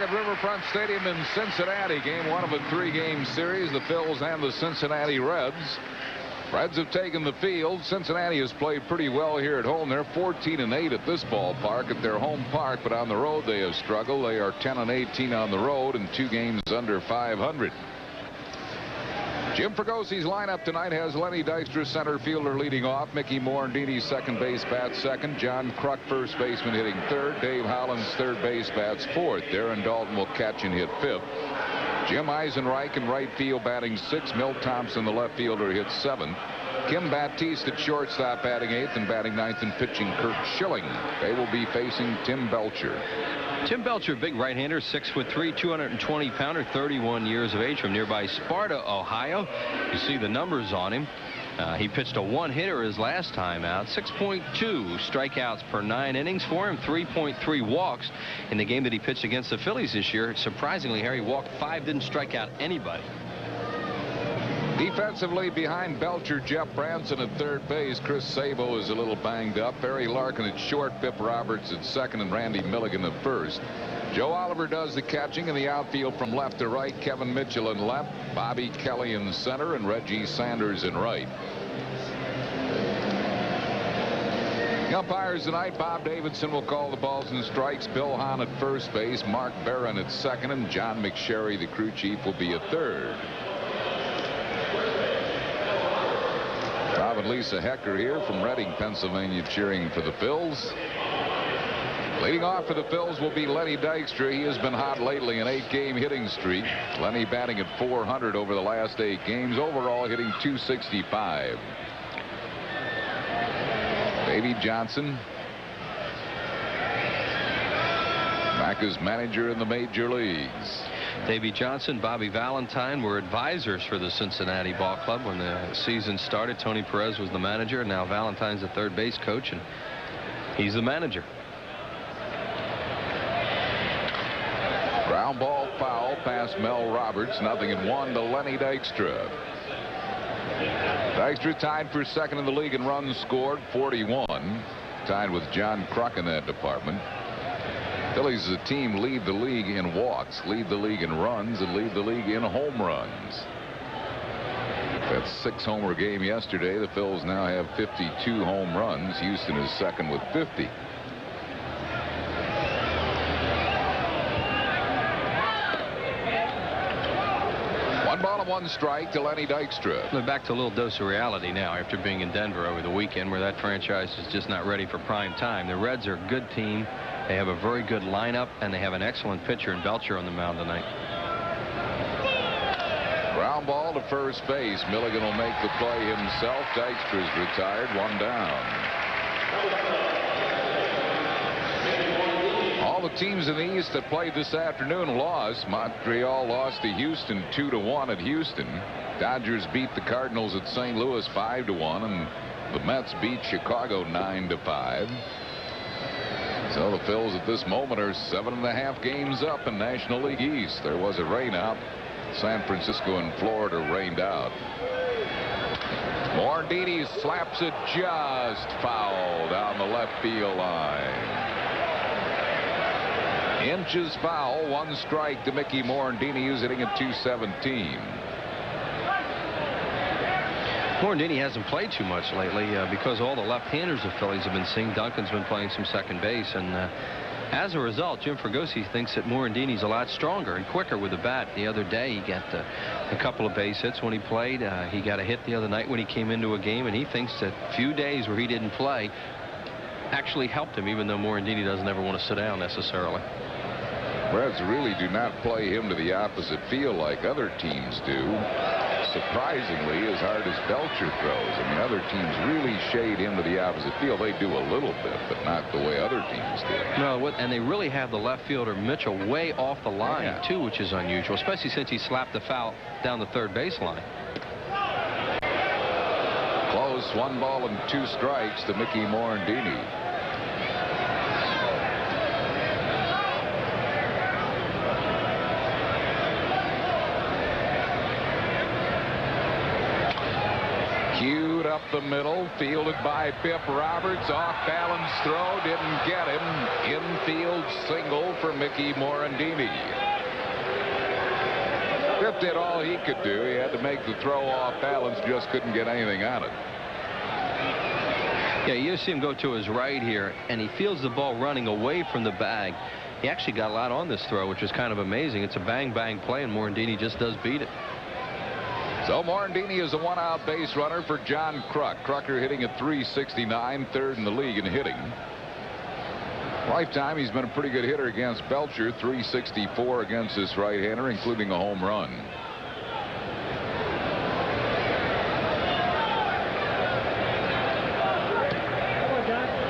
at Riverfront Stadium in Cincinnati. Game 1 of a 3-game series. The Phils and the Cincinnati Reds. Reds have taken the field. Cincinnati has played pretty well here at home. They're 14-8 at this ballpark at their home park, but on the road they have struggled. They are 10-18 on the road and 2 games under 500. Jim Fragosi's lineup tonight has Lenny Dykstra, center fielder, leading off. Mickey Morandini, second base, bats second. John Kruk, first baseman, hitting third. Dave Hollins, third base, bats fourth. Darren Dalton will catch and hit fifth. Jim Eisenreich in right field, batting sixth. Milt Thompson, the left fielder, hits seventh. Kim Baptiste at shortstop, batting eighth, and batting ninth and pitching Curt Schilling. They will be facing Tim Belcher. Tim Belcher, big right-hander, 6'3", 220-pounder, 31 years of age, from nearby Sparta, Ohio. You see the numbers on him. He pitched a one-hitter his last time out. 6.2 strikeouts per 9 innings for him. 3.3 walks in the game that he pitched against the Phillies this year. Surprisingly, Harry walked 5, didn't strike out anybody. Defensively behind Belcher, Jeff Branson at third base. Chris Sabo is a little banged up. Barry Larkin at short, Pip Roberts at second, and Randy Milligan at first. Joe Oliver does the catching in the outfield from left to right. Kevin Mitchell in left, Bobby Kelly in center, and Reggie Sanders in right. The umpires tonight: Bob Davidson will call the balls and strikes. Bill Hahn at first base, Mark Barron at second, and John McSherry, the crew chief, will be at third. Bob and Lisa Hecker here from Reading, Pennsylvania, cheering for the Phils. Leading off for the Phils will be Lenny Dykstra. He has been hot lately, an 8-game hitting streak. Lenny batting at .400 over the last 8 games. Overall hitting .265. Davey Johnson, Macca's manager in the major leagues. Davey Johnson, Bobby Valentine were advisors for the Cincinnati Ball Club when the season started. Tony Perez was the manager, and now Valentine's the third base coach, and he's the manager. Ground ball foul past Mel Roberts. 0-1 to Lenny Dykstra. Dykstra tied for second in the league in runs scored, 41. Tied with John Kruk in that department. Phillies as a team lead the league in walks, lead the league in runs, and lead the league in home runs. That 6-homer game yesterday. The Phils now have 52 home runs. Houston is second with 50. One ball and one strike to Lenny Dykstra. We're back to a little dose of reality now after being in Denver over the weekend, where that franchise is just not ready for prime time. The Reds are a good team. They have a very good lineup, and they have an excellent pitcher in Belcher on the mound tonight. Ground ball to first base. Milligan will make the play himself. Dykstra's retired, 1 down. All the teams in the East that played this afternoon lost. Montreal lost to Houston 2-1 at Houston. Dodgers beat the Cardinals at St. Louis 5-1, and the Mets beat Chicago 9-5. So the Phils at this moment are 7.5 games up in National League East. There was a rain out. San Francisco and Florida rained out. Morandini slaps it just foul down the left field line. Inches foul, 1 strike to Mickey Morandini, who's hitting at .217. Morandini hasn't played too much lately because all the left-handers the Phillies have been seeing. Duncan's been playing some second base, and as a result, Jim Fragosi thinks that Morandini's a lot stronger and quicker with the bat. The other day, he got a couple of base hits when he played. He got a hit the other night when he came into a game, and he thinks that few days where he didn't play actually helped him, even though Morandini doesn't ever want to sit down necessarily. Reds really do not play him to the opposite field like other teams do. Surprisingly, as hard as Belcher throws. I mean, other teams really shade him to the opposite field. They do a little bit, but not the way other teams do. No, and they really have the left fielder Mitchell way off the line, too, which is unusual, especially since he slapped the foul down the third baseline. Close, 1 ball and 2 strikes to Mickey Morandini. up the middle, fielded by Pip Roberts. Off balance throw, didn't get him. Infield single for Mickey Morandini. Pip did all he could do. He had to make the throw off balance, just couldn't get anything on it. Yeah, you see him go to his right here, and he feels the ball running away from the bag. He actually got a lot on this throw, which is kind of amazing. It's a bang-bang play, and Morandini just does beat it. So Morandini is a one-out base runner for John Kruk. Krucker hitting at .369, third in the league in hitting. Lifetime, he's been a pretty good hitter against Belcher, .364 against this right-hander, including a home run.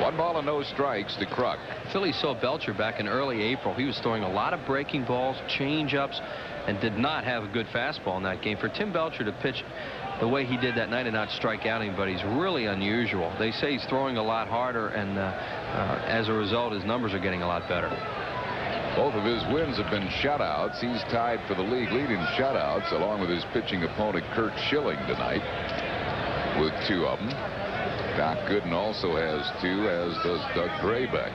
One ball and no strikes to Kruk. Phillies saw Belcher back in early April. He was throwing a lot of breaking balls, change-ups, and did not have a good fastball in that game. For Tim Belcher to pitch the way he did that night and not strike out anybody is really unusual. They say he's throwing a lot harder, and as a result, his numbers are getting a lot better. Both of his wins have been shutouts. He's tied for the league leading shutouts, along with his pitching opponent Curt Schilling tonight, with 2 of them. Doc Gooden also has 2, as does Doug Graybeck.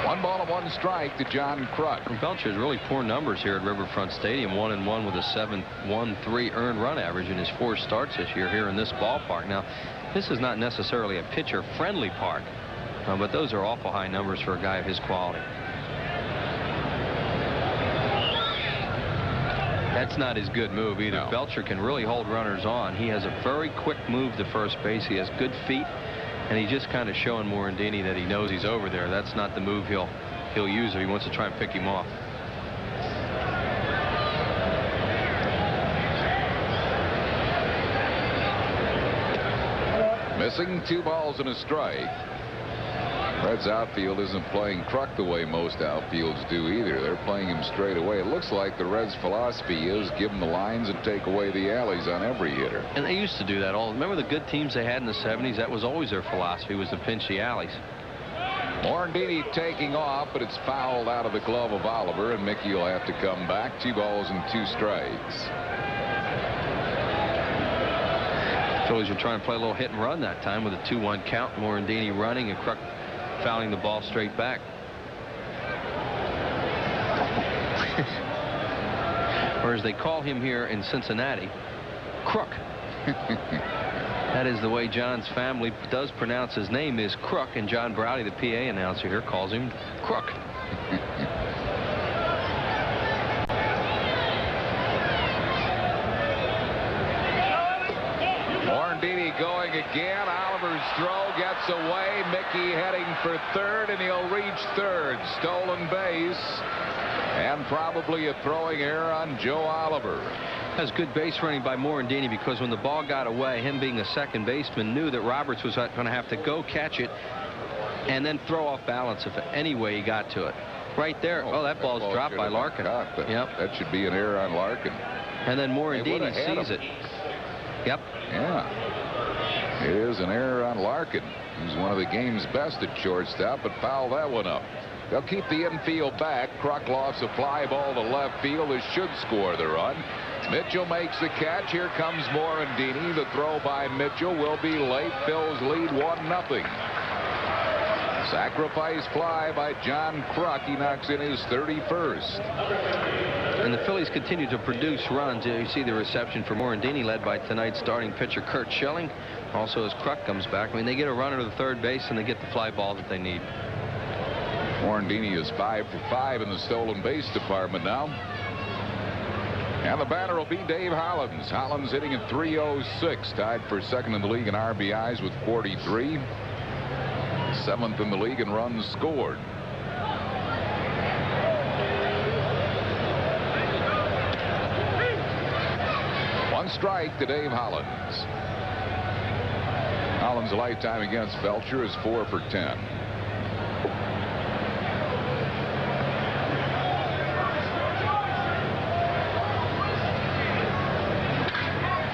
One ball and one strike to John Kruk. Belcher has really poor numbers here at Riverfront Stadium. 1-1 with a 7.13 earned run average in his 4 starts this year here in this ballpark. Now, this is not necessarily a pitcher-friendly park, but those are awful high numbers for a guy of his quality. That's not his good move either. No. Belcher can really hold runners on. He has a very quick move to first base. He has good feet, and he's just kind of showing Morandini that he knows he's over there. That's not the move he'll use if he wants to try and pick him off. Missing 2 balls and a strike. Reds outfield isn't playing Kruk the way most outfields do either. They're playing him straight away. It looks like the Reds' philosophy is give him the lines and take away the alleys on every hitter. And they used to do that all. Remember the good teams they had in the 70s? That was always their philosophy, was to pinch the alleys. Morandini taking off, but it's fouled out of the glove of Oliver, and Mickey will have to come back. 2 balls and 2 strikes. Phillies are trying to play a little hit and run that time with a 2-1 count. Morandini running and Kruk fouling the ball straight back. Or as they call him here in Cincinnati, Crook. That is the way John's family does pronounce his name, is Crook, and John Browdy, the PA announcer here, calls him Crook. Morandini going again. Oliver's throw gets away. Mickey heading for third, and he'll reach third. Stolen base, and probably a throwing error on Joe Oliver. That's good base running by Morandini, because when the ball got away, him being a second baseman knew that Roberts was going to have to go catch it and then throw off balance if any way he got to it. Right there. Oh, that ball's dropped by Larkin. Yep. That should be an error on Larkin. And then Morandini sees it. Yep. Yeah. It is an error on Larkin, who's one of the game's best at shortstop, but fouled that one up. They'll keep the infield back. Kruk lofts a fly ball to left field. This should score the run. Mitchell makes the catch. Here comes Morandini. The throw by Mitchell will be late. Phil's lead 1-0. Sacrifice fly by John Kruk. He knocks in his 31st. And the Phillies continue to produce runs. You see the reception for Morandini, led by tonight's starting pitcher Curt Schilling. Also as Kruk comes back. I mean, they get a runner to the third base, and they get the fly ball that they need. Morandini is 5 for 5 in the stolen base department now. And the batter will be Dave Hollins. Hollins hitting at .306, tied for second in the league in RBIs with 43. 7th in the league in runs scored. One strike to Dave Hollins. Hollins' lifetime against Belcher is 4 for 10.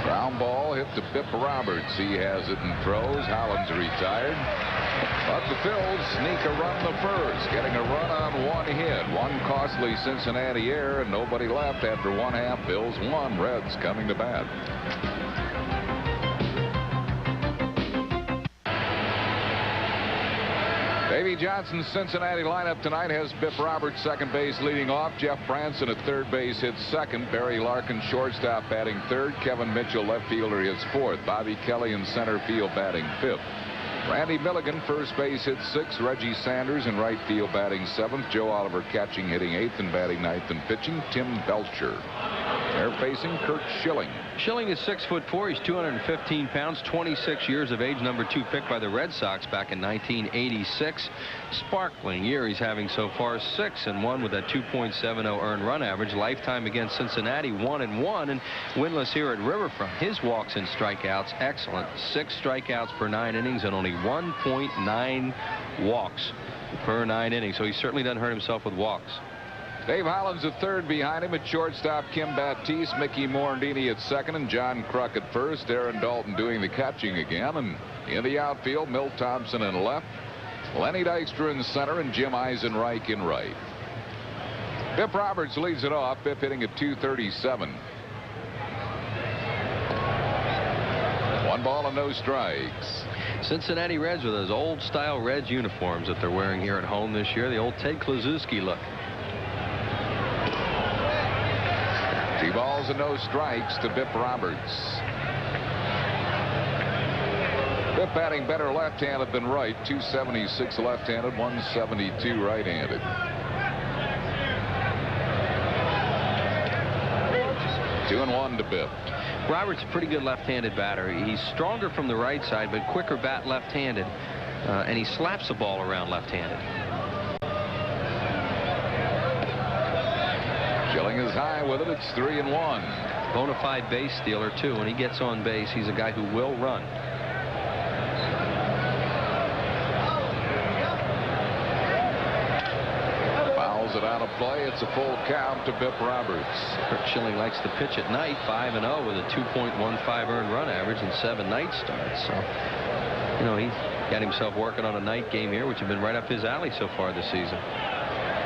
Ground ball hit to Pip Roberts. He has it and throws. Hollins retired. But the Phils sneak a run the first, getting a run on one hit. One costly Cincinnati error, and nobody left after one half. Phils won. Reds coming to bat. Davey Johnson's Cincinnati lineup tonight has Biff Roberts second base leading off. Jeff Branson at third base hits second. Barry Larkin shortstop batting third. Kevin Mitchell left fielder hits fourth. Bobby Kelly in center field batting fifth. Randy Milligan first base hits sixth. Reggie Sanders in right field batting seventh. Joe Oliver catching hitting eighth and batting ninth and pitching Tim Belcher. They're facing Curt Schilling. Schilling is 6'4". He's 215 pounds, 26 years of age, number 2 pick by the Red Sox back in 1986. Sparkling year he's having so far, 6-1 with a 2.70 earned run average. Lifetime against Cincinnati, 1-1, and winless here at Riverfront. His walks and strikeouts, excellent. 6 strikeouts per 9 innings and only 1.9 walks per 9 innings. So he certainly doesn't hurt himself with walks. Dave Hollins at third. Behind him at shortstop, Kim Baptiste, Mickey Morandini at second, and John Kruk at first. Aaron Dalton doing the catching again. And in the outfield, Milt Thompson in left, Lenny Dykstra in center, and Jim Eisenreich in right. Biff Roberts leads it off. Biff hitting at .237. 1 ball and no strikes. Cincinnati Reds with those old style Reds uniforms that they're wearing here at home this year. The old Ted Kluszewski look. 2 balls and no strikes to Biff Roberts. Biff batting better left-handed than right. .276 left-handed, .172 right-handed. Two and one to Biff. Roberts a pretty good left-handed batter. He's stronger from the right side, but quicker bat left-handed, and he slaps the ball around left-handed. Schilling is high with it. It's 3-1. Bona fide base stealer too. When he gets on base, he's a guy who will run. Fouls it out of play. It's a full count to Biff Roberts. Curt Schilling likes to pitch at night, 5-0 with a 2.15 earned run average and 7 night starts. So, you know, he got himself working on a night game here, which has been right up his alley so far this season.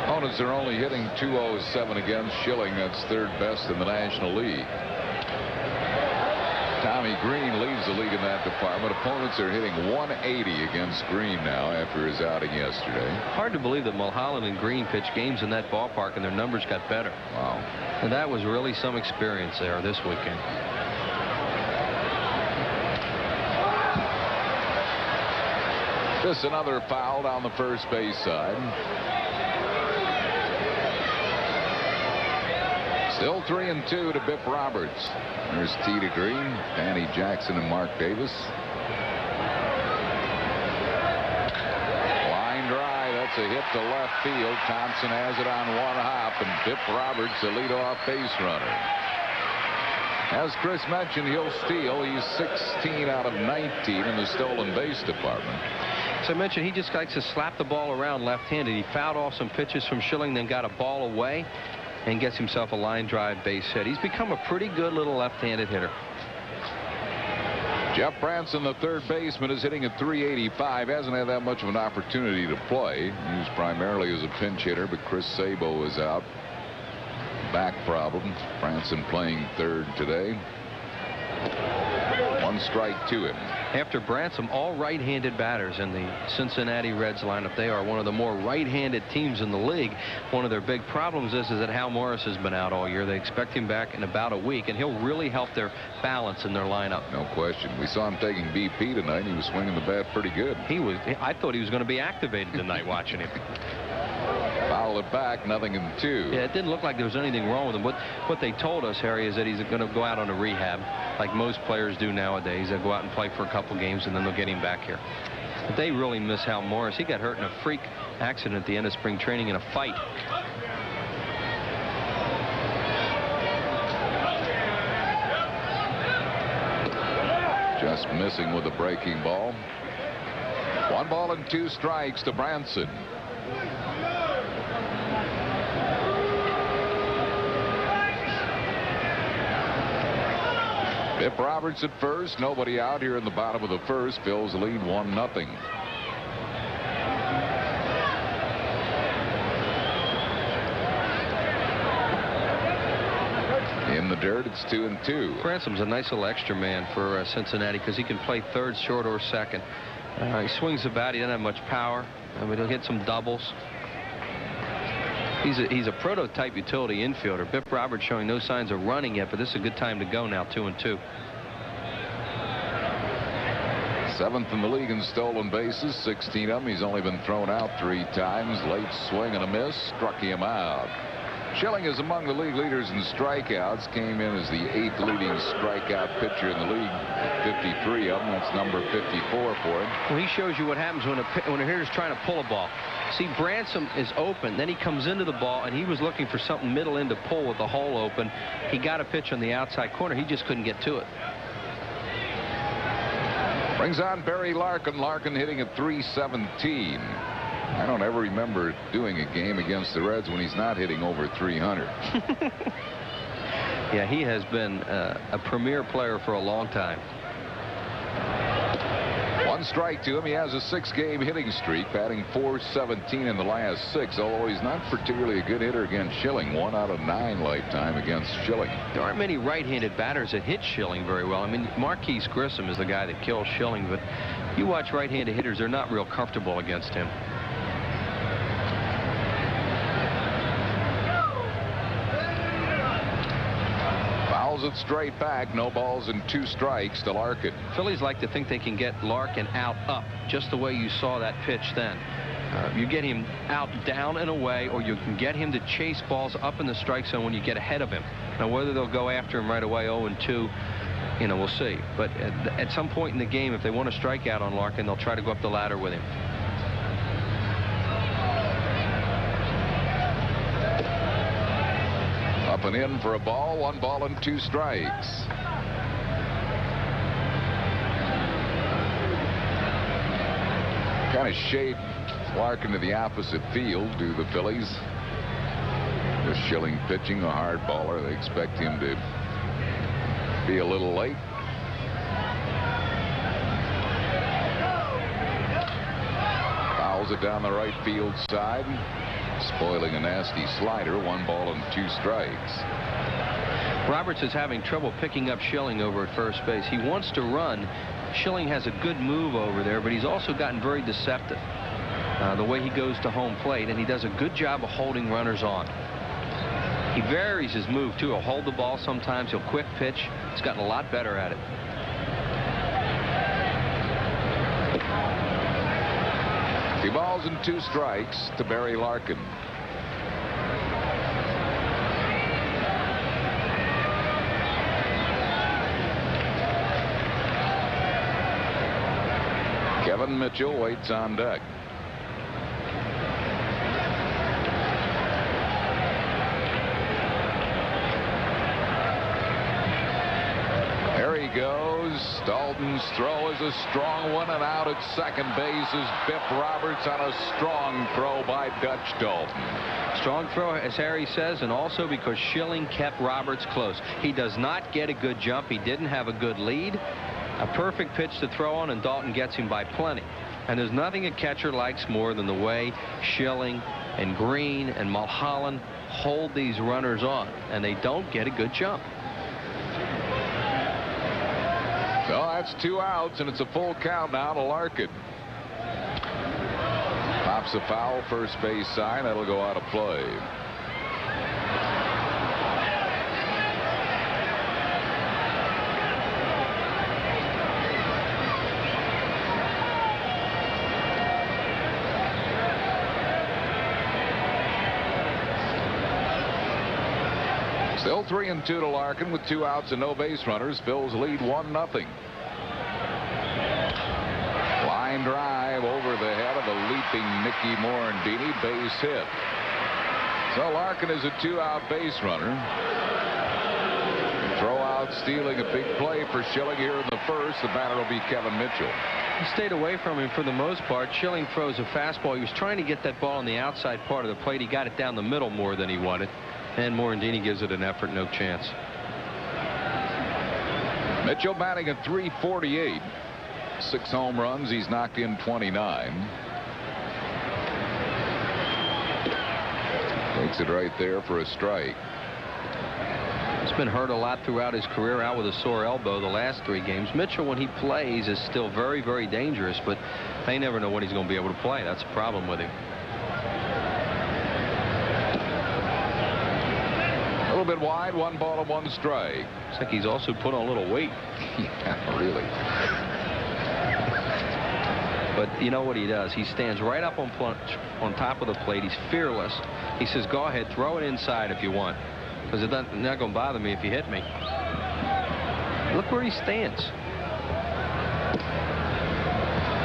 Opponents are only hitting .207 against Schilling. That's third best in the National League. Tommy Green leads the league in that department. Opponents are hitting .180 against Green now after his outing yesterday. Hard to believe that Mulholland and Green pitched games in that ballpark and their numbers got better. Wow. And that was really some experience there this weekend. This another foul down the first base side. Still 3-2 to Biff Roberts. There's T to Green, Danny Jackson, and Mark Davis. Line drive. That's a hit to left field. Thompson has it on one hop, and Biff Roberts, the leadoff base runner. As Chris mentioned, he'll steal. He's 16 out of 19 in the stolen base department. As I mentioned, he just likes to slap the ball around left-handed. He fouled off some pitches from Schilling, then got a ball away and gets himself a line drive base hit. He's become a pretty good little left-handed hitter. Jeff Branson, the third baseman, is hitting at .385. Hasn't had that much of an opportunity to play. Used primarily as a pinch hitter, but Chris Sabo is out. Back problem. Branson playing third today. 1 strike to him. After Branson, all right-handed batters in the Cincinnati Reds lineup. They are one of the more right-handed teams in the league. One of their big problems is that Hal Morris has been out all year. They expect him back in about a week, and he'll really help their balance in their lineup. No question. We saw him taking BP tonight. He was swinging the bat pretty good. I thought he was going to be activated tonight watching him. Foul it back, 0-2. Yeah, it didn't look like there was anything wrong with him. What they told us, Harry, is that he's going to go out on a rehab like most players do nowadays. They'll go out and play for a couple games, and then they'll get him back here. But they really miss Hal Morris. He got hurt in a freak accident at the end of spring training in a fight. Just missing with a breaking ball. 1 ball and 2 strikes to Branson. Biff Roberts at first. Nobody out here in the bottom of the first. Phil's lead 1-0. the dirt. It's 2-2. Bransom's a nice little extra man for Cincinnati because he can play third, short, or second. He swings the bat. He doesn't have much power. I mean, he'll hit some doubles. He's a prototype utility infielder. Bip Roberts showing no signs of running yet, but this is a good time to go now. 2-2. 7th in the league in stolen bases, 16 of them. He's only been thrown out 3 times. Late swing and a miss struck him out. Schilling is among the league leaders in strikeouts. Came in as the 8th leading strikeout pitcher in the league. 53 of them. That's number 54 for him. Well, he shows you what happens when a hitter's trying to pull a ball. See, Bransom is open. Then he comes into the ball, and he was looking for something middle in to pull with the hole open. He got a pitch on the outside corner. He just couldn't get to it. Brings on Barry Larkin. Larkin hitting at .317. I don't ever remember doing a game against the Reds when he's not hitting over 300. Yeah, he has been a premier player for a long time. 1 strike to him. He has a 6-game hitting streak, batting .417 in the last 6, although he's not particularly a good hitter against Schilling. 1 out of 9 lifetime against Schilling. There aren't many right-handed batters that hit Schilling very well. I mean, Marquise Grissom is the guy that kills Schilling, but you watch right-handed hitters, they're not real comfortable against him. It straight back. No balls and 2 strikes to Larkin. Phillies like to think they can get Larkin out up, just the way you saw that pitch then. You get him out down and away, or you can get him to chase balls up in the strike zone when you get ahead of him. Now, whether they'll go after him right away 0-2, you know, we'll see. But at some point in the game, if they want to strike out on Larkin, they'll try to go up the ladder with him. Up and in for a ball. 1 ball and 2 strikes. Kind of shade Larkin to the opposite field do the Phillies. The Schilling pitching, a hard baller. They expect him to be a little late. Fouls it down the right field side, spoiling a nasty slider. 1 ball and 2 strikes. Roberts is having trouble picking up Schilling over at first base. He wants to run. Schilling has a good move over there, but he's also gotten very deceptive the way he goes to home plate, and he does a good job of holding runners on. He varies his move too. He'll hold the ball sometimes. He'll quick pitch. He's gotten a lot better at it. Two balls and 2 strikes to Barry Larkin. Kevin Mitchell waits on deck. There he goes. Dalton's throw is a strong one, and out at second base is Bip Roberts on a strong throw by Dutch Dalton. Strong throw, as Harry says, and also because Schilling kept Roberts close. He does not get a good jump. He didn't have a good lead. A perfect pitch to throw on, and Dalton gets him by plenty. And there's nothing a catcher likes more than the way Schilling and Green and Mulholland hold these runners on, and they don't get a good jump. So that's 2 outs, and it's a full count now to Larkin. Pops a foul, first base sign. That'll go out of play. Still 3-2 to Larkin with 2 outs and no base runners. Phil's lead 1-0. Line drive over the head of the leaping Nicky Morandini. Base hit. So Larkin is a 2-out base runner. Throw out stealing a big play for Schilling here in the first. The batter will be Kevin Mitchell. He stayed away from him for the most part. Schilling throws a fastball. He was trying to get that ball on the outside part of the plate. He got it down the middle more than he wanted. And Morandini gives it an effort. No chance. Mitchell batting at .348. 6 home runs. He's knocked in 29. Takes it right there for a strike. He's been hurt a lot throughout his career, out with a sore elbow the last 3 games. Mitchell, when he plays, is still very, very dangerous, but they never know when he's going to be able to play. That's a problem with him. A little bit wide, 1 ball and 1 strike. Looks like he's also put on a little weight. Yeah, really. But you know what he does? He stands right up on top of the plate. He's fearless. He says, go ahead, throw it inside if you want, because it's not going to bother me if you hit me. Look where he stands.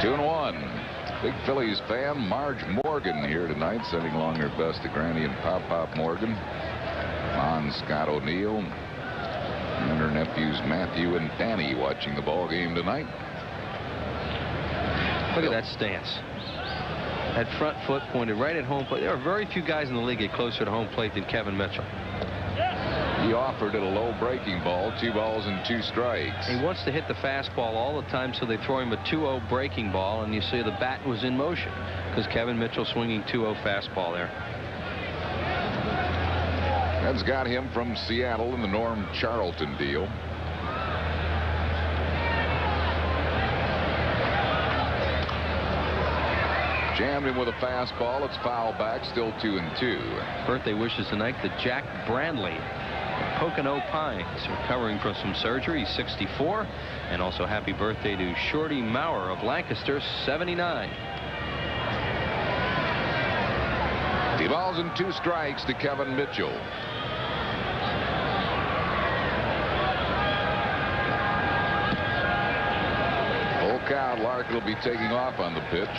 2-1. Big Phillies fan Marge Morgan here tonight, sending along her best to Granny and Pop Morgan. Mom Scott O'Neill and her nephews Matthew and Danny watching the ball game tonight. Look at that stance. That front foot pointed right at home plate. There are very few guys in the league get closer to home plate than Kevin Mitchell. He offered at a low breaking ball, 2 balls and 2 strikes. He wants to hit the fastball all the time, so they throw him a 2-0 breaking ball, and you see the bat was in motion because Kevin Mitchell swinging 2-0 fastball there. That's got him from Seattle in the Norm Charlton deal. Jammed him with a fastball. It's foul back, still 2-2. Birthday wishes tonight to Jack Brandley, Pocono Pines, recovering from some surgery. He's 64. And also happy birthday to Shorty Maurer of Lancaster, 79. 2 balls and 2 strikes to Kevin Mitchell. Full count. Larkin will be taking off on the pitch.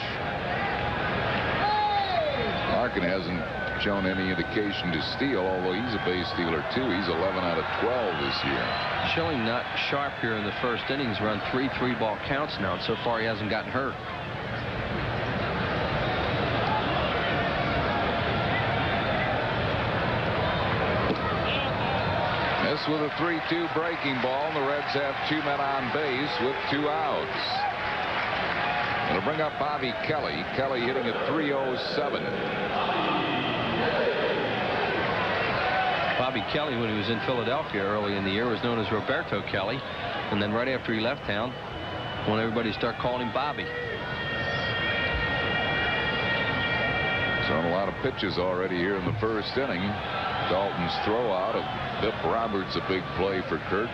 Larkin hasn't shown any indication to steal, although he's a base stealer too. He's 11 out of 12 this year. Schilling not sharp here in the first inning. He's run 3 3-ball counts now, and so far he hasn't gotten hurt. This with a 3-2 breaking ball, and the Reds have 2 men on base with 2 outs. It'll bring up Bobby Kelly. Kelly hitting at 307. Bobby Kelly, when he was in Philadelphia early in the year, was known as Roberto Kelly. And then right after he left town, when everybody started calling him Bobby. Thrown a lot of pitches already here in the first inning. Dalton's throw out of Bip Roberts, a big play for Curt.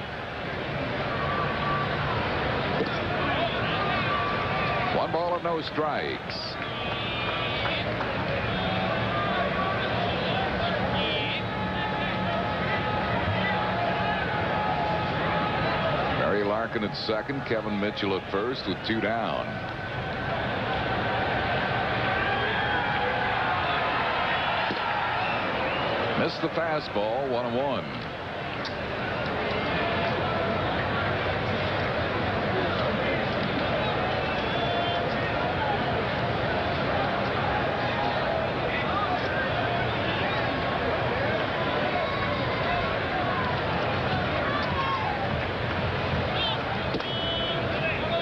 1 ball and no strikes. Barry Larkin at second, Kevin Mitchell at first with 2 down. Missed the fastball, 1-1.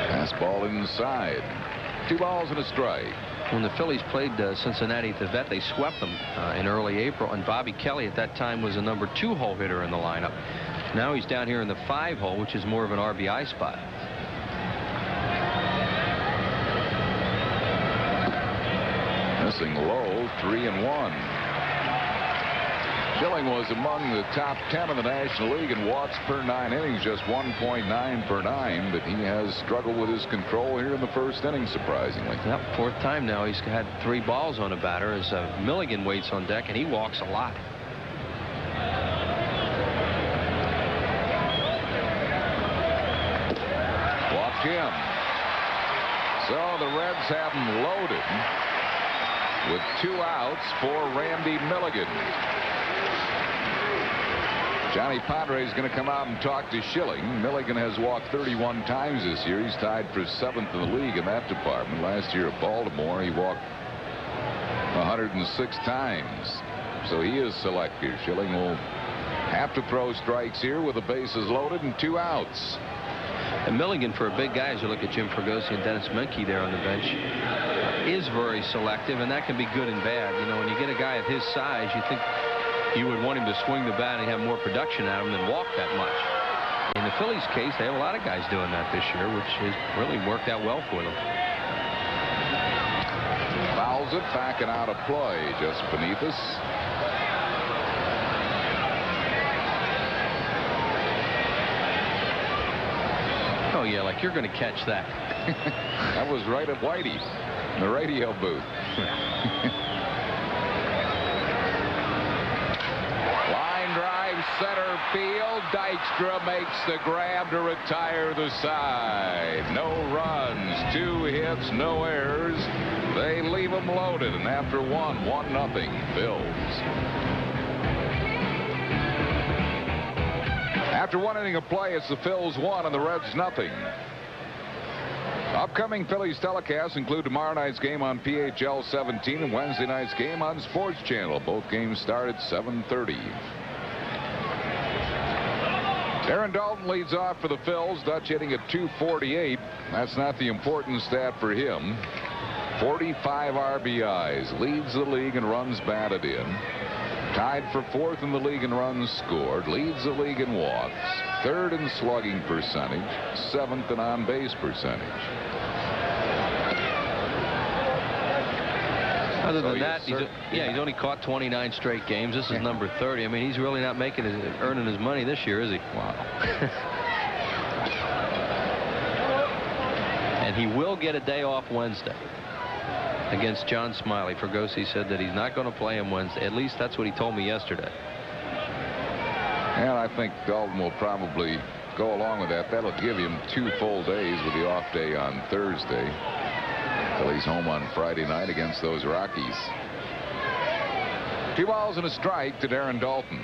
Fastball inside. 2 balls and a strike. When the Phillies played Cincinnati at the Vet, they swept them in early April, and Bobby Kelly at that time was a number 2 hole hitter in the lineup. Now he's down here in the 5 hole, which is more of an RBI spot. Missing low, 3-1. Schilling was among the top 10 in the National League in walks per 9 innings, just 1.9 per 9, but he has struggled with his control here in the first inning, surprisingly. Yep, 4th time now he's had 3 balls on a batter as Milligan waits on deck, and he walks a lot. Walked him. So the Reds have him loaded with 2 outs for Randy Milligan. Johnny Padre is going to come out and talk to Schilling. Milligan has walked 31 times this year. He's tied for 7th in the league in that department. Last year at Baltimore, he walked 106 times. So he is selective. Schilling will have to throw strikes here with the bases loaded and 2 outs. And Milligan, for a big guy, as you look at Jim Fregosi and Dennis Menke there on the bench, is very selective, and that can be good and bad. You know, when you get a guy of his size, you think you would want him to swing the bat and have more production out of him than walk that much. In the Phillies case, they have a lot of guys doing that this year, which has really worked out well for them. Fouls it back and out of play just beneath us. Oh yeah, like you're going to catch that. That was right at Whitey in the radio booth. Line drive center field. Dykstra makes the grab to retire the side. No runs, 2 hits, no errors. They leave them loaded, and after 1-0 Phils. After 1 inning of play, it's the Phils 1 and the Reds 0. Upcoming Phillies telecasts include tomorrow night's game on PHL 17 and Wednesday night's game on Sports Channel. Both games start at 7:30. Aaron Dalton leads off for the Phils. Dutch hitting at .248. That's not the important stat for him. 45 RBIs. Leads the league in runs batted in. Tied for 4th in the league in runs scored. Leads the league in walks. 3rd in slugging percentage. 7th in on-base percentage. Other than that, he's only caught 29 straight games. This is number 30. I mean, he's really not earning his money this year, is he? Wow. And he will get a day off Wednesday against John Smiley. Fergosi said that he's not going to play him Wednesday. At least that's what he told me yesterday. And I think Dalton will probably go along with that. That'll give him 2 full days with the off day on Thursday. Phillies home on Friday night against those Rockies. 2 balls and a strike to Aaron Dalton.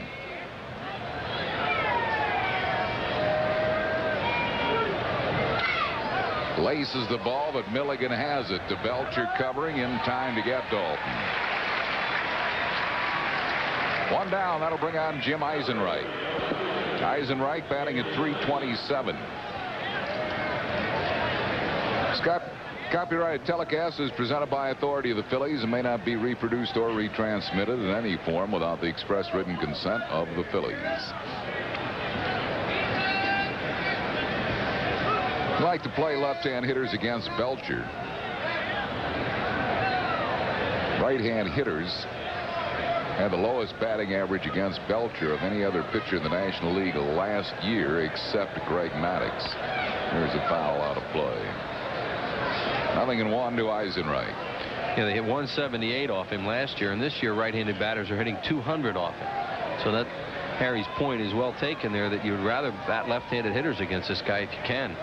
Laces the ball, but Milligan has it to Belcher, covering in time to get Dalton. 1 down. That'll bring on Jim Eisenreich. Eisenreich batting at .327. Scott, copyrighted telecast is presented by authority of the Phillies and may not be reproduced or retransmitted in any form without the express written consent of the Phillies. Like to play left-hand hitters against Belcher. Right-hand hitters had the lowest batting average against Belcher of any other pitcher in the National League last year except Greg Maddux. Here's a foul out of play. 0-1 to Eisenreich. Yeah, they hit 178 off him last year, and this year right-handed batters are hitting 200 off him. So that Harry's point is well taken there, that you'd rather bat left-handed hitters against this guy if you can.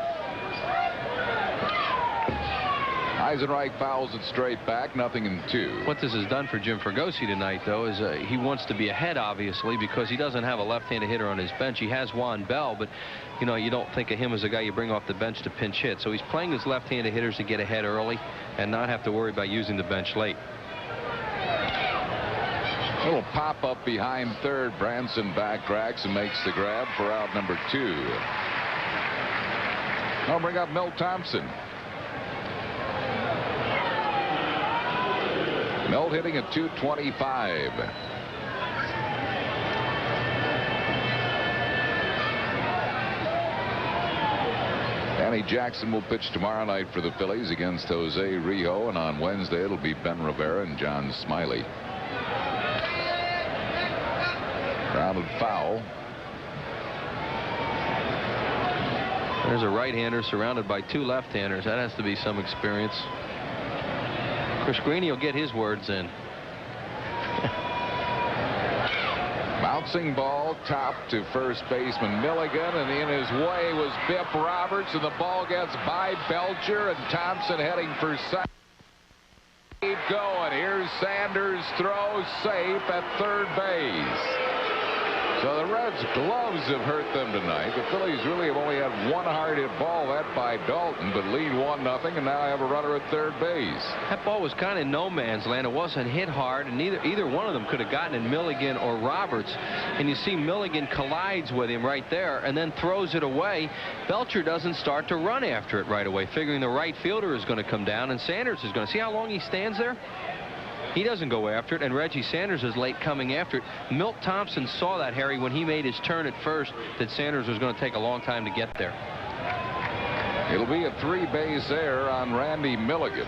Eisenreich fouls it straight back. 0-2. What this has done for Jim Fergosi tonight, though, is he wants to be ahead, obviously, because he doesn't have a left-handed hitter on his bench. He has Juan Bell, but you know, you don't think of him as a guy you bring off the bench to pinch hit. So he's playing his left-handed hitters to get ahead early and not have to worry about using the bench late. Little pop up behind third. Branson backtracks and makes the grab for out number 2. I'll bring up Milt Thompson. Milt hitting at .225. Danny Jackson will pitch tomorrow night for the Phillies against Jose Rijo, and on Wednesday it'll be Ben Rivera and John Smiley. Grounded foul. There's a right-hander surrounded by 2 left-handers. That has to be some experience. Chris Greeny will get his words in. Bouncing ball, top to first baseman Milligan, and in his way was Biff Roberts, and the ball gets by Belcher, and Thompson heading for second. Keep going. Here's Sanders, throw safe at third base. So the Reds' gloves have hurt them tonight. The Phillies really have only had 1 hard hit ball, that by Dalton, but lead 1-0, and now have a runner at third base. That ball was kind of in no man's land. It wasn't hit hard, and either one of them could have gotten in, Milligan or Roberts. And you see Milligan collides with him right there and then throws it away. Belcher doesn't start to run after it right away, figuring the right fielder is going to come down and Sanders is going to see how long he stands there. He doesn't go after it, and Reggie Sanders is late coming after it. Milt Thompson saw that, Harry, when he made his turn at first, that Sanders was going to take a long time to get there. It'll be a 3-base error on Randy Milligan.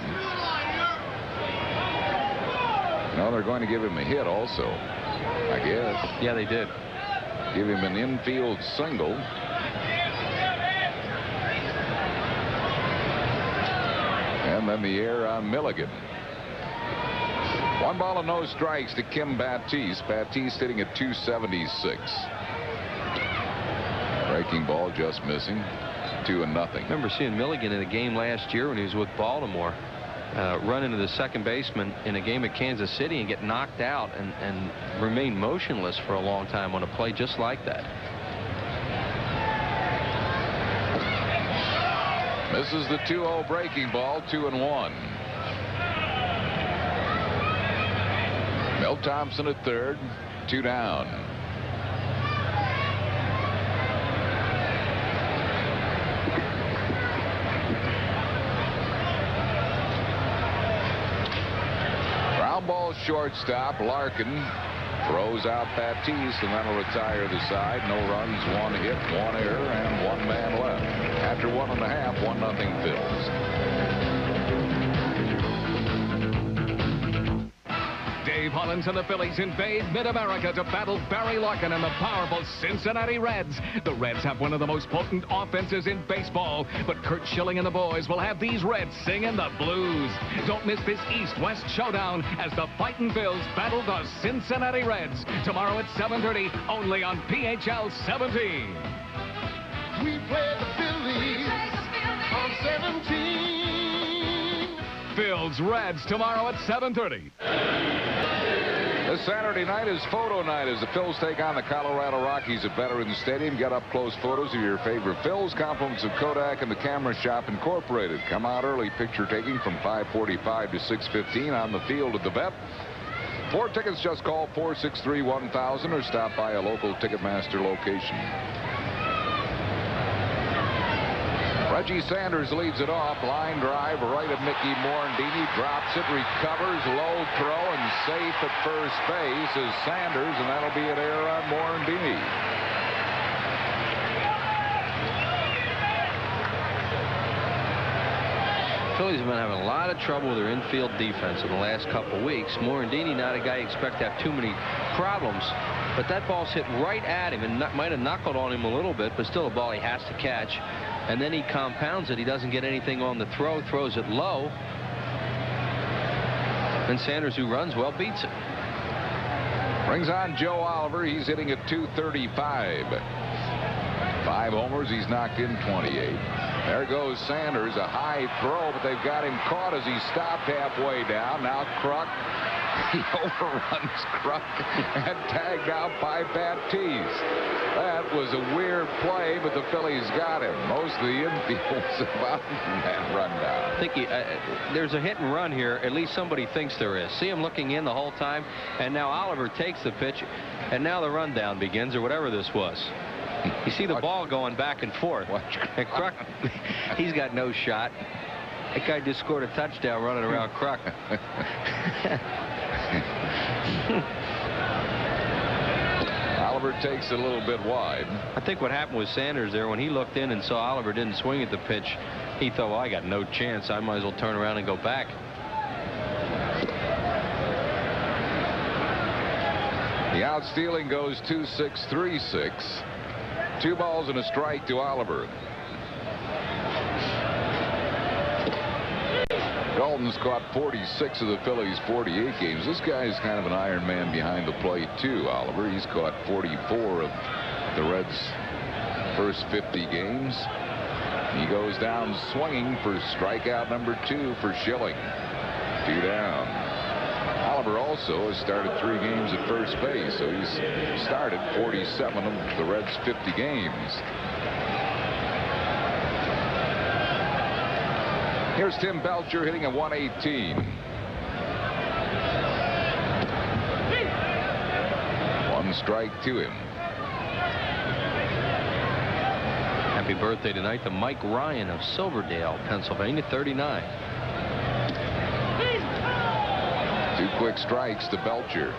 No, they're going to give him a hit also, I guess. Yeah, they did. Give him an infield single. And then the error on Milligan. 1 ball and no strikes to Kim Batiste. Batiste hitting at 276. Breaking ball just missing. 2-0. I remember seeing Milligan in a game last year when he was with Baltimore. Run into the second baseman in a game at Kansas City and get knocked out and remain motionless for a long time on a play just like that. Misses the 2-0 breaking ball. 2-1. Milt Thompson at third. 2 down. Ground ball shortstop. Larkin throws out Batiste, and that'll retire the side. No runs, 1 hit, 1 error, and 1 man left. After 1.5, 1-0 Phils. Dave Hollins and the Phillies invade Mid-America to battle Barry Larkin and the powerful Cincinnati Reds. The Reds have one of the most potent offenses in baseball, but Curt Schilling and the boys will have these Reds singing the blues. Don't miss this East-West showdown as the Fightin' Phils battle the Cincinnati Reds tomorrow at 7:30 only on PHL 17. We play the Phillies on 17. Phils Reds tomorrow at 7:30. This Saturday night is photo night as the Phils take on the Colorado Rockies at Veterans Stadium. Get up close photos of your favorite Phils. Compliments of Kodak and the Camera Shop Incorporated. Come out early. Picture taking from 5:45 to 6:15 on the field at the Vet. For tickets, just call 463-1000 or stop by a local Ticketmaster location. Reggie Sanders leads it off. Line drive right of Mickey Morandini. Drops it, recovers, low throw, and safe at first base is Sanders, and that'll be an error on Morandini. Phillies have been having a lot of trouble with their infield defense in the last couple weeks. Morandini, not a guy you expect to have too many problems, but that ball's hit right at him and might have knuckled on him a little bit, but still a ball he has to catch. And then he compounds it. He doesn't get anything on the throw, throws it low. And Sanders, who runs well, beats it. Brings on Joe Oliver. He's hitting at 235. 5 homers. He's knocked in 28. There goes Sanders. A high throw, but they've got him caught as he stopped halfway down. Now Kruk. He overruns Kruk and tagged out by Batiste. That was a weird play, but the Phillies got him. Most of the infield's about that run down. I think there's a hit and run here. At least somebody thinks there is. See him looking in the whole time, and now Oliver takes the pitch, and now the rundown begins, or whatever this was. You see the ball going back and forth. And Kruk, he's got no shot. That guy just scored a touchdown running around Kruk. Oliver takes it a little bit wide. I think what happened with Sanders there, when he looked in and saw Oliver didn't swing at the pitch, he thought, well, I got no chance. I might as well turn around and go back. The outstealing goes 2-6-3-6. 2 balls and a strike to Oliver. Dalton's caught 46 of the Phillies' 48 games. This guy's kind of an iron man behind the plate too, Oliver. He's caught 44 of the Reds' first 50 games. He goes down swinging for strikeout number 2 for Schilling. 2 down. Oliver also has started 3 games at first base, so he's started 47 of the Reds' 50 games. Here's Tim Belcher hitting a 118. 1 strike to him. Happy birthday tonight to Mike Ryan of Silverdale, Pennsylvania, 39. 2 quick quick strikes to Belcher.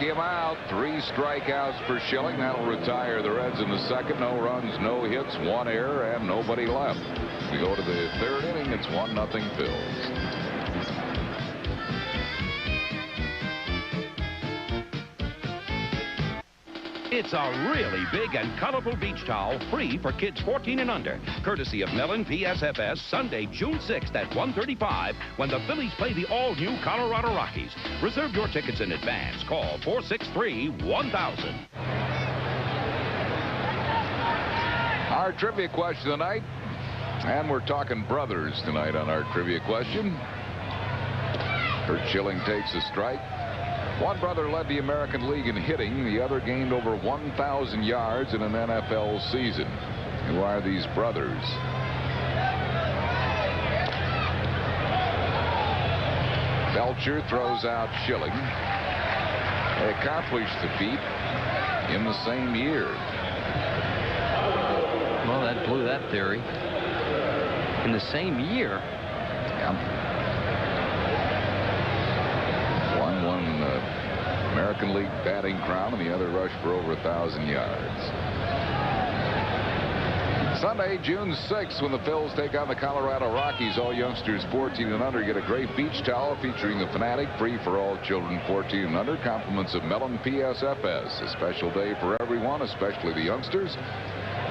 Him out. 3 strikeouts for Schilling. That'll retire the Reds in the second. No runs, no hits, 1 error, and nobody left. We go to the 3rd inning. It's 1-0 Phils. It's a really big and colorful beach towel, free for kids 14 and under, courtesy of Mellon PSFS, Sunday, June 6th at 1:35 when the Phillies play the all-new Colorado Rockies. Reserve your tickets in advance. Call 463-1000. Our trivia question tonight, and we're talking brothers tonight on our trivia question. Curt Schilling takes a strike. One brother led the American League in hitting. The other gained over 1,000 yards in an NFL season. Who are these brothers? Belcher throws out Schilling. They accomplished the feat in the same year. Well, that blew that theory. In the same year? Yeah. One won the American League batting crown, and the other rushed for over 1,000 yards. Sunday, June 6th, when the Phils take on the Colorado Rockies. All youngsters 14 and under get a great beach towel featuring the Fanatic, free for all children 14 and under. Compliments of Mellon PSFS. A special day for everyone, especially the youngsters.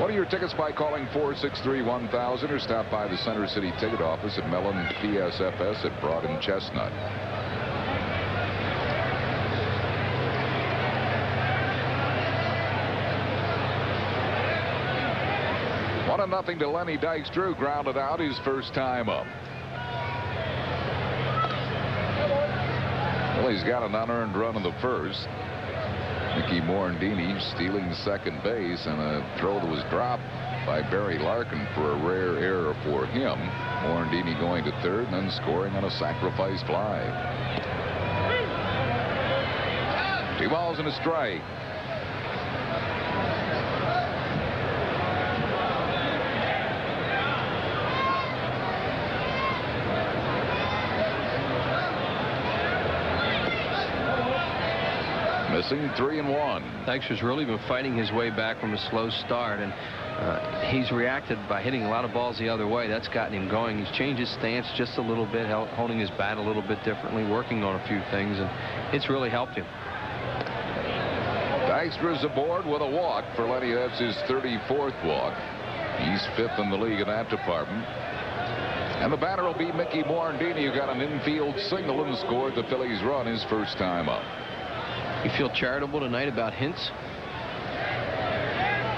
Order your tickets by calling 463-1000 or stop by the Center City ticket office at Mellon PSFS at Broad and Chestnut. 1-0 to Lenny Dykstra, grounded out his first time up. Well, he's got an unearned run in the first. Mickey Morandini stealing second base, and a throw that was dropped by Barry Larkin for a rare error for him. Morandini going to third and then scoring on a sacrifice fly. 2 balls and a strike. Missing 3-1. Dykstra's really been fighting his way back from a slow start, and he's reacted by hitting a lot of balls the other way. That's gotten him going. He's changed his stance just a little bit, holding his bat a little bit differently, working on a few things, and it's really helped him. Dykstra's aboard with a walk for Lenny. That's his 34th walk. He's 5th in the league in that department. And the batter will be Mickey Morandini, who got an infield single and scored the Phillies' run his first time up. You feel charitable tonight about hints?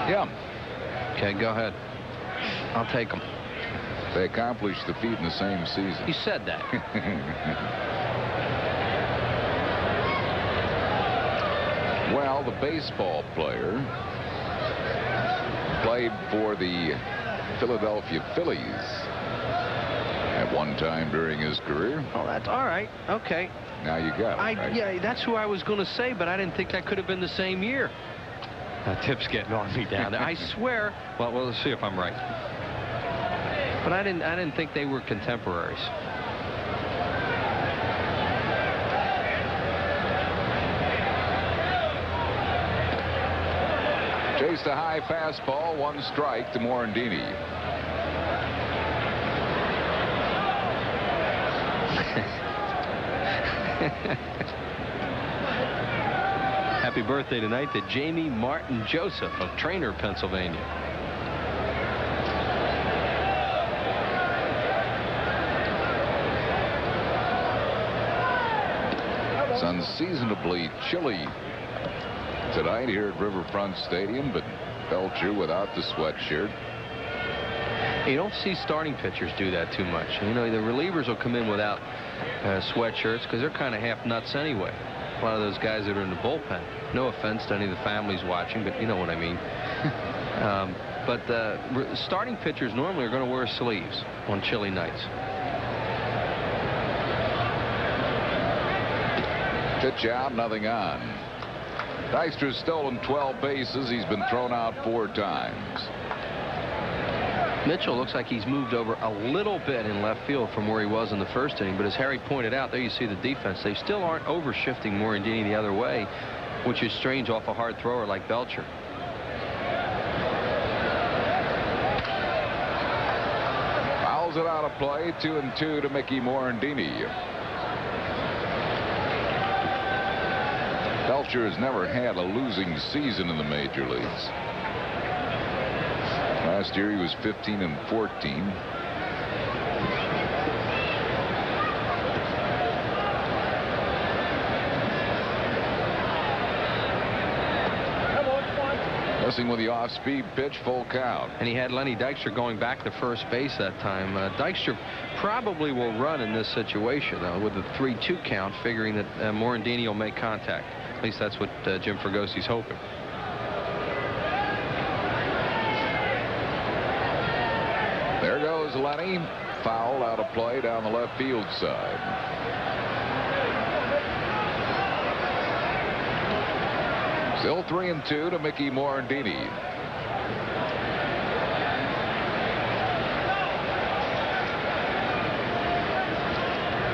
Yeah. Okay, go ahead. I'll take them. They accomplished the feat in the same season. You said that. Well, the baseball player played for the Philadelphia Phillies at one time during his career. Oh, that's all right. Okay. Now you got it, right? Yeah, that's who I was going to say, but I didn't think that could have been the same year. Tip's getting on me down there. I swear. Well, let's see if I'm right. But I didn't think they were contemporaries. Chased a high fastball, 1 strike to Morandini. Happy birthday tonight to Jamie Martin Joseph of Trainer, Pennsylvania. It's unseasonably chilly tonight here at Riverfront Stadium, but Belcher without the sweatshirt. You don't see starting pitchers do that too much. You know, the relievers will come in without sweatshirts because they're kind of half nuts anyway. A lot of those guys that are in the bullpen. No offense to any of the families watching, but you know what I mean. But starting pitchers normally are going to wear sleeves on chilly nights. Pitch out, nothing on. Dykstra's stolen 12 bases. He's been thrown out 4 times. Mitchell looks like he's moved over a little bit in left field from where he was in the first inning, but as Harry pointed out, there you see the defense. They still aren't overshifting Morandini the other way, which is strange off a hard thrower like Belcher. Fouls it out of play. 2-2 to Mickey Morandini. Belcher has never had a losing season in the major leagues. Last year he was 15-14. Missing with the off-speed pitch, full count. And he had Lenny Dykstra going back to first base that time. Dykstra probably will run in this situation with a 3-2 count, figuring that Morandini will make contact. At least that's what Jim Fragosi's hoping. There goes Lenny. Foul out of play down the left field side. Still 3-2 to Mickey Morandini.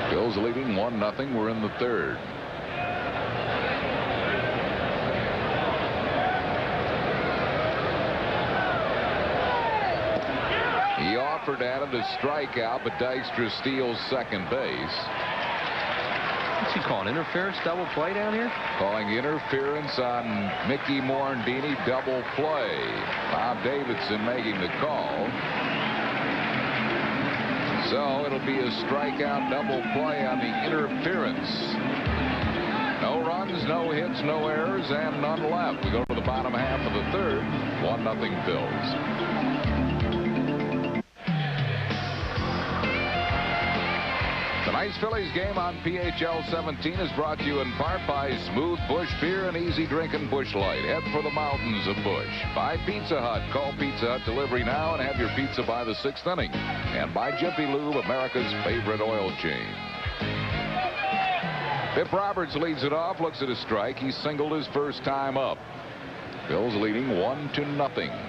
Phil's leading 1-0. We're in the 3rd. He offered at him to strike out, but Dykstra steals second base. What's he calling? Interference double play down here? Calling interference on Mickey Morandini, double play. Bob Davidson making the call. So it'll be a strikeout double play on the interference. No runs, no hits, no errors, and none left. We go to the bottom half of the 3rd. 1-0 Phils. Tonight's Phillies game on PHL 17 is brought to you in part by Smooth Bush Beer and Easy Drinking Bush Light. Head for the mountains of Bush. By Pizza Hut. Call Pizza Hut delivery now and have your pizza by the 6th inning. And by Jiffy Lube, America's favorite oil change. Pip Roberts leads it off, looks at a strike. He singled his first time up. Phil's leading 1-0.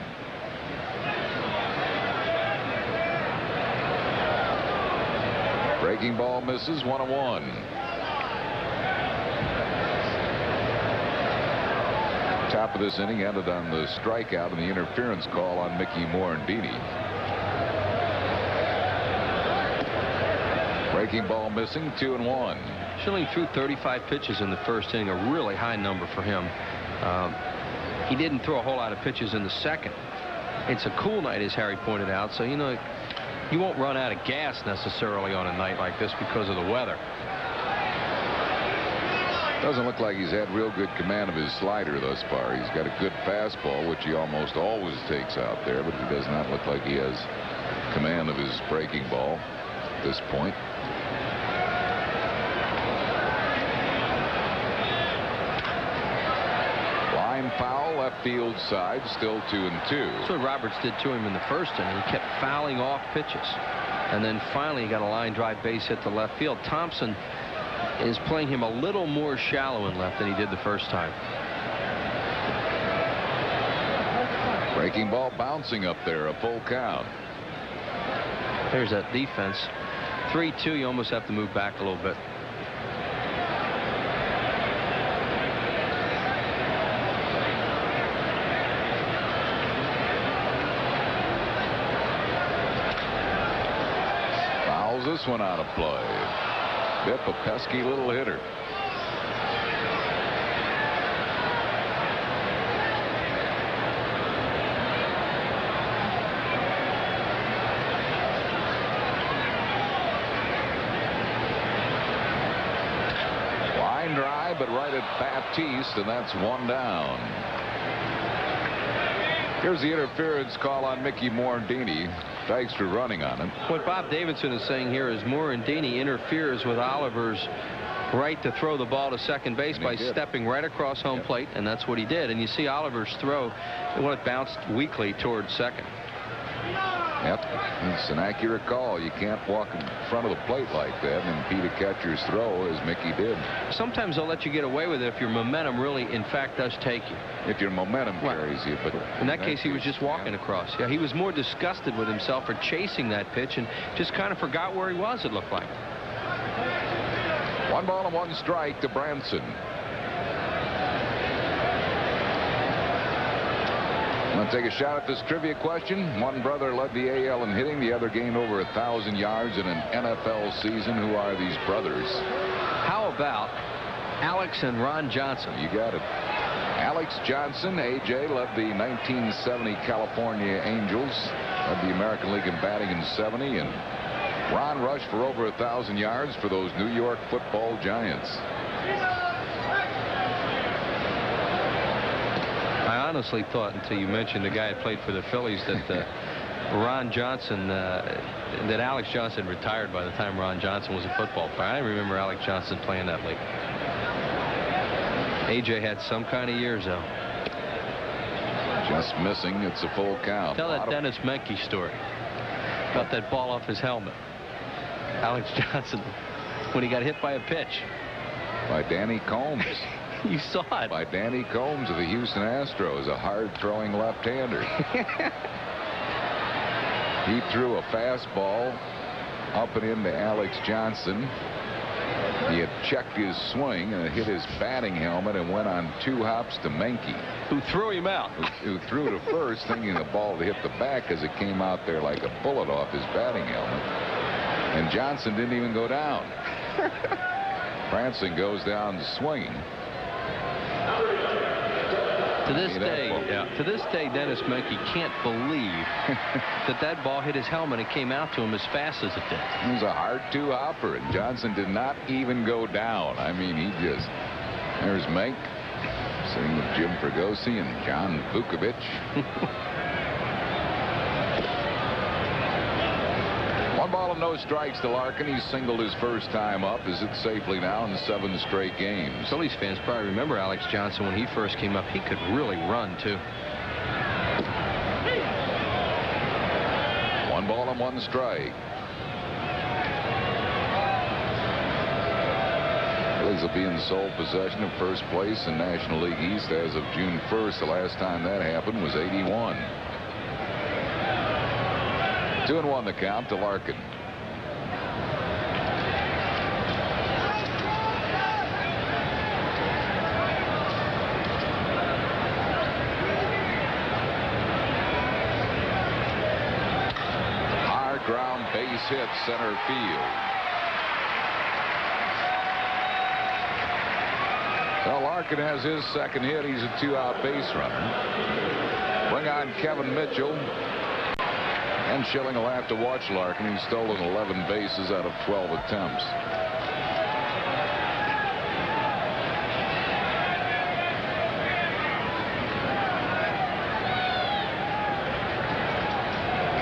Breaking ball misses, 1-1. Top of this inning ended on the strikeout and the interference call on Mickey Morandini. Breaking ball missing, 2-1. Schilling threw 35 pitches in the first inning, a really high number for him. He didn't throw a whole lot of pitches in the second. It's a cool night, as Harry pointed out, so you know you won't run out of gas necessarily on a night like this because of the weather. Doesn't look like he's had real good command of his slider thus far. He's got a good fastball, which he almost always takes out there, but he does not look like he has command of his breaking ball at this point. Line foul, left field side, still 2-2. That's what Roberts did to him in the first inning. He kept fouling off pitches. And then finally he got a line drive base hit to left field. Thompson is playing him a little more shallow in left than he did the first time. Breaking ball bouncing up there, a full count. There's that defense. 3-2, you almost have to move back a little bit. Fouls this one out of play. Bipp, a pesky little hitter. Line drive, but right at Baptiste, and that's 1 down. Here's the interference call on Mickey Morandini. Dykstra running on him. What Bob Davidson is saying here is Morandini interferes with Oliver's right to throw the ball to second base by stepping right across home plate, and that's what he did. And you see Oliver's throw, well, it bounced weakly towards second. Yep, it's an accurate call. You can't walk in front of the plate like that and impede a catcher's throw, as Mickey did. Sometimes they'll let you get away with it if your momentum really, in fact, does take you. If your momentum carries you. But in that case, he was just walking across. Yeah, he was more disgusted with himself for chasing that pitch and just kind of forgot where he was, it looked like. 1 ball and 1 strike to Branson. I'm going to take a shot at this trivia question. One brother led the AL in hitting. The other gained over 1,000 yards in an NFL season. Who are these brothers? How about Alex and Ron Johnson? You got it. Alex Johnson, AJ, led the 1970 California Angels. Led the American League in batting in 70. And Ron rushed for over 1,000 yards for those New York Football Giants. I honestly thought, until you mentioned the guy that played for the Phillies, that Ron Johnson, that Alex Johnson retired by the time Ron Johnson was a football player. I remember Alex Johnson playing that league. AJ had some kind of years, though. Just missing. It's a full count. Tell that Dennis Menke story about that ball off his helmet. Alex Johnson, when he got hit by a pitch. By Danny Combs. You saw it. By Danny Combs of the Houston Astros, a hard-throwing left-hander. He threw a fastball up and into Alex Johnson. He had checked his swing and it hit his batting helmet and went on 2 hops to Menke, who threw him out. Who threw to first, thinking the ball to hit the back as it came out there like a bullet off his batting helmet. And Johnson didn't even go down. Branson goes down swinging. To this day, Dennis Menke can't believe that ball hit his helmet and came out to him as fast as it did. It was a hard 2-hopper, and Johnson did not even go down. I mean, he just... There's Menke sitting with Jim Fregosi and John Vukovich. 1 ball and no strikes to Larkin. He singled his first time up. Is it safely now in 7 straight games? Phillies fans probably remember Alex Johnson when he first came up. He could really run, too. 1 ball and 1 strike. Phillies will be in sole possession of first place in National League East as of June 1st. The last time that happened was '81. 2-1 the count to Larkin. Hard ground base hit center field. So Larkin has his second hit. He's a 2-out base runner. Bring on Kevin Mitchell. And Schilling will have to watch Larkin. He's stolen 11 bases out of 12 attempts.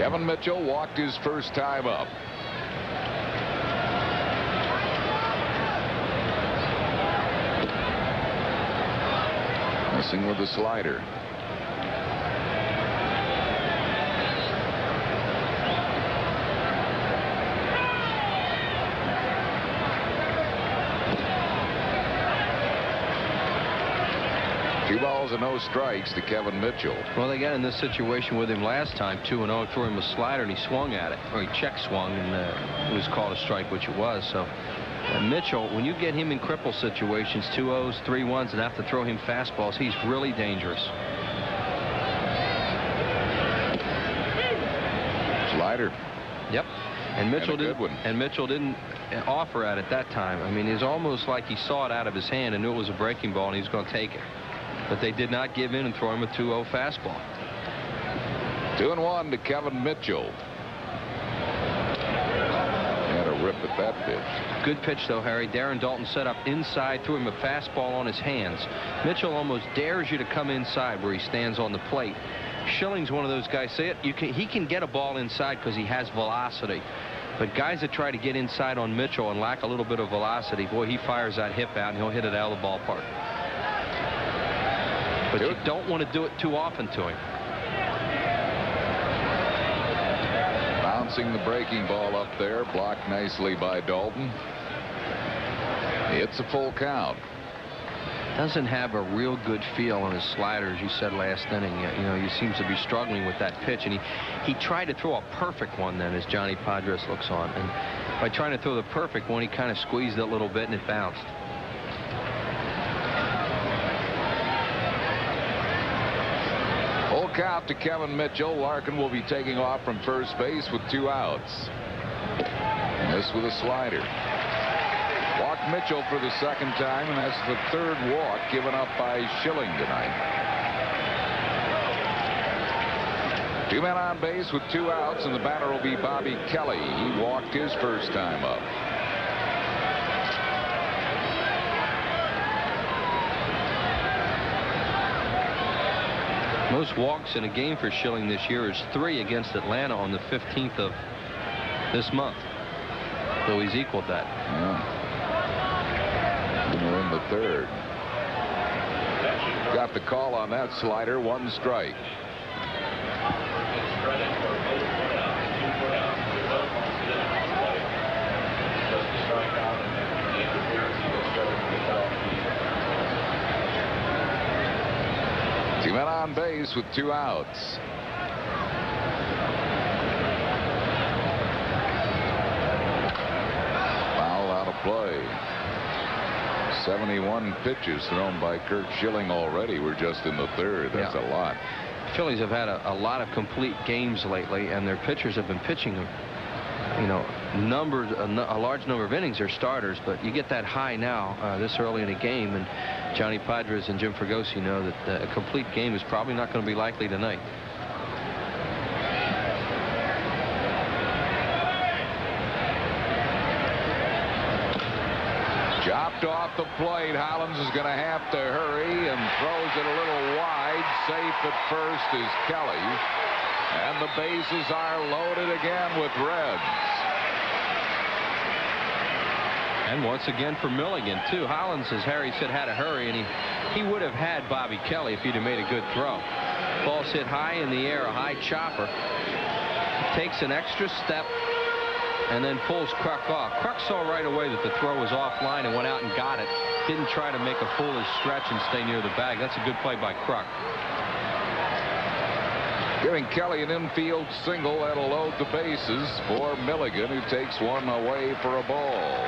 Kevin Mitchell walked his first time up. Missing with the slider. Two balls and no strikes to Kevin Mitchell. Well, they got in this situation with him last time, 2-0, threw him a slider, and he swung at it, or he check swung, and it was called a strike, which it was. So Mitchell, when you get him in cripple situations, 2-0s, 3-1s, and have to throw him fastballs, he's really dangerous. Slider. Yep. And Mitchell didn't offer at it that time. I mean, it's almost like he saw it out of his hand and knew it was a breaking ball and he was going to take it. But they did not give in and throw him a 2-0 fastball. 2-1 to Kevin Mitchell. He had a rip at that pitch. Good pitch, though, Harry. Darren Daulton set up inside, threw him a fastball on his hands. Mitchell almost dares you to come inside where he stands on the plate. Schilling's one of those guys. He can get a ball inside because he has velocity. But guys that try to get inside on Mitchell and lack a little bit of velocity, boy, he fires that hip out and he'll hit it out of the ballpark. But you don't want to do it too often to him. bouncing the breaking ball up there, blocked nicely by Dalton. It's a full count. Doesn't have a real good feel on his slider, as you said last inning. You know, he seems to be struggling with that pitch, and he tried to throw a perfect one then as Johnny Padres looks on, and by trying to throw the perfect one, he kind of squeezed it a little bit and it bounced. Full count to Kevin Mitchell. Larkin will be taking off from first base with 2 outs. This with a slider. Walked Mitchell for the second time, and that's the 3rd walk given up by Schilling tonight. 2 men on base with 2 outs, and the batter will be Bobby Kelly. He walked his first time up. Most walks in a game for Schilling this year is 3 against Atlanta on the 15th of this month. So he's equaled that. Yeah. We're in the 3rd. Got the call on that slider. 1 strike. Two men on base with 2 outs. Foul out of play. 71 pitches thrown by Curt Schilling already. We're just in the 3rd. That's a lot. Phillies have had a lot of complete games lately, and their pitchers have been pitching, you know, a large number of innings. They're starters, but you get that high now this early in a game, and Johnny Padres and Jim Fregosi know that a complete game is probably not going to be likely tonight. Chopped off the plate. Hollins is going to have to hurry and throws it a little wide. Safe at first is Kelly. And the bases are loaded again with Reds. And once again for Milligan, too. Hollins, as Harry said, had to hurry, and he would have had Bobby Kelly if he'd have made a good throw. Ball's hit high in the air, a high chopper. Takes an extra step and then pulls Kruk off. Kruk saw right away that the throw was offline and went out and got it. Didn't try to make a foolish stretch and stay near the bag. That's a good play by Kruk. Giving Kelly an infield single that'll load the bases for Milligan, who takes one away for a ball.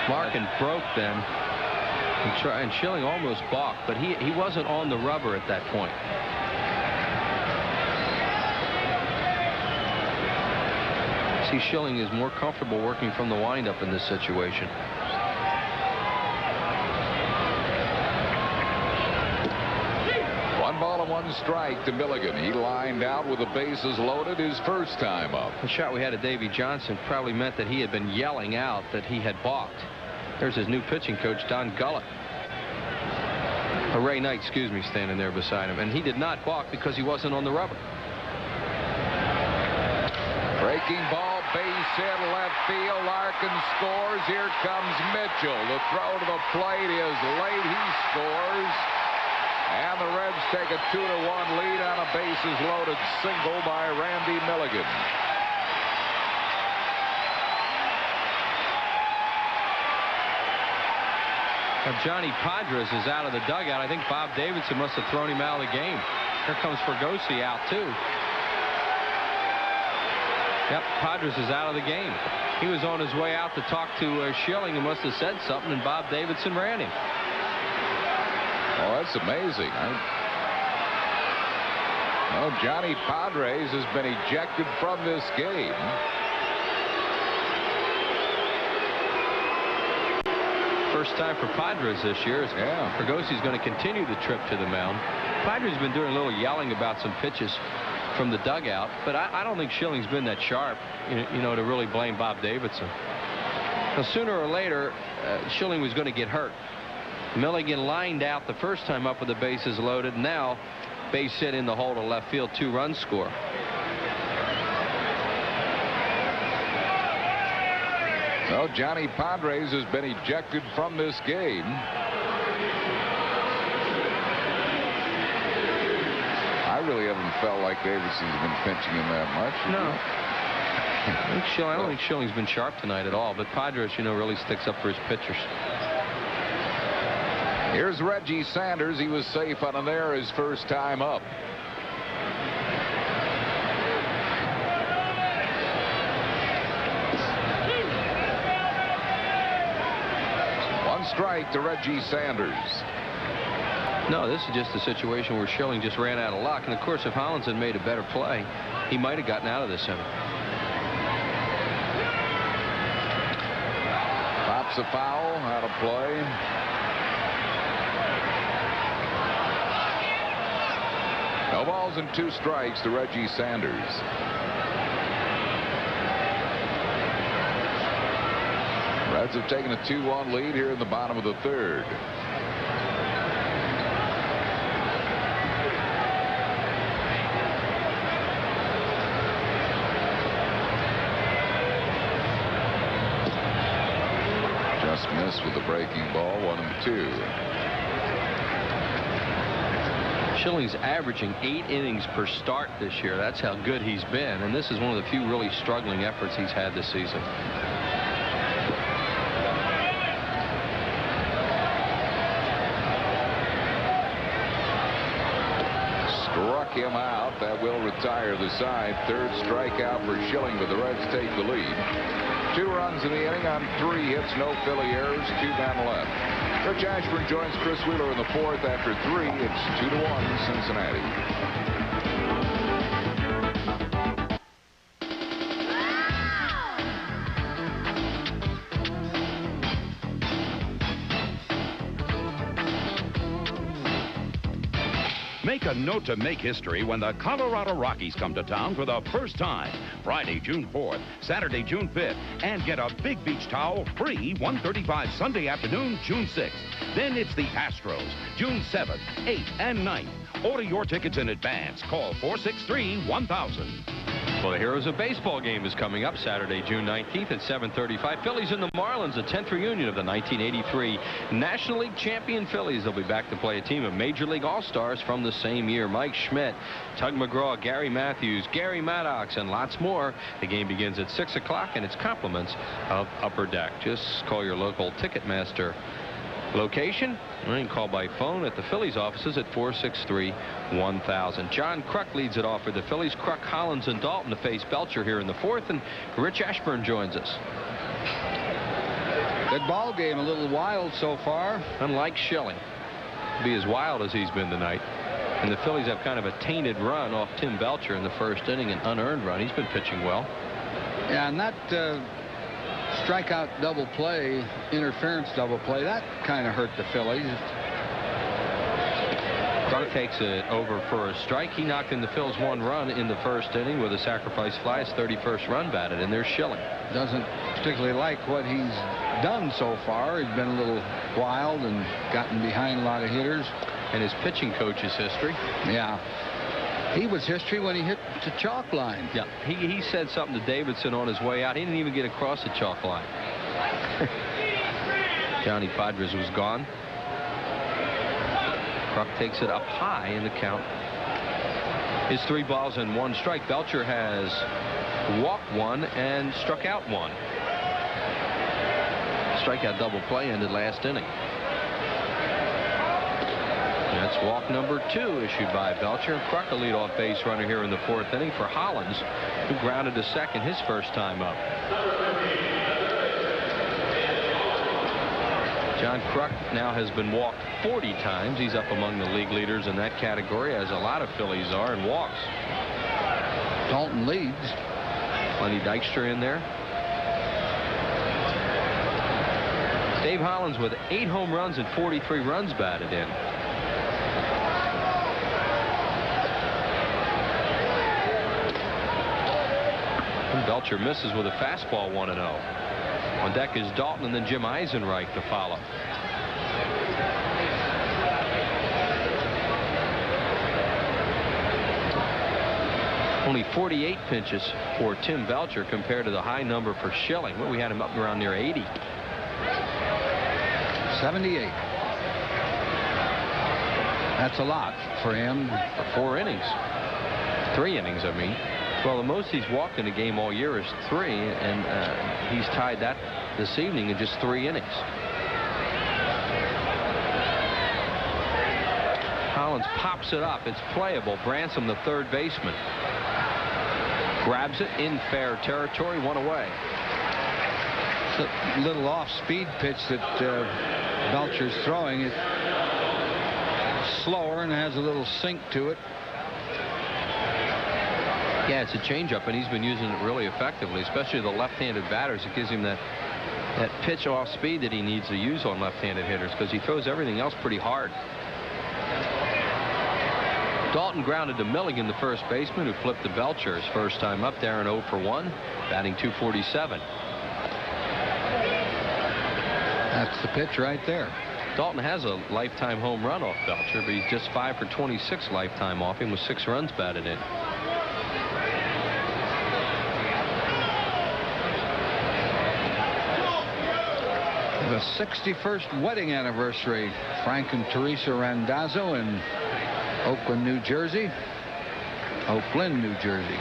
Larkin broke then, and Schilling almost balked, but he wasn't on the rubber at that point. See, Schilling is more comfortable working from the windup in this situation. One ball and 1 strike to Milligan. He lined out with the bases loaded his first time up. The shot we had of Davy Johnson probably meant that he had been yelling out that he had balked. There's his new pitching coach, Don Gullett. Ray Knight, excuse me, standing there beside him. And he did not balk because he wasn't on the rubber. Breaking ball, base hit, left field. Larkin scores. Here comes Mitchell. The throw to the plate is late. He scores. And the Reds take a 2-1 lead on a bases-loaded single by Randy Milligan. Now Johnny Padres is out of the dugout. I think Bob Davidson must have thrown him out of the game. Here comes Fregosi out, too. Yep, Padres is out of the game. He was on his way out to talk to Schilling and must have said something, and Bob Davidson ran him. Oh, that's amazing. Well, Johnny Padres has been ejected from this game. First time for Padres this year. Yeah. Fergosi's going to continue the trip to the mound. Padres have been doing a little yelling about some pitches from the dugout, but I don't think Schilling's been that sharp, you know, to really blame Bob Davidson. Now, sooner or later, Schilling was going to get hurt. Milligan lined out the first time up with the bases loaded. Now, base hit in the hole to left field, 2-run score. Well, Johnny Padres has been ejected from this game. I really haven't felt like Davidson's been pinching him that much. No. I don't think Schilling's been sharp tonight at all, but Padres, really sticks up for his pitchers. Here's Reggie Sanders. He was safe on an error his first time up. One strike to Reggie Sanders. No, this is just a situation where Schilling just ran out of luck. And, of course, if Hollins had made a better play, he might have gotten out of this inning. Pops a foul, out of play. No balls and 2 strikes to Reggie Sanders. Reds have taken a 2-1 lead here in the bottom of the 3rd. Just missed with the breaking ball, 1-2. Schilling's averaging 8 innings per start this year. That's how good he's been, and this is one of the few really struggling efforts he's had this season. Struck him out. That will retire the side. 3rd strikeout for Schilling, but the Reds take the lead. 2 runs in the inning on 3 hits, no Philly errors, 2 men left. Rich Ashburn joins Chris Wheeler in the 4th after 3. It's 2-1 Cincinnati. Make a note to make history when the Colorado Rockies come to town for the first time. Friday, June 4th, Saturday, June 5th, and get a big beach towel free 1:35 Sunday afternoon, June 6th. Then it's the Astros, June 7th, 8th, and 9th. Order your tickets in advance. Call 463-1000. Well, the Heroes of Baseball game is coming up Saturday, June 19th at 7:35. Phillies and the Marlins, the 10th reunion of the 1983 National League champion Phillies. They'll be back to play a team of Major League All-Stars from the same year. Mike Schmidt, Tug McGraw, Gary Matthews, Gary Maddox, and lots more. The game begins at 6 o'clock, and it's compliments of Upper Deck. Just call your local Ticketmaster location. You can call by phone at the Phillies offices at 463-1000. John Kruk leads it off for the Phillies. Kruk, Hollins, and Dalton to face Belcher here in the 4th, and Rich Ashburn joins us. Good ball game, a little wild so far. Unlike Schilling, be as wild as he's been tonight. And the Phillies have kind of a tainted run off Tim Belcher in the 1st inning, an unearned run. He's been pitching well. Yeah, and that strikeout double play, interference double play, that kind of hurt the Phillies. Kruk takes it over for a strike. He knocked in the Phils 1 run in the 1st inning with a sacrifice fly. His 31st run batted, and there's Schilling. Doesn't particularly like what he's done so far. He's been a little wild and gotten behind a lot of hitters. And his pitching coach's history. Yeah. He was history when he hit the chalk line. Yeah, he said something to Davidson on his way out. He didn't even get across the chalk line. Johnny Padres was gone. Kruk takes it up high in the count. His 3 balls and 1 strike. Belcher has walked 1 and struck out 1. Strikeout double play ended last inning. That's walk number 2 issued by Belcher. Kruk, a leadoff base runner here in the 4th inning for Hollins, who grounded to second his first time up. John Kruk now has been walked 40 times. He's up among the league leaders in that category, as a lot of Phillies are, in walks. Dalton leads. Lenny Dykstra in there. Dave Hollins with 8 home runs and 43 runs batted in. Belcher misses with a fastball, 1-0. On deck is Dalton and then Jim Eisenreich to follow. Only 48 pitches for Tim Belcher compared to the high number for Schilling. Well, we had him up around near 80. 78. That's a lot for him. For 4 innings. 3 innings, I mean. Well, the most he's walked in a game all year is 3, and he's tied that this evening in just 3 innings. Collins pops it up. It's playable. Bransom, the third baseman, grabs it in fair territory. 1 away. It's a little off-speed pitch that Belcher's throwing. It's slower and has a little sink to it. Yeah, it's a changeup, and he's been using it really effectively, especially the left-handed batters. It gives him that pitch off speed that he needs to use on left-handed hitters, because he throws everything else pretty hard. Dalton grounded to Milligan, the first baseman, who flipped to Belcher his first time up. Darren 0 for 1, batting .247. That's the pitch right there. Dalton has a lifetime home run off Belcher, but he's just 5 for 26 lifetime off him with 6 runs batted in. The 61st wedding anniversary. Frank and Teresa Randazzo in Oakland, New Jersey. Oakland, New Jersey.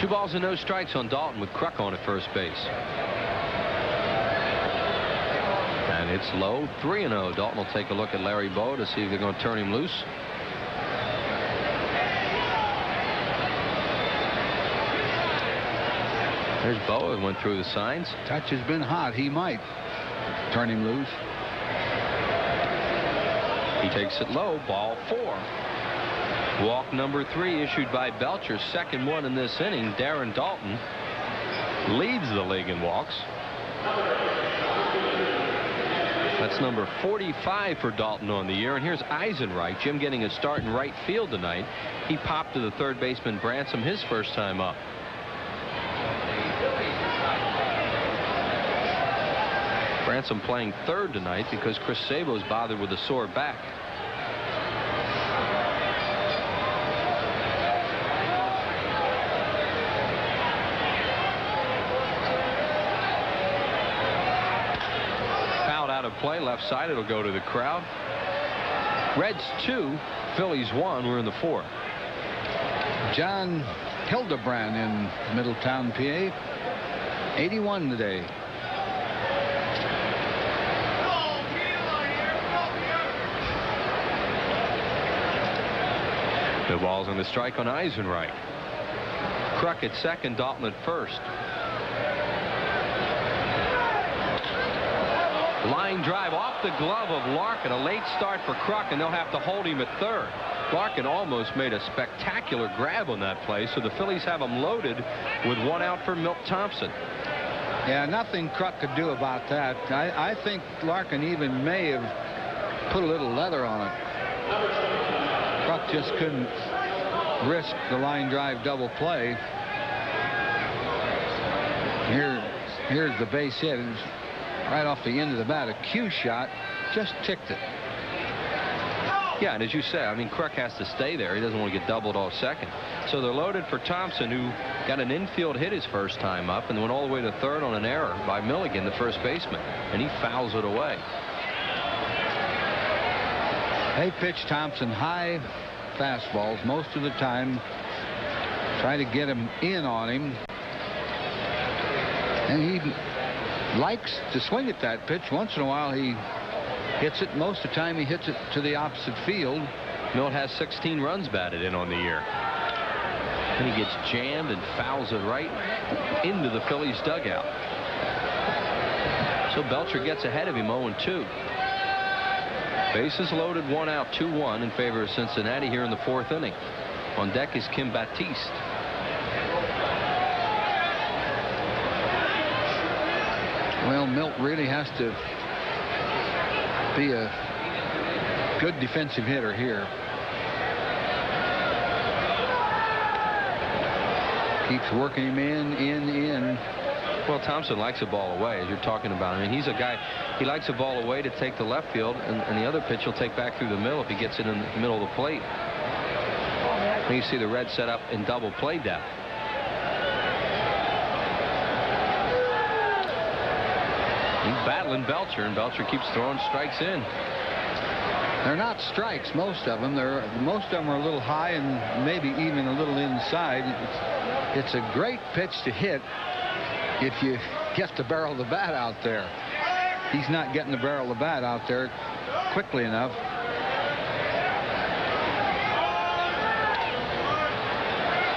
2 balls and no strikes on Dalton with Kruk on at first base. And it's low. 3-0. Dalton will take a look at Larry Bowa to see if they're going to turn him loose. There's Bowa, went through the signs. Touch has been hot. He might turn him loose. He takes it low. Ball 4. Walk number 3 issued by Belcher. Second one in this inning. Darren Dalton leads the league in walks. That's number 45 for Dalton on the year. And here's Eisenreich. Jim getting a start in right field tonight. He popped to the third baseman Bransom his first time up. Bransom playing third tonight because Chris Sabo's bothered with a sore back. Fouled out of play, left side. It'll go to the crowd. Reds 2, Phillies 1. We're in the 4th. John Hildebrand in Middletown, PA. 81 today. No balls and a strike on Eisenreich. Kruk at second, Dalton at first. Line drive off the glove of Larkin. A late start for Kruk, and they'll have to hold him at third. Larkin almost made a spectacular grab on that play, so the Phillies have him loaded with 1 out for Milt Thompson. Yeah, nothing Kruk could do about that. I think Larkin even may have put a little leather on it. Kruk just couldn't risk the line drive double play. Here's the base hit. It's right off the end of the bat. A cue shot just ticked it. Yeah, and as you say, I mean, Kruk has to stay there. He doesn't want to get doubled off second. So they're loaded for Thompson, who got an infield hit his first time up and went all the way to third on an error by Milligan, the first baseman, and he fouls it away. They pitch Thompson high fastballs most of the time. Try to get him in on him. And he likes to swing at that pitch. Once in a while he hits it. Most of the time he hits it to the opposite field. Milt has 16 runs batted in on the year. And he gets jammed and fouls it right into the Phillies dugout. So Belcher gets ahead of him 0-2. Bases loaded, 1 out, 2-1 in favor of Cincinnati here in the 4th inning. On deck is Kim Baptiste. Well, Milt really has to be a good defensive hitter here. Keeps working him in. Well, Thompson likes a ball away, as you're talking about. I mean, he's a guy, he likes a ball away to take to left field, and the other pitch he'll take back through the middle if he gets it in the middle of the plate. You see the Reds set up in double play depth. He's battling Belcher, and Belcher keeps throwing strikes in. They're not strikes, most of them. Most of them are a little high and maybe even a little inside. It's a great pitch to hit if you get the barrel of the bat out there. He's not getting the barrel of the bat out there quickly enough.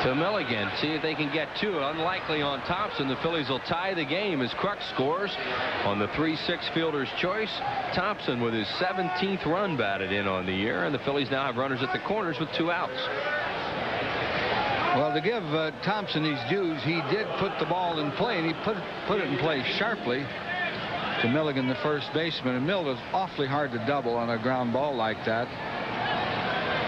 To Milligan, see if they can get two. Unlikely on Thompson. The Phillies will tie the game as Kruk scores on the 3-6 fielder's choice. Thompson with his 17th run batted in on the year, and the Phillies now have runners at the corners with 2 outs. Well, to give Thompson his dues, he did put the ball in play, and he put it in play sharply to Milligan, the first baseman. And Milligan's awfully hard to double on a ground ball like that.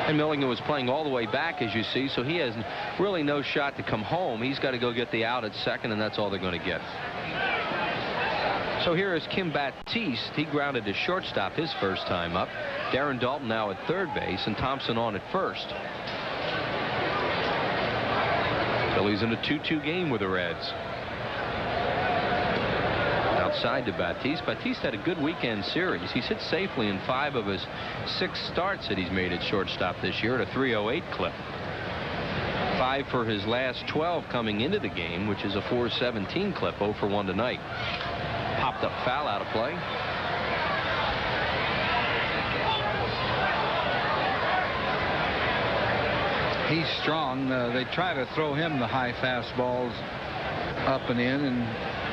And Milligan was playing all the way back, as you see, so he has really no shot to come home. He's got to go get the out at second, and that's all they're going to get. So here is Kim Baptiste. He grounded to shortstop his first time up. Darren Dalton now at third base, and Thompson on at first. Phillies in a 2-2 game with the Reds. Outside to Baptiste. Baptiste had a good weekend series. He's hit safely in 5 of his 6 starts that he's made at shortstop this year at a 308 clip. 5 for his last 12 coming into the game, which is a 417 clip. 0 for 1 tonight. Popped up foul out of play. He's strong. They try to throw him the high fastballs up and in, and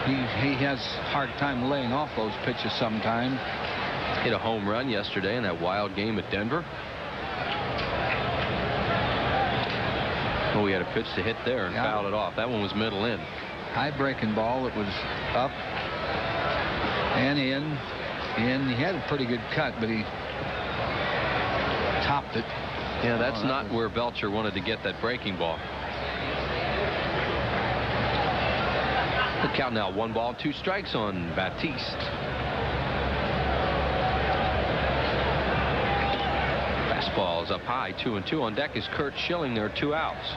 he has a hard time laying off those pitches sometimes. Hit a home run yesterday in that wild game at Denver. Oh, we had a pitch to hit there and fouled it off. That one was middle in. High breaking ball. It was up and in. And he had a pretty good cut, but he topped it. Yeah, that's not where Belcher wanted to get that breaking ball. The count now 1 ball, 2 strikes on Baptiste. Fastball is up high, 2-2. On deck is Curt Schilling. There are 2 outs.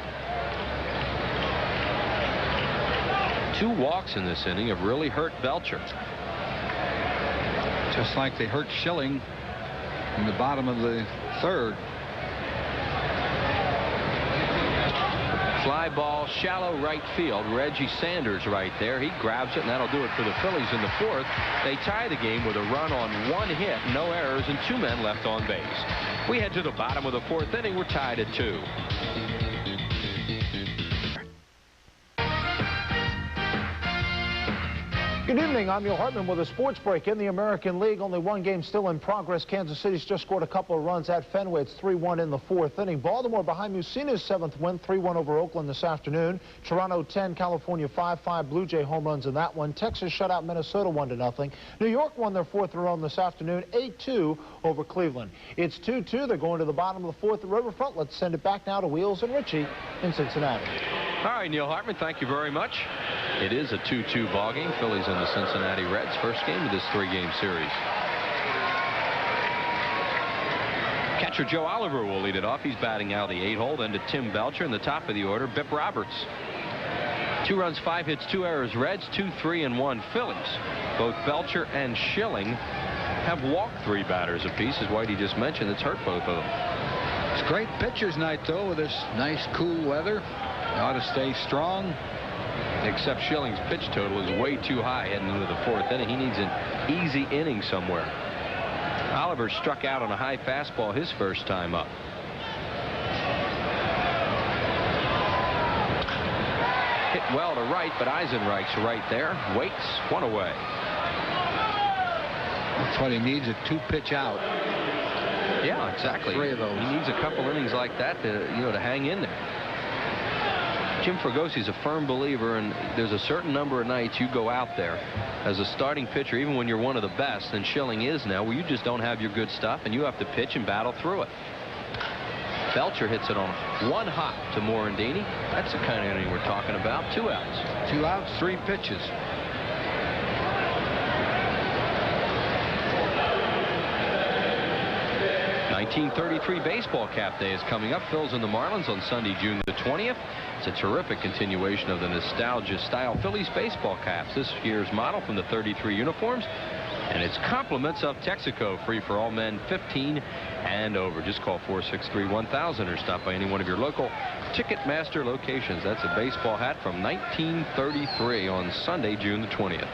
2 walks in this inning have really hurt Belcher. Just like they hurt Schilling in the bottom of the 3rd. Fly ball, shallow right field. Reggie Sanders right there. He grabs it, and that'll do it for the Phillies in the 4th. They tie the game with a run on 1 hit, no errors, and 2 men left on base. We head to the bottom of the 4th inning. We're tied at 2. Good evening. I'm Neil Hartman with a sports break. In the American League, only 1 game still in progress. Kansas City's just scored a couple of runs at Fenway. It's 3-1 in the 4th inning. Baltimore behind Mussina's 7th win, 3-1 over Oakland this afternoon. Toronto 10, California 5-5. Blue Jay home runs in that one. Texas shut out Minnesota 1-0. New York won their 4th run this afternoon, 8-2 over Cleveland. It's 2-2. They're going to the bottom of the 4th at Riverfront. Let's send it back now to Wheels and Richie in Cincinnati. All right, Neil Hartman, thank you very much. It is a 2-2 ballgame. Phillies and the Cincinnati Reds. First game of this 3-game series. Catcher Joe Oliver will lead it off. He's batting out of the 8-hole. Then to Tim Belcher in the top of the order. Bip Roberts. 2 runs, 5 hits, 2 errors. Reds 2, 3, and 1 Phillies. Both Belcher and Schilling have walked 3 batters apiece, as Whitey just mentioned. It's hurt both of them. It's great pitcher's night, though, with this nice, cool weather. They ought to stay strong. Except Schilling's pitch total is way too high heading into the 4th inning. He needs an easy inning somewhere. Oliver struck out on a high fastball his first time up. Hit well to right, but Eisenreich's right there. Waits, 1 away. That's what he needs, a 2-pitch out. Yeah, exactly. 3 of those. He needs a couple innings like that to, to hang in there. Jim Fragosi's a firm believer, and there's a certain number of nights you go out there as a starting pitcher, even when you're one of the best, and Schilling is now, where you just don't have your good stuff, and you have to pitch and battle through it. Belcher hits it on 1 hop to Morandini. That's the kind of inning we're talking about. 2 outs. 2 outs, 3 pitches. 1933 baseball cap day is coming up. Phils and the Marlins on Sunday, June the 20th. It's a terrific continuation of the nostalgia-style Phillies baseball caps. This year's model from the 33 uniforms. And it's compliments of Texaco, free for all men 15 and over. Just call 463-1000 or stop by any one of your local Ticketmaster locations. That's a baseball hat from 1933 on Sunday, June the 20th.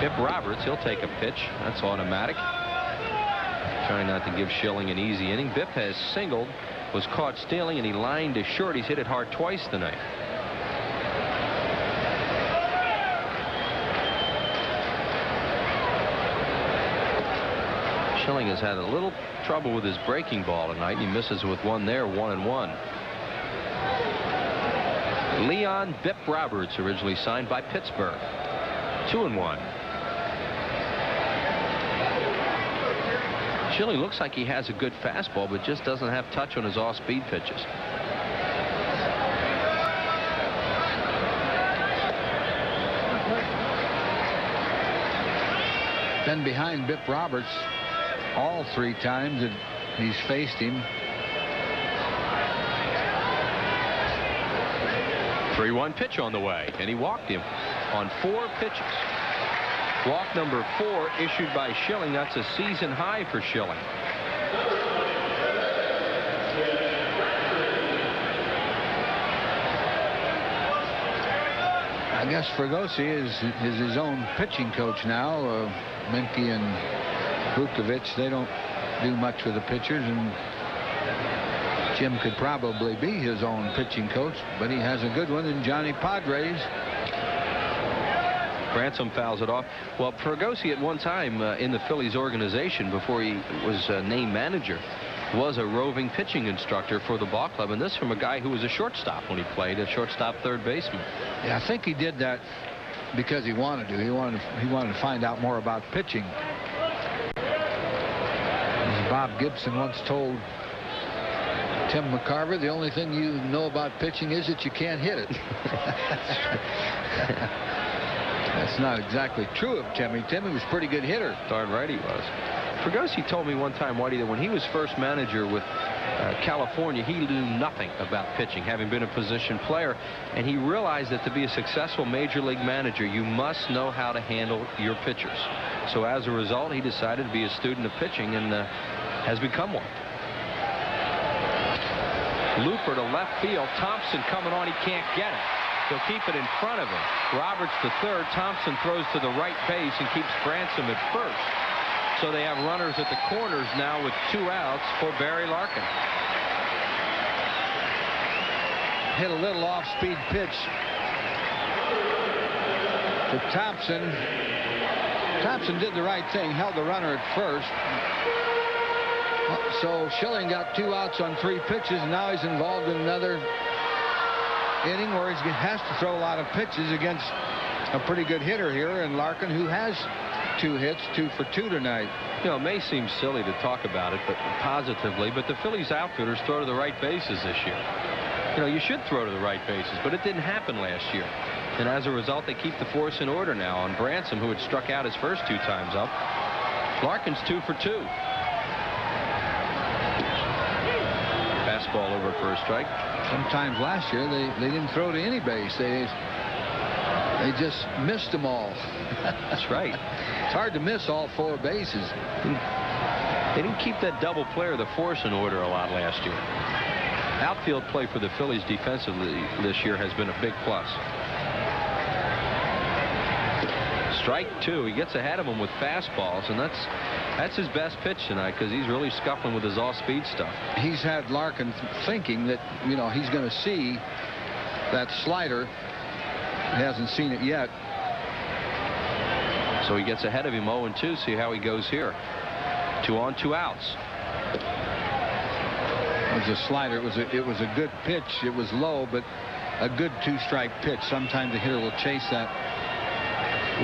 Pip Roberts, he'll take a pitch. That's automatic. Trying not to give Schilling an easy inning. Biff has singled, was caught stealing, and he lined to short. He's hit it hard twice tonight. Schilling has had a little trouble with his breaking ball tonight. He misses with one there, 1-1. Leon Bip Roberts, originally signed by Pittsburgh. 2-1. Schilling looks like he has a good fastball, but just doesn't have touch on his off-speed pitches. Been behind Bip Roberts all 3 times that he's faced him. 3-1 pitch on the way, and he walked him on 4 pitches. Walk number 4 issued by Schilling. That's a season high for Schilling. I guess Fregosi is his own pitching coach now. Menke and Vukovic, they don't do much with the pitchers, and Jim could probably be his own pitching coach, but he has a good one in Johnny Padres. Bransom fouls it off. Well, Fregosi at one time in the Phillies organization, before he was named manager, was a roving pitching instructor for the ball club, and this from a guy who was a shortstop when he played, a shortstop third baseman. Yeah, I think he did that because he wanted to. He wanted to find out more about pitching. As Bob Gibson once told Tim McCarver, the only thing you know about pitching is that you can't hit it. That's not exactly true of Timmy. Timmy was a pretty good hitter. Darn right he was. Fregosi told me one time, Whitey, that when he was first manager with California, he knew nothing about pitching, having been a position player, and he realized that to be a successful major league manager, you must know how to handle your pitchers. So as a result, he decided to be a student of pitching and has become one. Looper to left field. Thompson coming on. He can't get it. He'll keep it in front of him. Roberts to third. Thompson throws to the right base and keeps Bransom at first. So they have runners at the corners now with 2 outs for Barry Larkin. Hit a little off-speed pitch to Thompson. Thompson did the right thing, held the runner at first. So Schilling got 2 outs on 3 pitches, and now he's involved in another inning where he has to throw a lot of pitches against a pretty good hitter here, and Larkin, who has 2 hits, 2 for 2 tonight. You know, it may seem silly to talk about it, but positively, but the Phillies outfielders throw to the right bases this year. You know, you should throw to the right bases, but it didn't happen last year. And as a result, they keep the force in order now on Bransom, who had struck out his first 2 times up. Larkin's 2 for 2. Fastball over for a strike. Sometimes last year they didn't throw to any base. They just missed them all. That's right. It's hard to miss all 4 bases. They didn't keep that double play or the force in order a lot last year. Outfield play for the Phillies defensively this year has been a big plus. Strike 2. He gets ahead of him with fastballs, and that's his best pitch tonight because he's really scuffling with his off-speed stuff. He's had Larkin thinking that, you know, he's going to see that slider. He hasn't seen it yet. So he gets ahead of him 0-2. See how he goes here. 2 on, 2 outs. It was a slider. It was a good pitch. It was low, but a good 2-strike pitch. Sometimes the hitter will chase that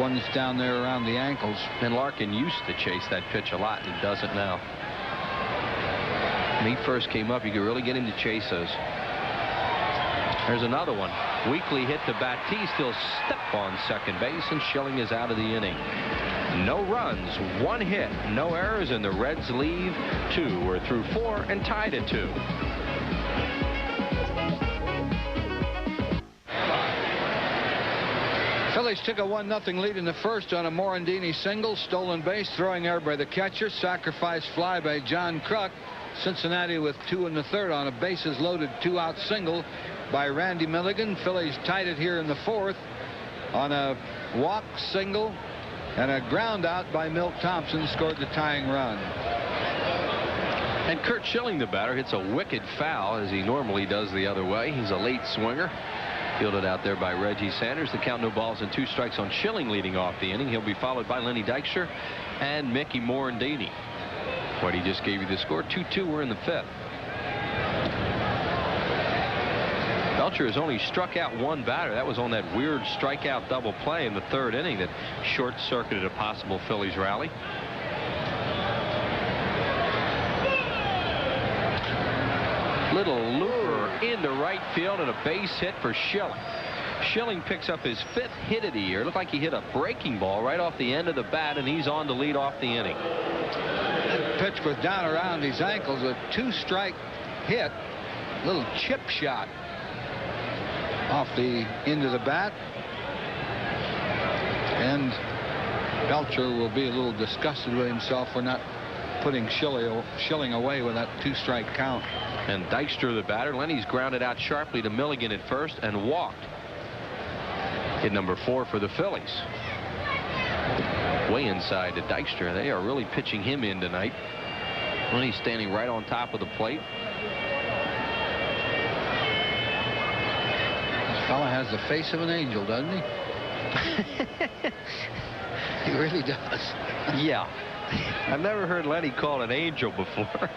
one that's down there around the ankles. And Larkin used to chase that pitch a lot, and he doesn't now. When he first came up, you could really get him to chase those. There's another one. Weekly hit to Batiste. He'll step on second base, and Schilling is out of the inning. No runs, 1 hit, no errors, and the Reds leave 2. We're through 4 and tied at 2. Phillies took a 1-0 lead in the first on a Morandini single. Stolen base, throwing error by the catcher. Sacrifice fly by John Kruk. Cincinnati with 2 in the third on a bases loaded 2-out single by Randy Milligan. Phillies tied it here in the fourth on a walk single, and a ground out by Milt Thompson scored the tying run. And Curt Schilling, the batter, hits a wicked foul, as he normally does the other way. He's a late swinger. Fielded out there by Reggie Sanders. The count, no balls and 2 strikes on Schilling leading off the inning. He'll be followed by Lenny Dykstra and Mickey Morandini. What he just gave you the score, 2-2. We're in the 5th. Belcher has only struck out 1 batter. That was on that weird strikeout double play in the 3rd inning that short-circuited a possible Phillies rally. Little looper into right field and a base hit for Schilling. Schilling picks up his 5th hit of the year. Looked like he hit a breaking ball right off the end of the bat, and he's on to lead off the inning. That pitch was down around his ankles. A 2-strike hit. Little chip shot off the end of the bat. And Belcher will be a little disgusted with himself for not putting Schilling away with that 2-strike count. And Dykstra, the batter. Lenny's grounded out sharply to Milligan at first and walked. Hit number 4 for the Phillies. Way inside to Dykstra. They are really pitching him in tonight. Lenny's standing right on top of the plate. This fella has the face of an angel, doesn't he? He really does. Yeah. I've never heard Lenny called an angel before.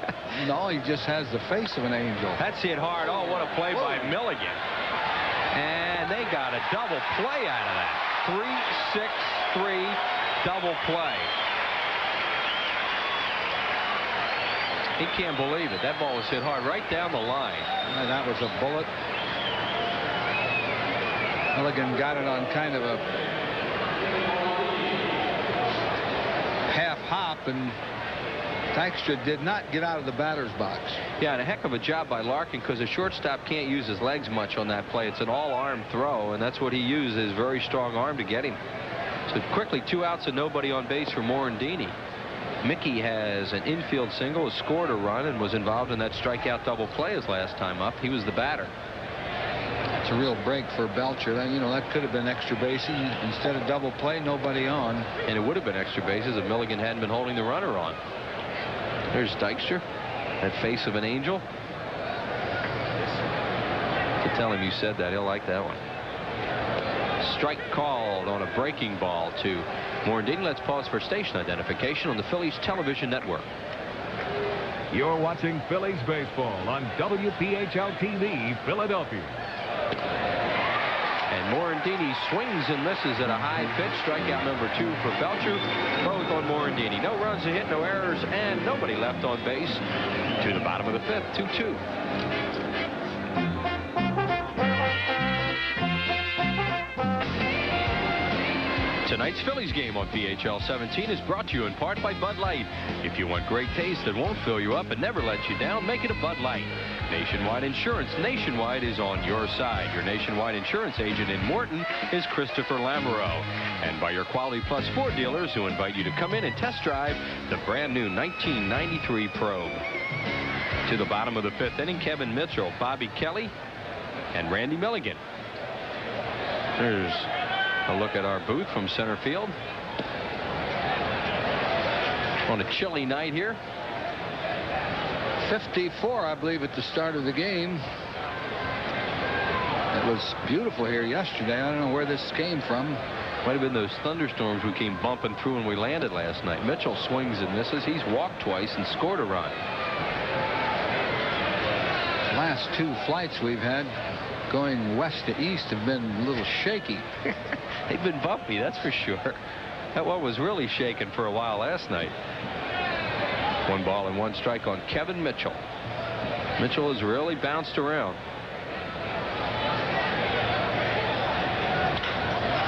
No, he just has the face of an angel. That's hit hard. Oh, what a play by Milligan. And they got a double play out of that. 3-6-3 double play. He can't believe it. That ball was hit hard right down the line. And that was a bullet. Milligan got it on kind of a half hop, and Dykstra did not get out of the batter's box. Yeah, and a heck of a job by Larkin, because a shortstop can't use his legs much on that play. It's an all-arm throw, and that's what he used, his very strong arm to get him. So quickly, 2 outs and nobody on base for Morandini. Mickey has an infield single, has scored a run, and was involved in that strikeout double play his last time up. He was the batter. It's a real break for Belcher. You know, that could have been extra bases. Instead of double play, nobody on. And it would have been extra bases if Milligan hadn't been holding the runner on. There's Dykstra, that face of an angel. To tell him you said that, he'll like that one. Strike called on a breaking ball to Morandini. Let's pause for station identification on the Phillies television network. You're watching Phillies baseball on WPHL-TV, Philadelphia. And Morandini swings and misses at a high pitch. Strikeout number 2 for Belcher. Both on Morandini. No runs, a hit, no errors, and nobody left on base. To the bottom of the 5th, 2-2. Tonight's Phillies game on PHL 17 is brought to you in part by Bud Light. If you want great taste that won't fill you up and never let you down, make it a Bud Light. Nationwide Insurance. Nationwide is on your side. Your Nationwide Insurance agent in Morton is Christopher Lamoureux. And by your Quality Plus Ford dealers, who invite you to come in and test drive the brand new 1993 Probe. To the bottom of the 5th inning, Kevin Mitchell, Bobby Kelly, and Randy Milligan. There's a look at our booth from center field. On a chilly night here. 54, I believe, at the start of the game. It was beautiful here yesterday. I don't know where this came from. Might have been those thunderstorms we came bumping through when we landed last night. Mitchell swings and misses. He's walked twice and scored a run. Last 2 flights we've had going west to east have been a little shaky. They've been bumpy, that's for sure. That one was really shaking for a while last night. 1 ball and 1 strike on Kevin Mitchell. Mitchell has really bounced around.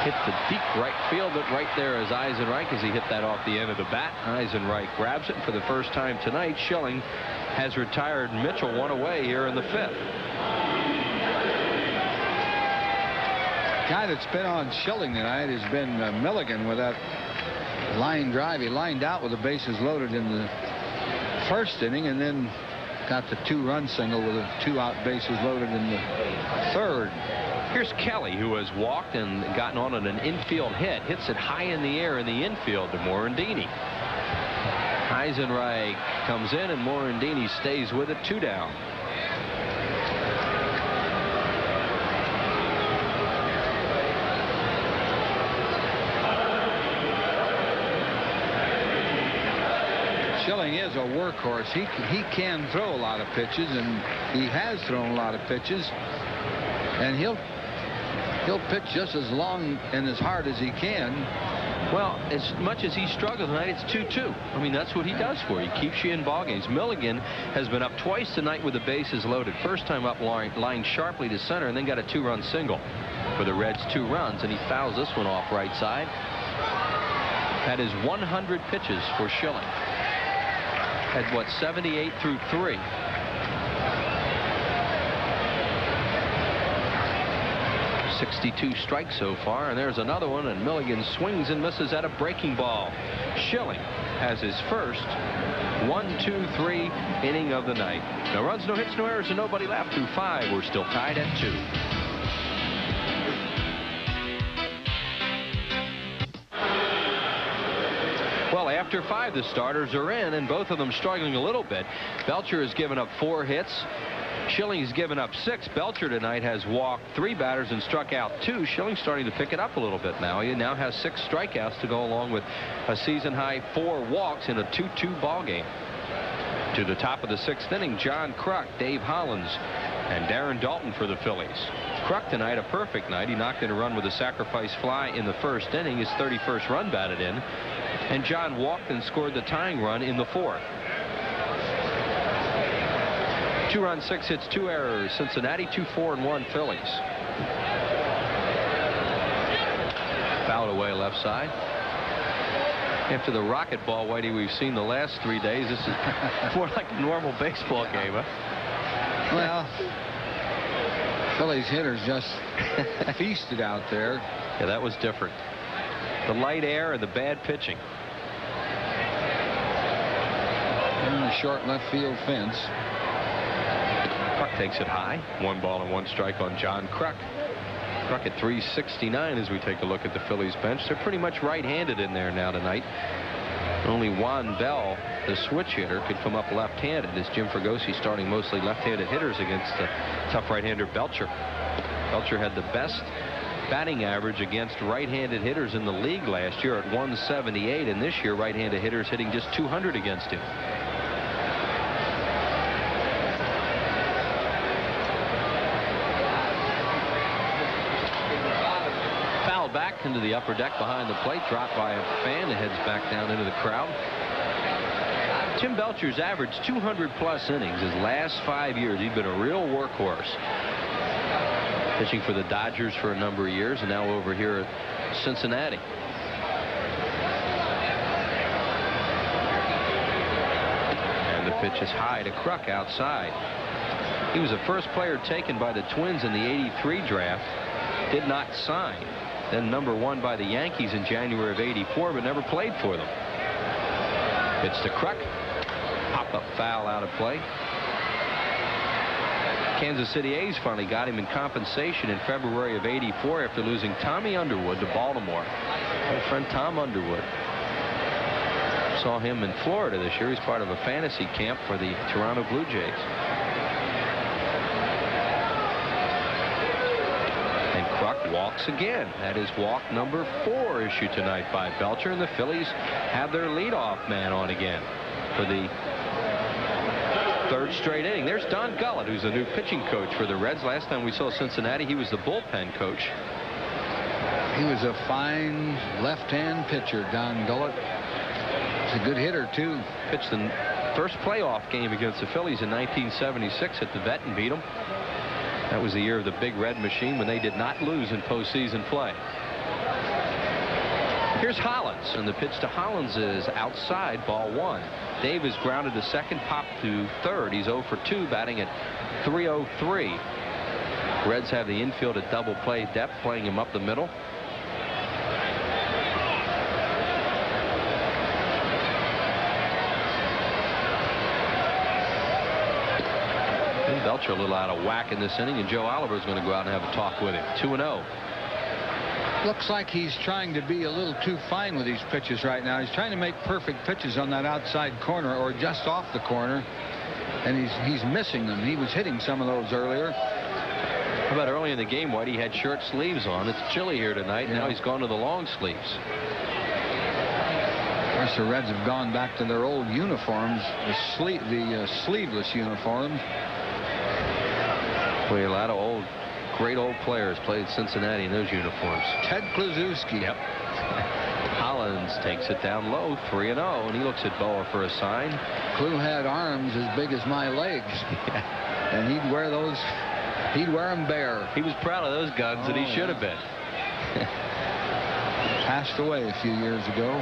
hit the deep right field, but right there is Eisenreich as he hit that off the end of the bat. Eisenreich grabs it for the first time tonight. Schilling has retired Mitchell one away here in the 5th. Guy that's been on Schilling tonight has been Milligan with that line drive. He lined out with the bases loaded in the 1st inning and then got the 2-run single with a 2-out bases loaded in the 3rd. Here's Kelly, who has walked and gotten on an infield hit. Hits it high in the air in the infield to Morandini. Eisenreich comes in and Morandini stays with it, 2 down. Schilling is a workhorse. He can throw a lot of pitches, and he has thrown a lot of pitches, and he'll pitch just as long and as hard as he can. Well, as much as he struggled tonight, it's 2-2. I mean, that's what he does for you. He keeps you in ball games. Milligan has been up twice tonight with the bases loaded. First time up lined sharply to center and then got a 2-run single for the Reds, 2 runs, and he fouls this one off right side. That is 100 pitches for Schilling. Had what, 78 through 3. .62 strikes so far, and there's another one, and Milligan swings and misses at a breaking ball. Schilling has his first 1-2-3 inning of the night. No runs, no hits, no errors, and nobody left through 5. We're still tied at 2. Well, after 5, the starters are in, and both of them struggling a little bit. Belcher has given up 4 hits. Schilling's given up 6. Belcher tonight has walked 3 batters and struck out 2. Schilling's starting to pick it up a little bit now. He now has 6 strikeouts to go along with a season-high 4 walks in a 2-2 ball game. To the top of the 6th inning, John Kruk, Dave Hollins, and Darren Dalton for the Phillies. Kruk tonight, a perfect night. He knocked in a run with a sacrifice fly in the 1st inning, his 31st run batted in. And John walked and scored the tying run in the 4th. 2 runs, 6 hits, 2 errors. Cincinnati 2-4-1 Phillies. Fouled away left side. After the rocket ball, Whitey, we've seen the last 3 days, this is more like a normal baseball game, huh? Well, Phillies hitters just feasted out there. Yeah, that was different. The light air and the bad pitching. And the short left field fence. Kruk takes it high. 1 ball and 1 strike on John Kruk. Kruk at 369 as we take a look at the Phillies bench. They're pretty much right-handed in there now tonight. Only Juan Bell, the switch hitter, could come up left-handed, as Jim Fregosi starting mostly left-handed hitters against the tough right-hander Belcher. Belcher had the best batting average against right-handed hitters in the league last year at 178, and this year right-handed hitters hitting just 200 against him. Foul back into the upper deck behind the plate, dropped by a fan that heads back down into the crowd. Tim Belcher's averaged 200+ innings his last 5 years. He's been a real workhorse. Pitching for the Dodgers for a number of years, and now over here at Cincinnati. And the pitch is high to Kruk outside. He was the first player taken by the Twins in the '83 draft. Did not sign. Then number 1 by the Yankees in January of '84, but never played for them. Pitch to Kruk. Pop-up foul out of play. Kansas City A's finally got him in compensation in February of '84 after losing Tommy Underwood to Baltimore. My friend Tom Underwood. Saw him in Florida this year. He's part of a fantasy camp for the Toronto Blue Jays. And Kruk walks again. That is walk number 4 issued tonight by Belcher, and the Phillies have their leadoff man on again for the 3rd straight inning. There's Don Gullett, who's the new pitching coach for the Reds. Last time we saw Cincinnati, he was the bullpen coach. He was a fine left-hand pitcher, Don Gullett. He's a good hitter, too. Pitched the first playoff game against the Phillies in 1976 at the Vet and beat them. That was the year of the Big Red Machine when they did not lose in postseason play. Here's Hollins, and the pitch to Hollins is outside, ball 1. Dave is grounded to second, popped to third. He's 0 for 2, batting at .303. Reds have the infield at double play depth, playing him up the middle. And Belcher a little out of whack in this inning, and Joe Oliver is going to go out and have a talk with him. 2-0. Looks like he's trying to be a little too fine with these pitches right now. He's trying to make perfect pitches on that outside corner or just off the corner, and he's missing them. He was hitting some of those earlier. How about early in the game, White, he had short sleeves on. It's chilly here tonight. Yeah. Now he's gone to the long sleeves. Of course, the Reds have gone back to their old uniforms, the sleeveless uniforms. Boy, a lot of great old players played at Cincinnati in those uniforms. Ted Kluszewski. Yep. Collins takes it down low, 3-0, and he looks at Boa for a sign. Klue had arms as big as my legs, and he'd wear those. He'd wear them bare. He was proud of those guns, and he should have been. Passed away a few years ago.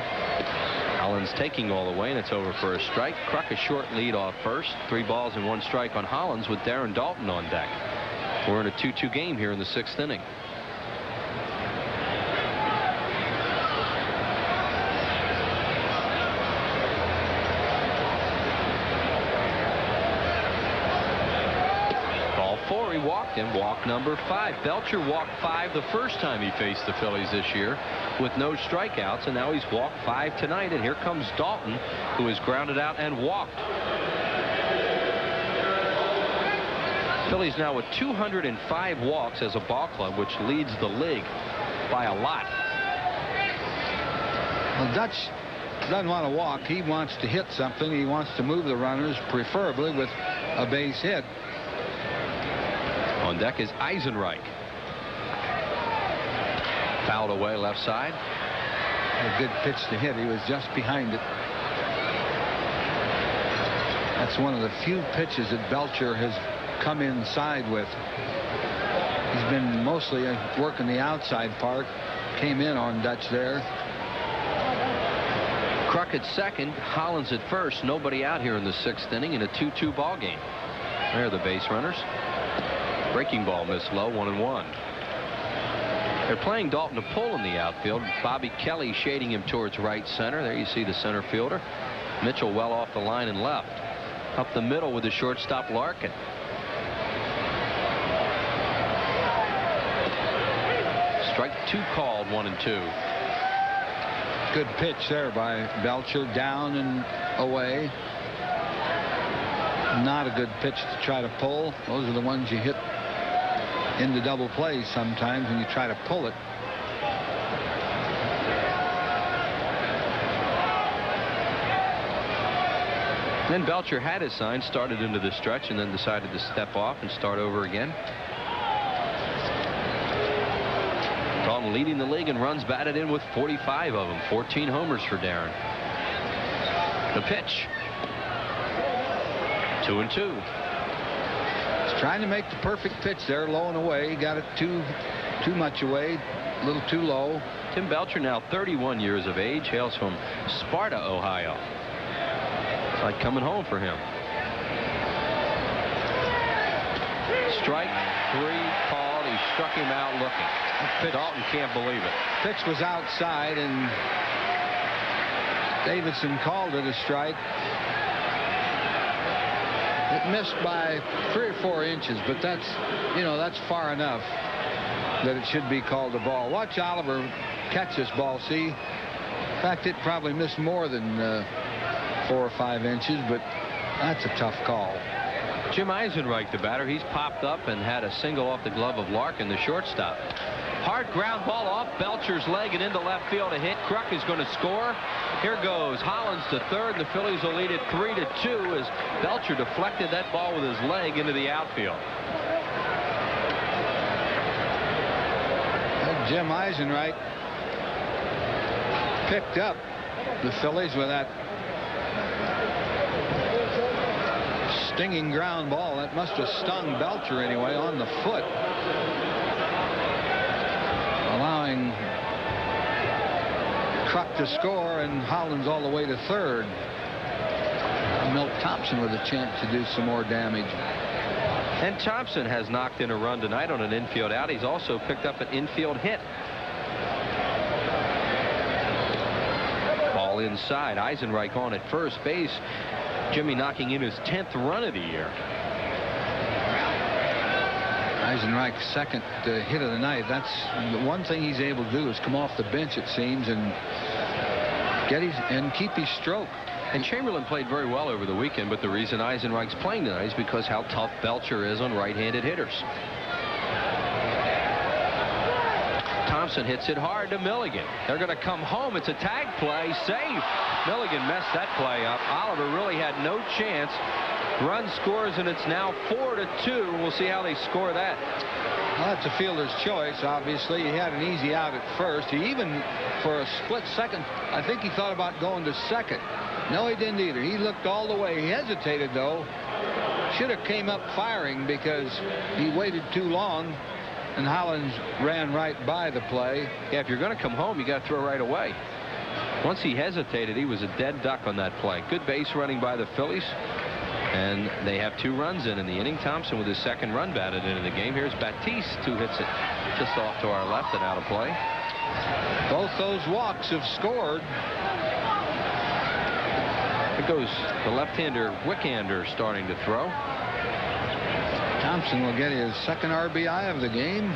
Collins taking all the way, and it's over for a strike. Kruk a short lead off first. 3 balls and 1 strike on Hollins with Darren Dalton on deck. We're in a 2-2 game here in the 6th inning. Ball 4, he walked him. Walk number 5. Belcher walked 5 the first time he faced the Phillies this year with no strikeouts, and now he's walked 5 tonight. And here comes Dalton, who is grounded out and walked. Phillies now with 205 walks as a ball club, which leads the league by a lot. Well, Dutch doesn't want to walk. He wants to hit something. He wants to move the runners, preferably with a base hit. On deck is Eisenreich. Fouled away left side. A good pitch to hit. He was just behind it. That's one of the few pitches that Belcher has come inside with. He's been mostly working the outside part. Came in on Dutch there. Kruk at second, Hollins at first. Nobody out here in the 6th inning in a 2-2 ball game. There are the base runners. Breaking ball missed low, 1-1. They're playing Dalton to pull in the outfield. Bobby Kelly shading him towards right center. There you see the center fielder. Mitchell well off the line and left. Up the middle with the shortstop Larkin. Strike 2 called, 1-2. Good pitch there by Belcher, down and away. Not a good pitch to try to pull. Those are the ones you hit into double play sometimes when you try to pull it. Then Belcher had his sign, started into the stretch, and then decided to step off and start over again. Dalton leading the league in runs batted in with 45 of them. 14 homers for Darren. The pitch. 2-2. He's trying to make the perfect pitch there, low and away. He got it too much away, a little too low. Tim Belcher, now 31 years of age, hails from Sparta, Ohio. It's like coming home for him. Strike 3 called. He struck him out looking. Dalton can't believe it. Pitch was outside, and Davidson called it a strike. It missed by 3 or 4 inches, but that's far enough that it should be called a ball. Watch Oliver catch this ball. See, in fact, it probably missed more than 4 or 5 inches, but that's a tough call. Jim Eisenreich, the batter, he's popped up and had a single off the glove of Larkin, the shortstop. Hard ground ball off Belcher's leg and into left field. A hit. Kruk is going to score. Here goes Hollins to third, and the Phillies will lead it 3-2 as Belcher deflected that ball with his leg into the outfield. And Jim Eisenreich picked up the Phillies with that stinging ground ball. That must have stung Belcher anyway on the foot, allowing Kruk to score, and Holland's all the way to third. Milt Thompson with a chance to do some more damage. And Thompson has knocked in a run tonight on an infield out. He's also picked up an infield hit. Ball inside. Eisenreich on at first base. Jimmy knocking in his 10th run of the year. Eisenreich's second hit of the night. That's the one thing he's able to do, is come off the bench, it seems, and keep his stroke. And Chamberlain played very well over the weekend, but the reason Eisenreich's playing tonight is because how tough Belcher is on right-handed hitters. Thompson hits it hard to Milligan. They're going to come home. It's a tag play. Safe. Milligan messed that play up. Oliver really had no chance. Run scores, and it's now 4-2. We'll see how they score that. Well, that's a fielder's choice, obviously. He had an easy out at first. He even, for a split second, I think he thought about going to second. No, he didn't either. He looked all the way. He hesitated, though. Should have came up firing because he waited too long, and Hollins ran right by the play. Yeah, if you're going to come home, you got to throw right away. Once he hesitated, he was a dead duck on that play. Good base running by the Phillies. And they have 2 runs in the inning. Thompson with his 2nd run batted into the game. Here's Batiste, who hits it just off to our left and out of play. Both those walks have scored. It goes the left-hander Wickander starting to throw. Thompson will get his 2nd RBI of the game.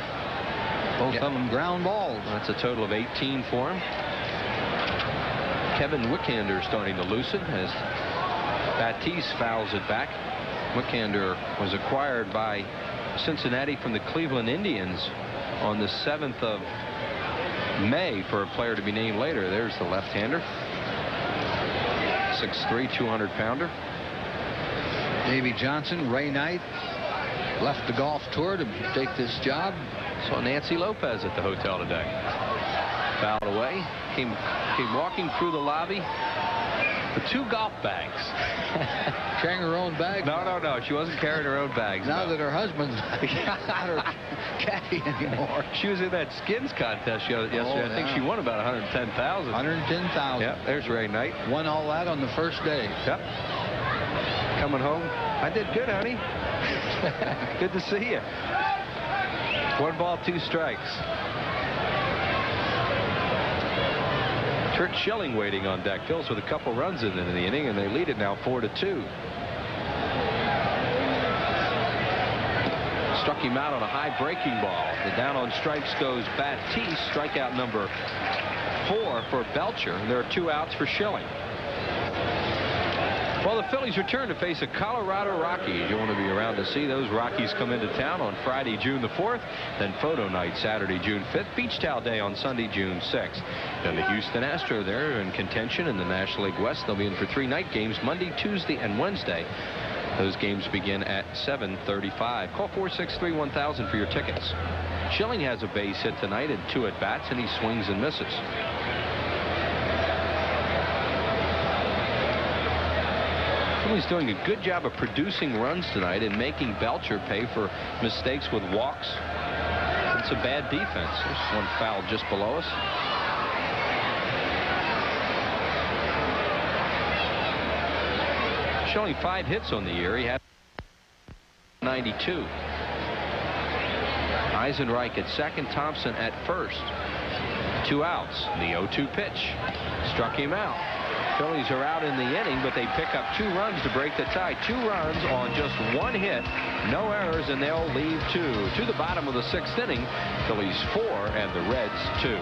Both of them ground balls. That's a total of 18 for him. Kevin Wickander starting to loosen as Batiste fouls it back. Wickander was acquired by Cincinnati from the Cleveland Indians on the 7th of May for a player to be named later. There's the left-hander. 6'3", 200-pounder. Davey Johnson, Ray Knight, left the golf tour to take this job. Saw Nancy Lopez at the hotel today. Fouled away. Came walking through the lobby with 2 golf bags. Carrying her own bag? No. She wasn't carrying her own bags. Now that her husband's not her caddy anymore. She was in that skins contest yesterday. I think she won about $110,000. $110,000. Yep, there's Ray Knight. Won all that on the first day. Yep. Coming home. I did good, honey. Good to see you. 1 ball, 2 strikes. Curt Schilling waiting on deck. Phillies with a couple runs in the inning, and they lead it now 4-2. Struck him out on a high breaking ball. The down on strikes goes Batiste. Strikeout number 4 for Belcher. And there are 2 outs for Schilling. Well, the Phillies return to face the Colorado Rockies. You want to be around to see those Rockies come into town on Friday, June the 4th. Then photo night Saturday, June 5th. Beach Towel Day on Sunday, June 6th. Then the Houston Astros there in contention in the National League West. They'll be in for 3 night games Monday, Tuesday, and Wednesday. Those games begin at 7:35. Call 463-1000 for your tickets. Schilling has a base hit tonight and 2 at-bats, and he swings and misses. He's doing a good job of producing runs tonight and making Belcher pay for mistakes with walks. It's a bad defense. There's 1 foul just below us. Showing 5 hits on the year. He had 92. Eisenreich at second, Thompson at first. 2 outs. The 0-2 pitch struck him out. Phillies are out in the inning, but they pick up 2 runs to break the tie. 2 runs on just 1 hit. No errors, and they'll leave 2. To the bottom of the 6th inning. Phillies 4 and the Reds 2.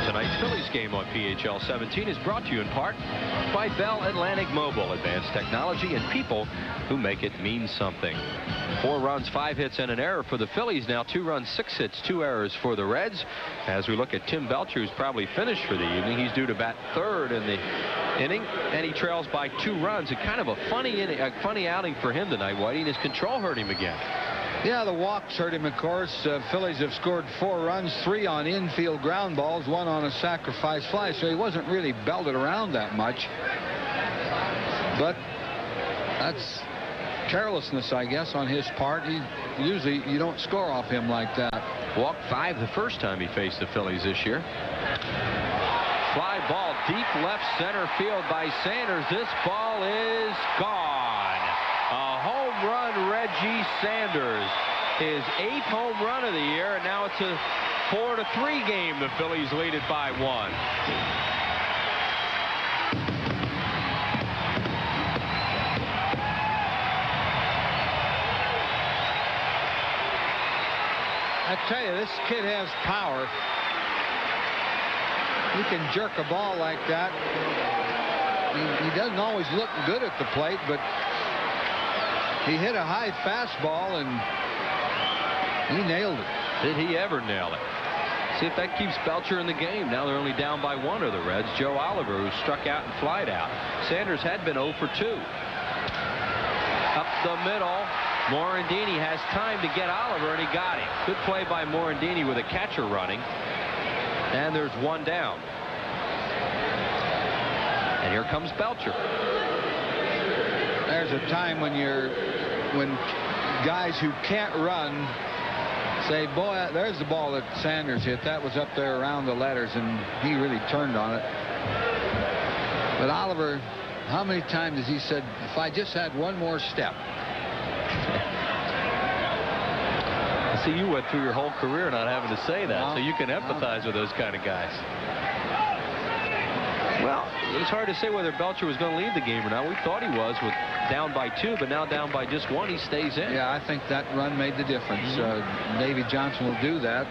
Tonight's Phillies game on PHL 17 is brought to you in part by Bell Atlantic Mobile. Advanced technology and people who make it mean something. 4 runs, 5 hits, and an error for the Phillies. Now 2 runs, 6 hits, 2 errors for the Reds. As we look at Tim Belcher, who's probably finished for the evening. He's due to bat 3rd in the inning, and he trails by 2 runs. A kind of a funny outing for him tonight, Whitey, and his control hurt him again. Yeah, the walks hurt him, of course. Phillies have scored 4 runs, 3 on infield ground balls, 1 on a sacrifice fly, so he wasn't really belted around that much. But that's carelessness, I guess, on his part. Usually you don't score off him like that. Walked 5 the first time he faced the Phillies this year. Fly ball deep left center field by Sanders. This ball is gone. A home run, Reggie Sanders. His 8th home run of the year, and now it's a 4-3 game. The Phillies lead it by 1. I tell you, this kid has power. He can jerk a ball like that. He doesn't always look good at the plate, but he hit a high fastball and he nailed it. Did he ever nail it? See if that keeps Belcher in the game. Now they're only down by 1 of the Reds. Joe Oliver, who struck out and flied out. Sanders had been 0 for 2. Up the middle. Morandini has time to get Oliver, and he got him. Good play by Morandini with a catcher running. And there's 1 down. And here comes Belcher. There's a time when guys who can't run say, boy, there's the ball that Sanders hit. That was up there around the letters, and he really turned on it. But Oliver, how many times has he said, if I just had one more step? See, you went through your whole career not having to say that, so you can empathize with those kind of guys. Well, it's hard to say whether Belcher was going to leave the game or not. We thought he was with down by 2, but now down by just 1. He stays in. Yeah, I think that run made the difference. Davey Johnson will do that.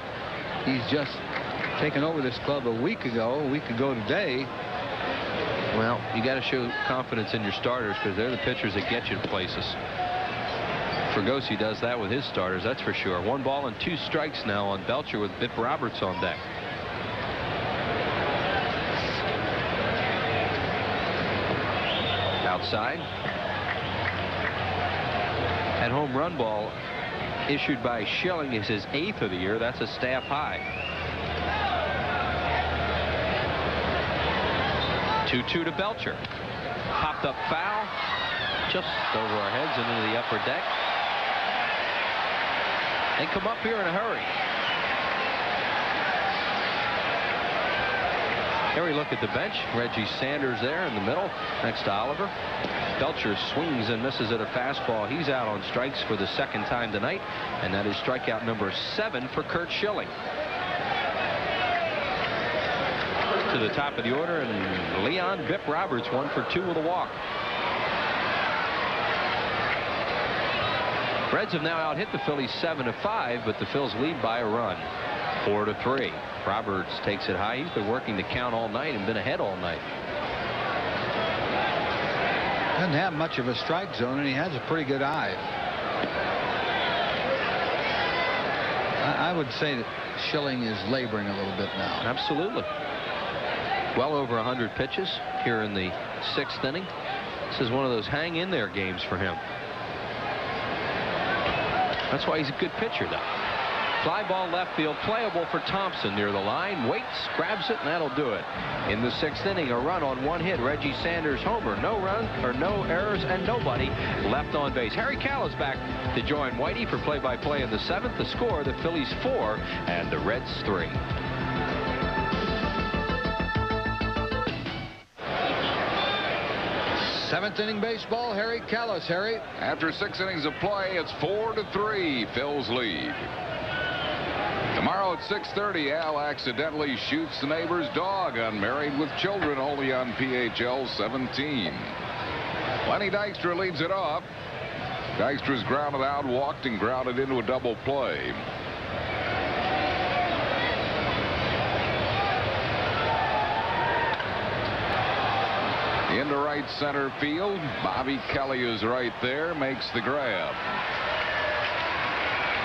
He's just taken over this club a week ago today. Well, you got to show confidence in your starters because they're the pitchers that get you to places. Fregosi does that with his starters, that's for sure. 1 ball and 2 strikes now on Belcher with Bip Roberts on deck. Outside. That home run ball issued by Schilling is his 8th of the year. That's a staff high. 2-2 to Belcher. Popped up foul. Just over our heads and into the upper deck. They come up here in a hurry. Here we look at the bench. Reggie Sanders there in the middle next to Oliver. Belcher swings and misses at a fastball. He's out on strikes for the 2nd time tonight, and that is strikeout number 7 for Curt Schilling. To the top of the order, and Leon Bip Roberts 1 for 2 with a walk. Reds have now out-hit the Phillies 7-5, but the Phils lead by a run, 4-3. Roberts takes it high. He's been working the count all night and been ahead all night. Doesn't have much of a strike zone, and he has a pretty good eye. I would say that Schilling is laboring a little bit now. Absolutely. Well over 100 pitches here in the 6th inning. This is one of those hang-in-there games for him. That's why he's a good pitcher, though. Fly ball left field, playable for Thompson near the line. Waits, grabs it, and that'll do it. In the 6th inning, a run on 1 hit. Reggie Sanders homer. No run or no errors and nobody left on base. Harry Callis back to join Whitey for play-by-play in the 7th. The score: the Phillies 4 and the Reds 3. Seventh inning baseball. Harry Callis. Harry. After 6 innings of play, it's 4-3. Phil's lead. Tomorrow at 6:30, Al accidentally shoots the neighbor's dog on Married with Children, only on PHL 17. Lenny Dykstra leads it off. Dykstra's grounded out, walked, and grounded into a double play. Into right center field. Bobby Kelly is right there, makes the grab.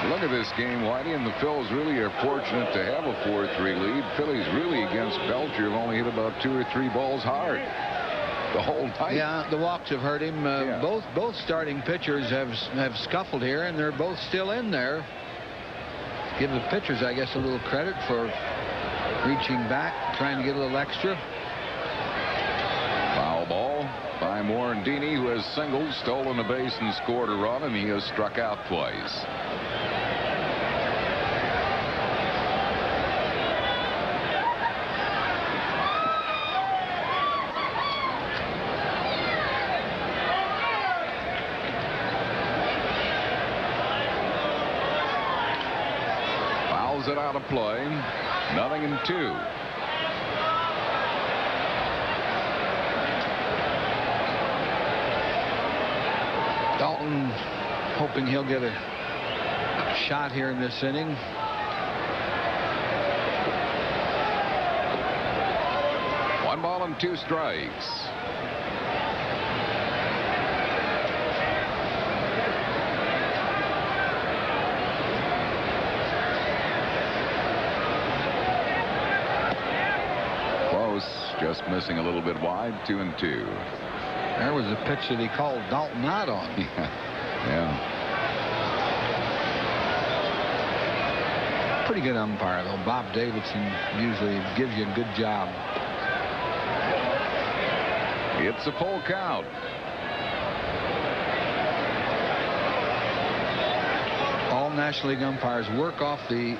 Look at this game, Whitey, and the Phils really are fortunate to have a 4-3 lead. Phillies really against Belcher have only hit about 2 or 3 balls hard the whole night. Yeah, the walks have hurt him. Both starting pitchers have scuffled here, and they're both still in there. Give the pitchers, I guess, a little credit for reaching back, trying to get a little extra. Foul ball by Morandini, who has singled, stolen a base, and scored a run, and he has struck out twice. Fouls it out of play. 0-2. Dalton hoping he'll get a shot here in this inning. One ball and 2 strikes. Close, just missing a little bit wide. 2-2. There was a pitch that he called Dalton out on. Yeah. Pretty good umpire, though. Bob Davidson usually gives you a good job. It's a full count. All National League umpires work off the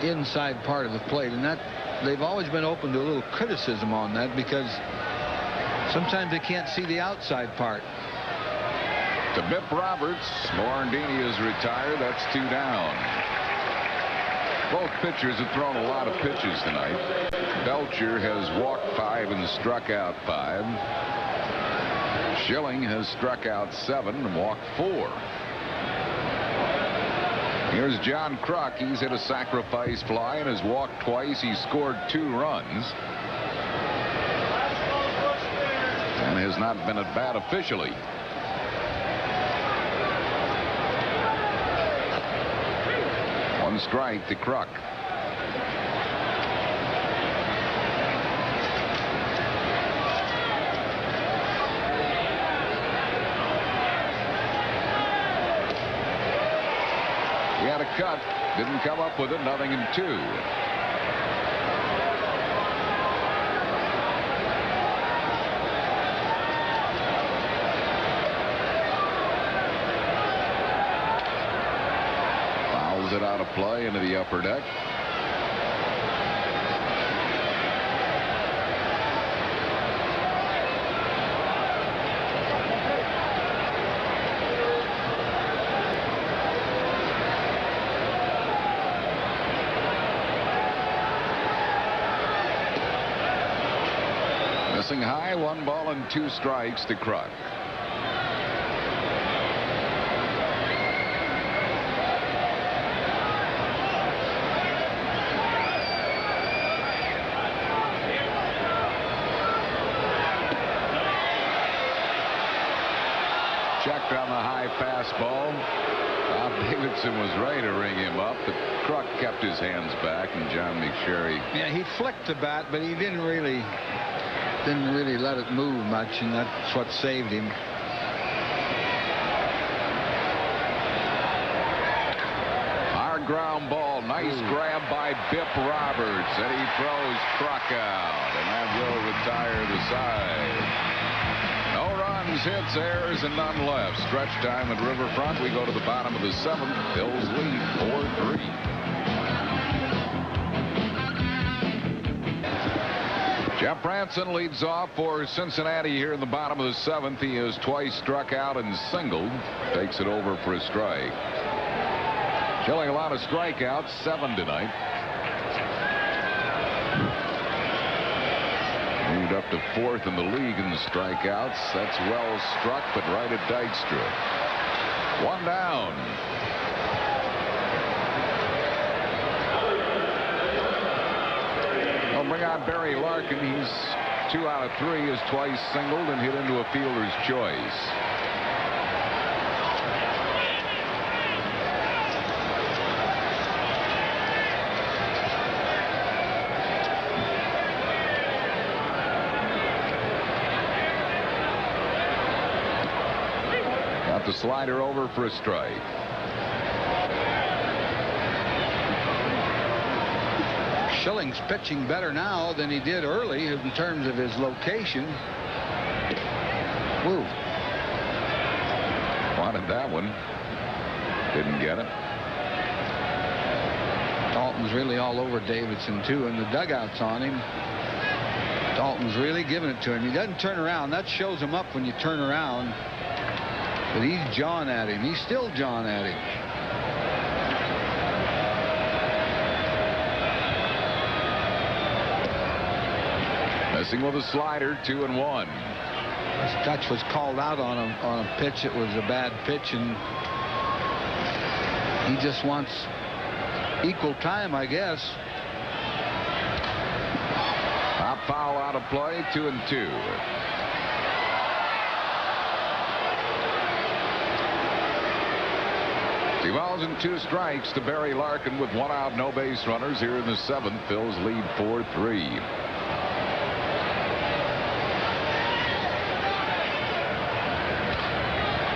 inside part of the plate, and that they've always been open to a little criticism on that because sometimes they can't see the outside part. To Bip Roberts. Morandini is retired. That's 2 down. Both pitchers have thrown a lot of pitches tonight. Belcher has walked 5 and struck out 5. Schilling has struck out 7 and walked 4. Here's John Kruk. He's hit a sacrifice fly and has walked twice. He's scored 2 runs. And has not been at bat officially. One strike to Kruk. He had a cut, didn't come up with it. 0-2. It out of play into the upper deck. Missing high. 1 ball and 2 strikes to Kruk. Checked on the high fastball. Bob Davidson was ready to ring him up, but Kruk kept his hands back, and John McSherry. Yeah, he flicked the bat, but he didn't really let it move much, and that's what saved him. Hard ground ball. Nice grab by Bip Roberts, and he throws Kruk out, and that will retire the side. No runs, hits, errors, and none left. Stretch time at Riverfront. We go to the bottom of the 7th. Bills lead 4-3. Jeff Branson leads off for Cincinnati here in the bottom of the 7th. He has twice struck out and singled. Takes it over for a strike. Showing a lot of strikeouts, 7 tonight. Moved up to 4th in the league in the strikeouts. That's well struck, but right at Dykstra. 1 down. They'll bring on Barry Larkin. He's 2 out of 3. Has twice singled and hit into a fielder's choice. The slider over for a strike. Schilling's pitching better now than he did early in terms of his location. Woo. Wanted that one. Didn't get it. Dalton's really all over Davidson, too, and the dugout's on him. Dalton's really giving it to him. He doesn't turn around. That shows him up when you turn around. But he's jawing at him. He's still jawing at him. Messing with a slider, 2-1. This touch was called out on a pitch. It was a bad pitch, and he just wants equal time, I guess. Top foul out of play, 2-2. Two balls and 2 strikes to Barry Larkin with 1 out, no base runners here in the 7th. Phil's lead 4-3.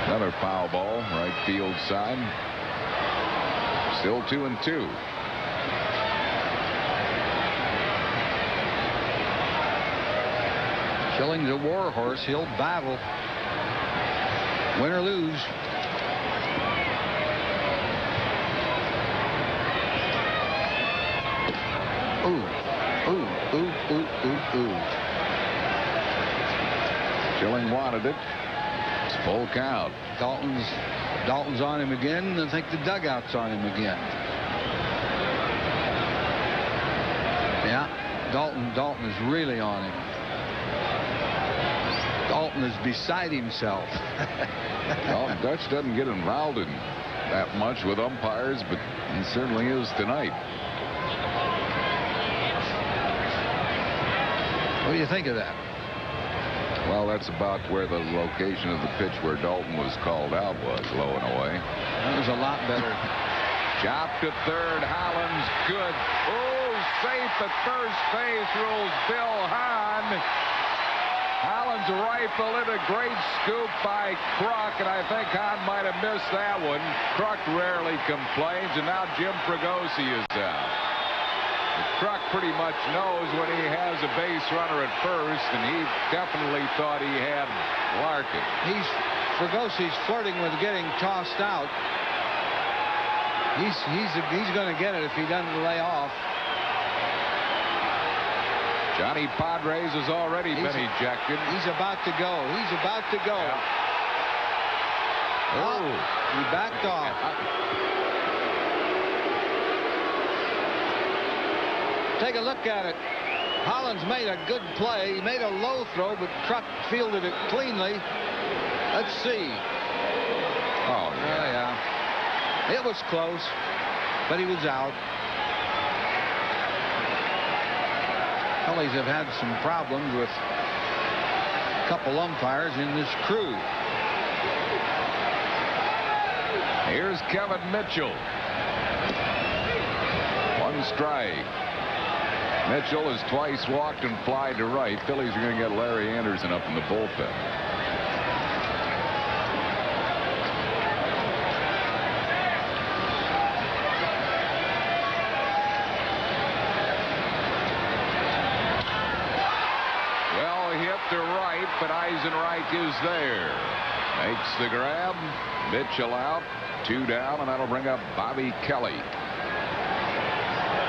Another foul ball, right field side. Still 2-2. Schilling's a war horse. He'll battle. Win or lose. Ooh. Schilling wanted it. It's full count. Dalton's on him again. I think the dugout's on him again. Yeah, Dalton is really on him. Dalton is beside himself. Well, Dutch doesn't get involved in that much with umpires, but he certainly is tonight. What do you think of that? Well, that's about where the location of the pitch where Dalton was called out was, low and away. That was a lot better. Chop to third. Holland's good. Oh, safe at first base. Rules Bill Hahn. Holland's rifle in a great scoop by Kruk, and I think Hahn might have missed that one. Kruk rarely complains, and now Jim Fregosi is out. Kruk pretty much knows when he has a base runner at first, and he definitely thought he had Larkin. Fregosi's flirting with getting tossed out. He's going to get it if he doesn't lay off. Johnny Padres has already been ejected. He's about to go. He's about to go. Yeah. Oh, he backed off. Take a look at it. Holland's made a good play. He made a low throw, but Kruk fielded it cleanly. Let's see. Oh, yeah. It was close, but he was out. Phillies have had some problems with a couple umpires in this crew. Here's Kevin Mitchell. 1 strike. Mitchell has twice walked and flied to right. Phillies are going to get Larry Anderson up in the bullpen. Well, hit to right, but Eisenreich is there. Makes the grab. Mitchell out. 2 down, and that'll bring up Bobby Kelly.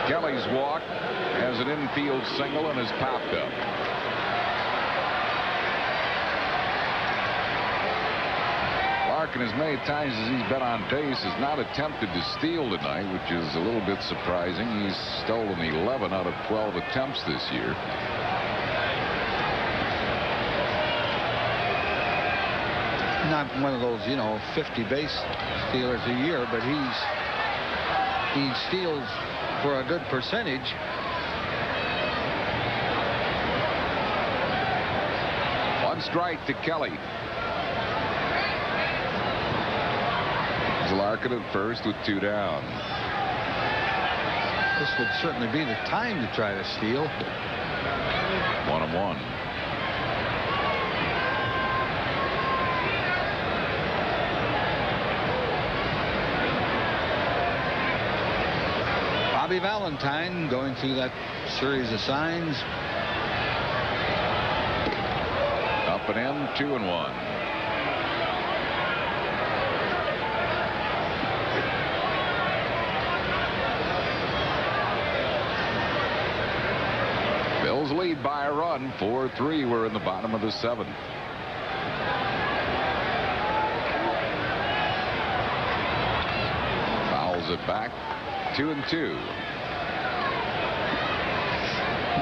Kelly's walk has an infield single and has popped up. Larkin, as many times as he's been on base, has not attempted to steal tonight, which is a little bit surprising. He's stolen 11 out of 12 attempts this year. Not one of those, 50 base stealers a year, but he steals for a good percentage. One strike to Kelly. Larkin at first with 2 down. This would certainly be the time to try to steal. 1-1. Bobby Valentine going through that series of signs. Up and in, 2-1. lead by a run. 4-3. We're in the bottom of the 7th. Fouls it back. 2-2.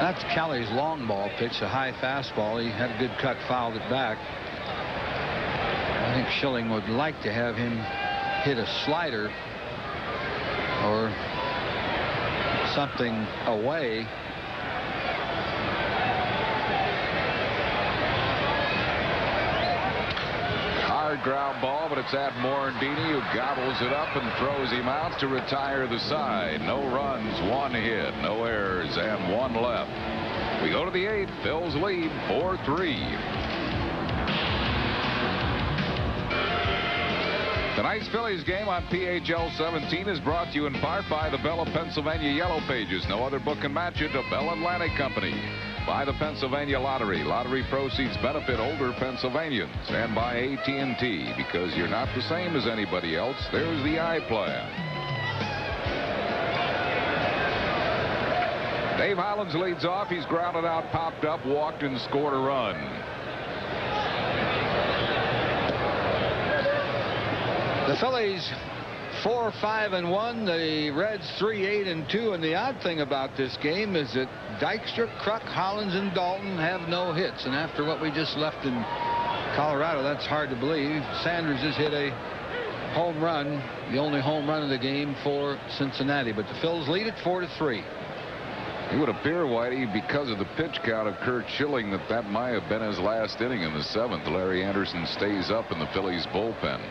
That's Kelly's long ball pitch, a high fastball. He had a good cut, fouled it back. I think Schilling would like to have him hit a slider or something away. Hard ground ball, but it's at Morandini, who gobbles it up and throws him out to retire the side. No runs, 1 hit, no errors, and 1 left. We go to the 8th. Phil's lead 4-3. Tonight's Phillies game on PHL 17 is brought to you in part by the Bell of Pennsylvania Yellow Pages. No other book can match it. A Bell Atlantic Company. By the Pennsylvania Lottery. Lottery proceeds benefit older Pennsylvanians. And by AT&T. Because you're not the same as anybody else. There's the I-Plan. Dave Hollins leads off. He's grounded out, popped up, walked, and scored a run. The Phillies 4-5-1. The Reds 3-8-2. And the odd thing about this game is that Dykstra, Kruk, Hollins, and Dalton have no hits. And after what we just left in Colorado, that's hard to believe. Sanders has hit a home run, the only home run of the game for Cincinnati. But the Phils lead it 4-3. It would appear, Whitey, because of the pitch count of Curt Schilling, that might have been his last inning in the 7th. Larry Anderson stays up in the Phillies bullpen.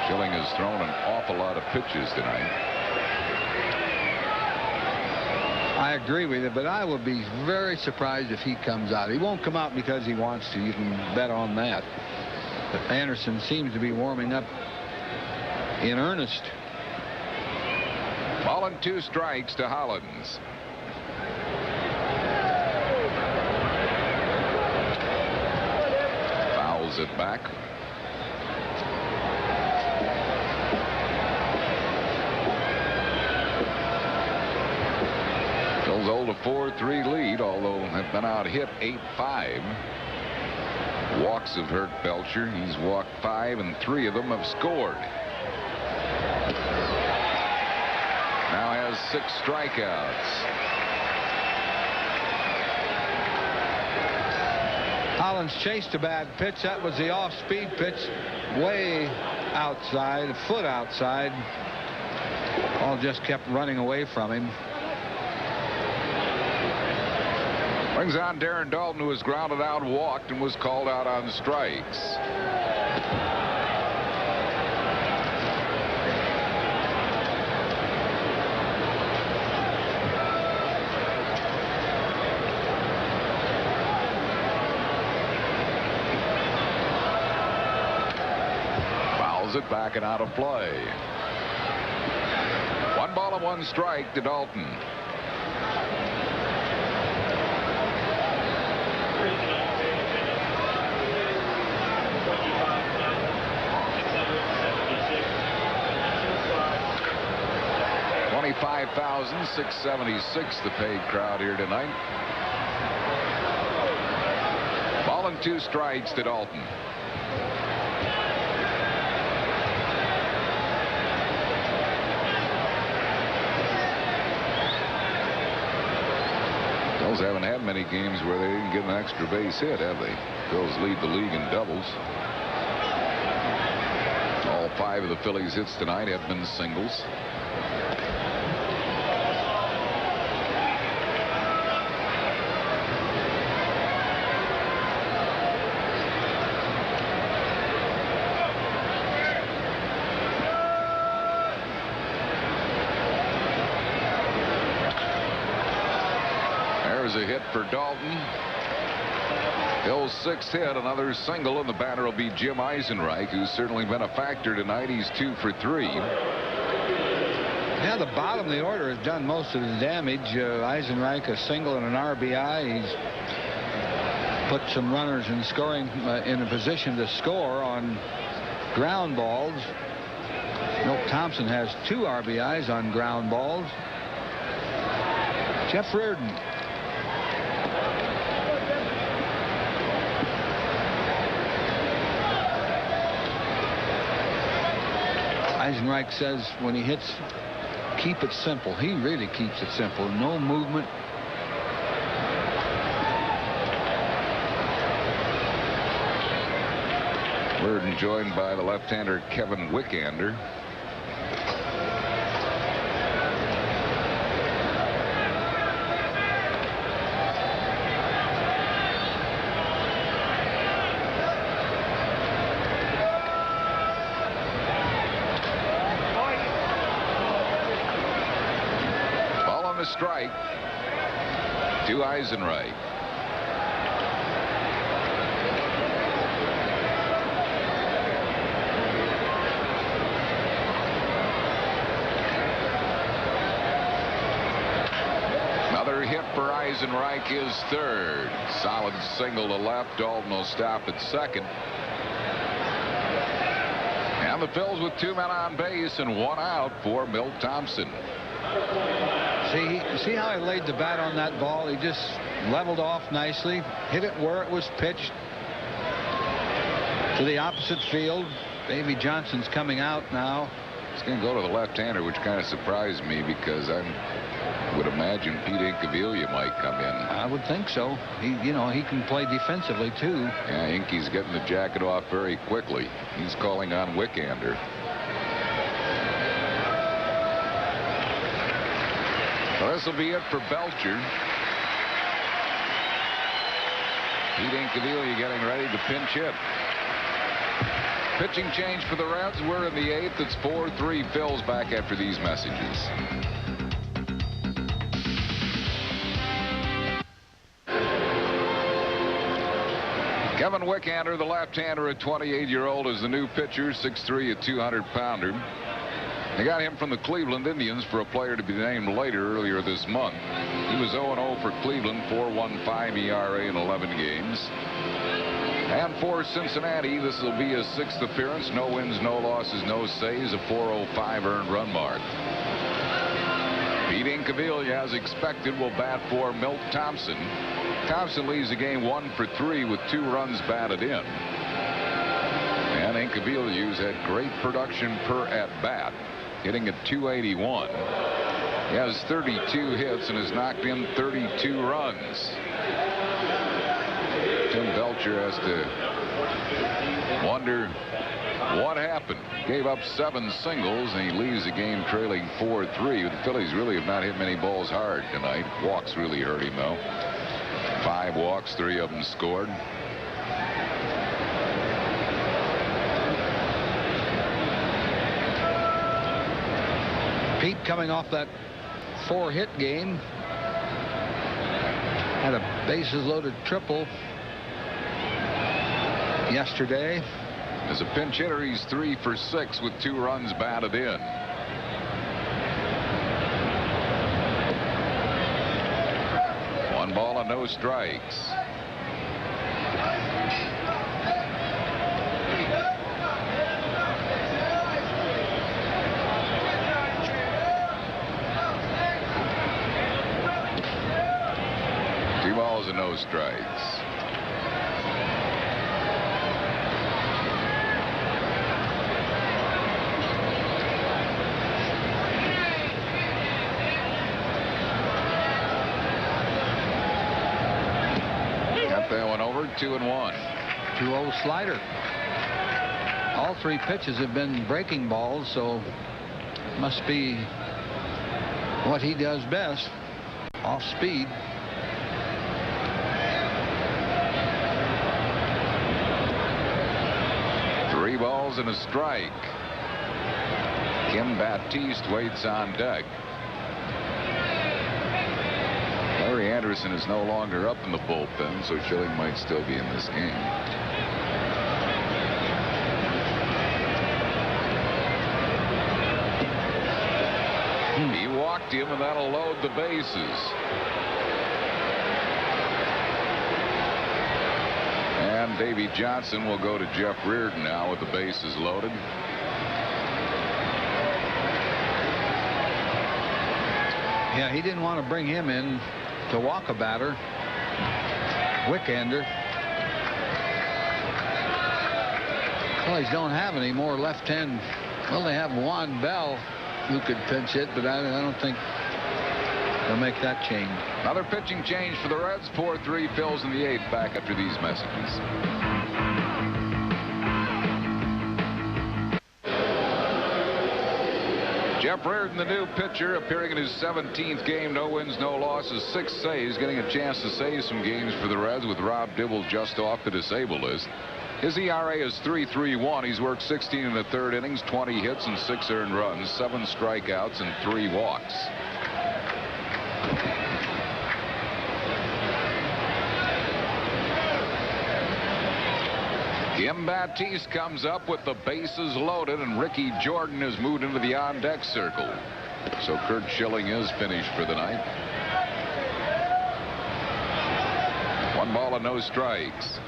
Schilling has thrown an awful lot of pitches tonight. I agree with you, but I would be very surprised if he comes out. He won't come out because he wants to. You can bet on that. But Anderson seems to be warming up in earnest. Ball and 2 strikes to Hollins. Fouls it back. Phil's hold a 4-3 lead, although have been out hit 8-5. Walks have hurt Belcher. He's walked 5, and 3 of them have scored. Now has 6 strikeouts. Hollins chased a bad pitch. That was the off-speed pitch, way outside, a foot outside. Ball just kept running away from him. Brings on Darren Dalton, who was grounded out, walked, and was called out on strikes. Fouls it back and out of play. 1 ball and 1 strike to Dalton. $25,676 the paid crowd here tonight. Ball and 2 strikes to Dalton. Phils haven't had many games where they didn't get an extra base hit, have they? Phils lead the league in doubles. All 5 of the Phillies' hits tonight have been singles. A hit for Dalton. Hill's 6th hit, another single, and the batter will be Jim Eisenreich, who's certainly been a factor tonight. He's 2 for 3. Yeah, the bottom of the order has done most of the damage. Eisenreich a single and an RBI. He's put some runners in scoring in a position to score on ground balls. Milt Thompson has 2 RBIs on ground balls. Jeff Reardon. Eisenreich says when he hits, keep it simple. He really keeps it simple. No movement. Reardon joined by the left-hander Kevin Wickander. Ball on the strike to Eisenreich. Hit for Eisenreich, his third. Solid single to left. Dalton will stop at second. And the Phils with 2 men on base and 1 out for Milt Thompson. See how he laid the bat on that ball? He just leveled off nicely, hit it where it was pitched to the opposite field. Davy Johnson's coming out now. It's going to go to the left-hander, which kind of surprised me because I would imagine Pete Incaviglia might come in. I would think so. He can play defensively too. Yeah, Inky's getting the jacket off very quickly. He's calling on Wickander. Well, this will be it for Belcher. Pete Incaviglia getting ready to pinch hit. Pitching change for the Reds. We're in the 8th. It's 4-3 Phils back after these messages. Kevin Wickander, the left-hander, a 28-year-old, is the new pitcher, 6'3", a 200-pounder. They got him from the Cleveland Indians for a player to be named later earlier this month. He was 0-0 for Cleveland, 4.15 ERA in 11 games. And for Cincinnati, this will be his 6th appearance. No wins, no losses, no saves, a 4.05 earned run mark. Pete Incaviglia, as expected, will bat for Milt Thompson. Thompson leaves the game 1 for 3 with 2 runs batted in. And Incaviglia had great production per at-bat, hitting at 281. He has 32 hits and has knocked in 32 runs. Tim Belcher has to wonder what happened. Gave up 7 singles and he leaves the game trailing 4-3. The Phillies really have not hit many balls hard tonight. Walks really hurt him though. 5 walks, 3 of them scored. Pete coming off that 4-hit game. Had a bases loaded triple yesterday. As a pinch hitter, he's 3 for 6 with 2 runs batted in. One ball and no strikes. Two balls and no strikes. That one over, 2-1. 2-0 slider. All 3 pitches have been breaking balls, so must be what he does best, off speed. Three balls and a strike. Kim Baptiste waits on deck. Larry Anderson is no longer up in the bullpen, so Schilling might still be in this game. He walked him, and that'll load the bases. And Davy Johnson will go to Jeff Reardon now with the bases loaded. Yeah, he didn't want to bring him in to walk a batter. Wickender. Phillies don't have any more left-hand. Well, they have Juan Bell who could pinch hit, but I don't think they'll make that change. Another pitching change for the Reds. 4-3 Phils in the 8th. Back after these messages. Jeff Reardon, the new pitcher, appearing in his 17th game. No wins, no losses, 6 saves, getting a chance to save some games for the Reds with Rob Dibble just off the disabled list. His ERA is 3.31. He's worked 16 in the 3rd innings, 20 hits and 6 earned runs, 7 strikeouts and 3 walks. Kim Baptiste comes up with the bases loaded, and Ricky Jordan has moved into the on-deck circle. So Curt Schilling is finished for the night. 1 ball and no strikes.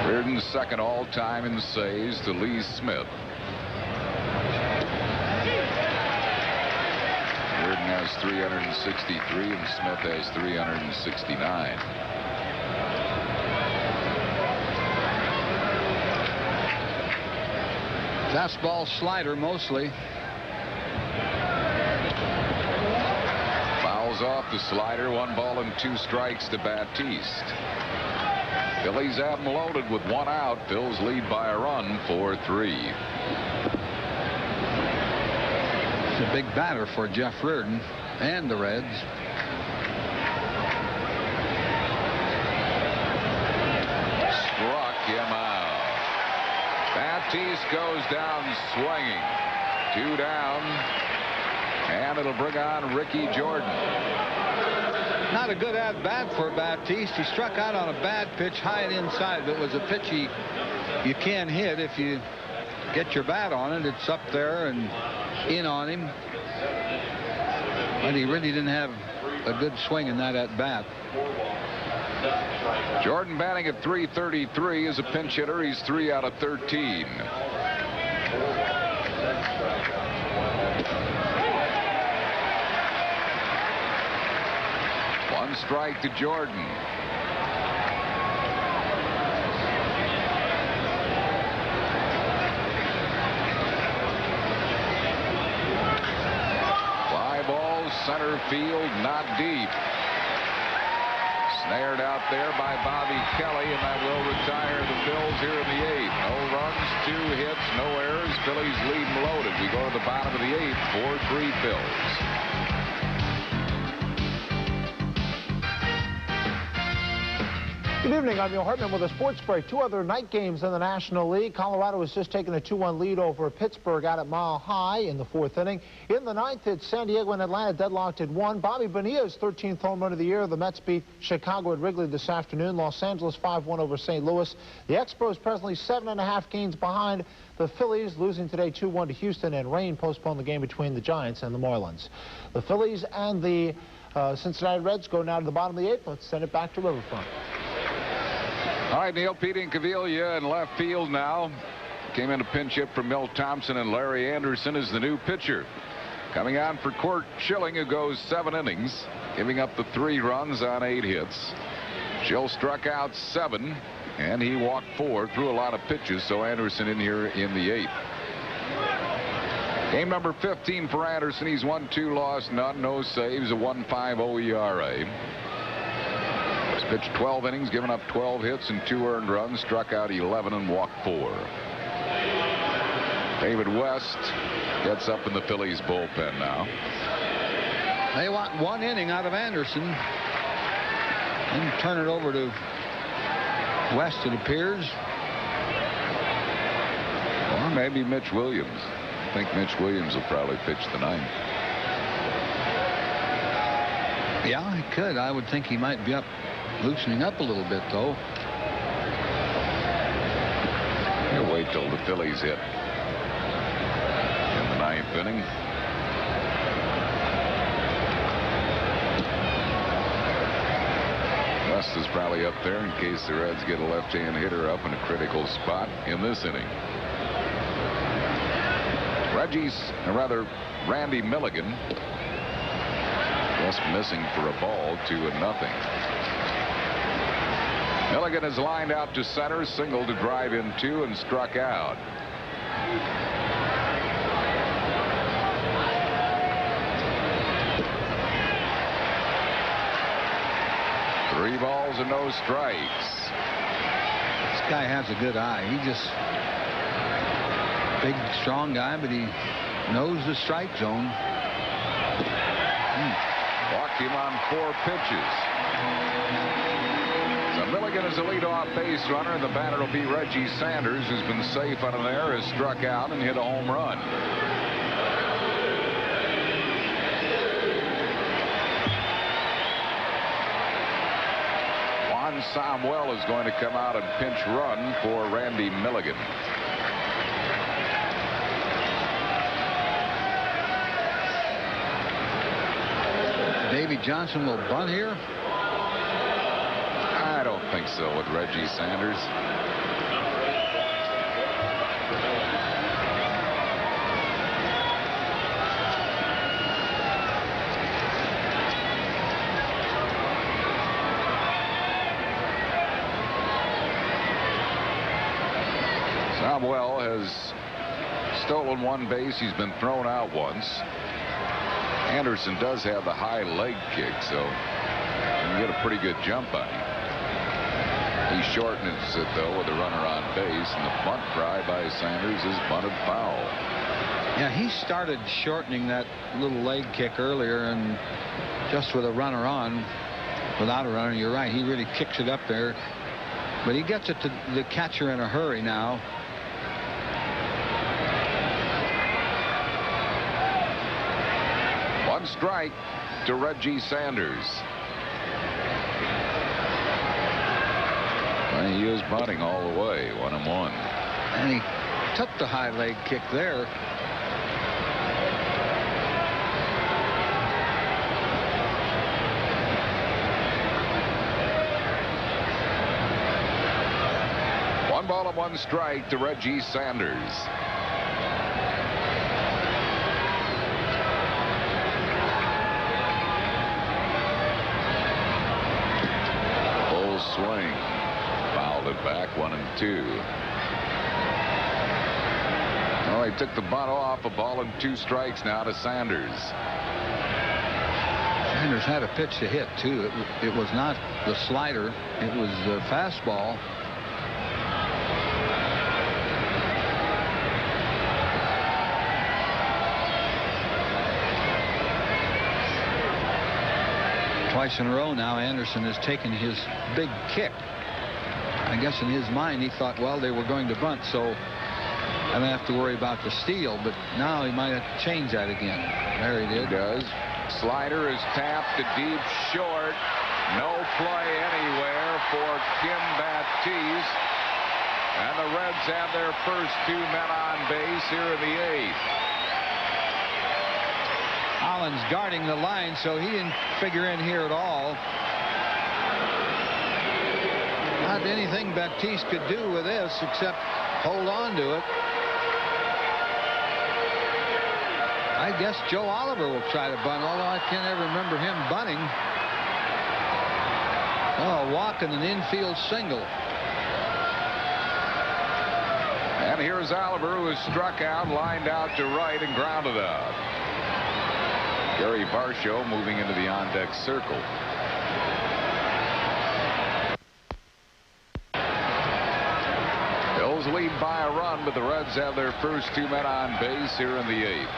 Reardon's second all-time in saves to Lee Smith. Reardon has 363 and Smith has 369. Fastball, slider mostly. Fouls off the slider. 1 ball and 2 strikes to Baptiste. Phillies have him loaded with 1 out. Phils lead by a run, 4-3. It's a big batter for Jeff Reardon and the Reds. Struck him out. Baptiste goes down swinging. 2 down. And it'll bring on Ricky Jordan. Not a good at-bat for Baptiste. He struck out on a bad pitch high and inside, but it was a pitch you can't hit if you get your bat on it. It's up there and in on him. But he really didn't have a good swing in that at-bat. Jordan batting at .333 as a pinch hitter. He's 3 out of 13. One strike to Jordan. Fly ball, center field, not deep. Snared out there by Bobby Kelly, and that will retire the Phils here in the 8th. No runs, 2 hits, no errors. Phillies lead and loaded. We go to the bottom of the 8th, 4-3 Phils. Good evening, I'm Neil Hartman with a sports break. 2 other night games in the National League. Colorado has just taken a 2-1 lead over Pittsburgh out at Mile High in the 4th inning. In the 9th, it's San Diego and Atlanta deadlocked at 1. Bobby Bonilla's 13th home run of the year. The Mets beat Chicago at Wrigley this afternoon. Los Angeles 5-1 over St. Louis. The Expos presently 7.5 games behind the Phillies, losing today 2-1 to Houston, and rain postponed the game between the Giants and the Marlins. The Phillies and the Cincinnati Reds go now to the bottom of the 8th. Let's send it back to Riverfront. All right, Neil, Pete Incaviglia in left field now. Came in a pinch hit from Milt Thompson, and Larry Anderson is the new pitcher. Coming on for Curt Schilling, who goes 7 innings, giving up the 3 runs on 8 hits. Schill struck out 7, and he walked 4, threw a lot of pitches, so Anderson in here in the 8th. Game number 15 for Anderson. He's 1, 2, lost none, no saves, a 1.50 ERA. He's pitched 12 innings, given up 12 hits and 2 earned runs, struck out 11 and walked 4. David West gets up in the Phillies bullpen now. They want 1 inning out of Anderson. And turn it over to West, it appears. Or maybe Mitch Williams. I think Mitch Williams will probably pitch the 9th. Yeah, he could. I would think he might be loosening up a little bit, though. He'll wait till the Phillies hit in the 9th inning. West is probably up there in case the Reds get a left-hand hitter up in a critical spot in this inning. Randy Milligan just missing for a ball, 2-0. Milligan is lined out to center, single to drive in 2 and struck out. Three balls and no strikes. This guy has a good eye. He just big, strong guy, but he knows the strike zone. Walked him on 4 pitches. So Milligan is a leadoff base runner, and the batter will be Reggie Sanders, who's been safe on an error, has struck out and hit a home run. Juan Samuel is going to come out and pinch run for Randy Milligan. Davey Johnson will bunt here. I don't think so with Reggie Sanders. Samuel has stolen 1 base. He's been thrown out once. Anderson does have the high leg kick, so you can get a pretty good jump on him. He shortens it, though, with a runner on base, and the bunt try by Sanders is bunted foul. Yeah, he started shortening that little leg kick earlier, and just with a runner on, without a runner, you're right, he really kicks it up there. But he gets it to the catcher in a hurry now. Strike to Reggie Sanders. Well, he is bunting all the way, 1-1. And he took the high leg kick there. One ball and 1 strike to Reggie Sanders. Swing. Fouled it back, 1-2. Well, he took the bunt off. A ball and 2 strikes now to Sanders. Sanders had a pitch to hit, too. It was not the slider. It was the fastball. Twice in a row now, Anderson has taken his big kick. I guess in his mind he thought, well, they were going to bunt, so I don't have to worry about the steal. But now he might have to change that again. There he did. He does. Slider is tapped to deep short. No play anywhere for Kim Baptiste. And the Reds have their first 2 men on base here in the 8th. Allen's guarding the line, so he didn't figure in here at all. Not anything Baptiste could do with this except hold on to it. I guess Joe Oliver will try to bunt, although I can't ever remember him bunting. Oh, walk and an infield single. And here's Oliver, who is struck out, lined out to right, and grounded out. Gary Varsho moving into the on-deck circle. Bills lead by a run, but the Reds have their first 2 men on base here in the 8th.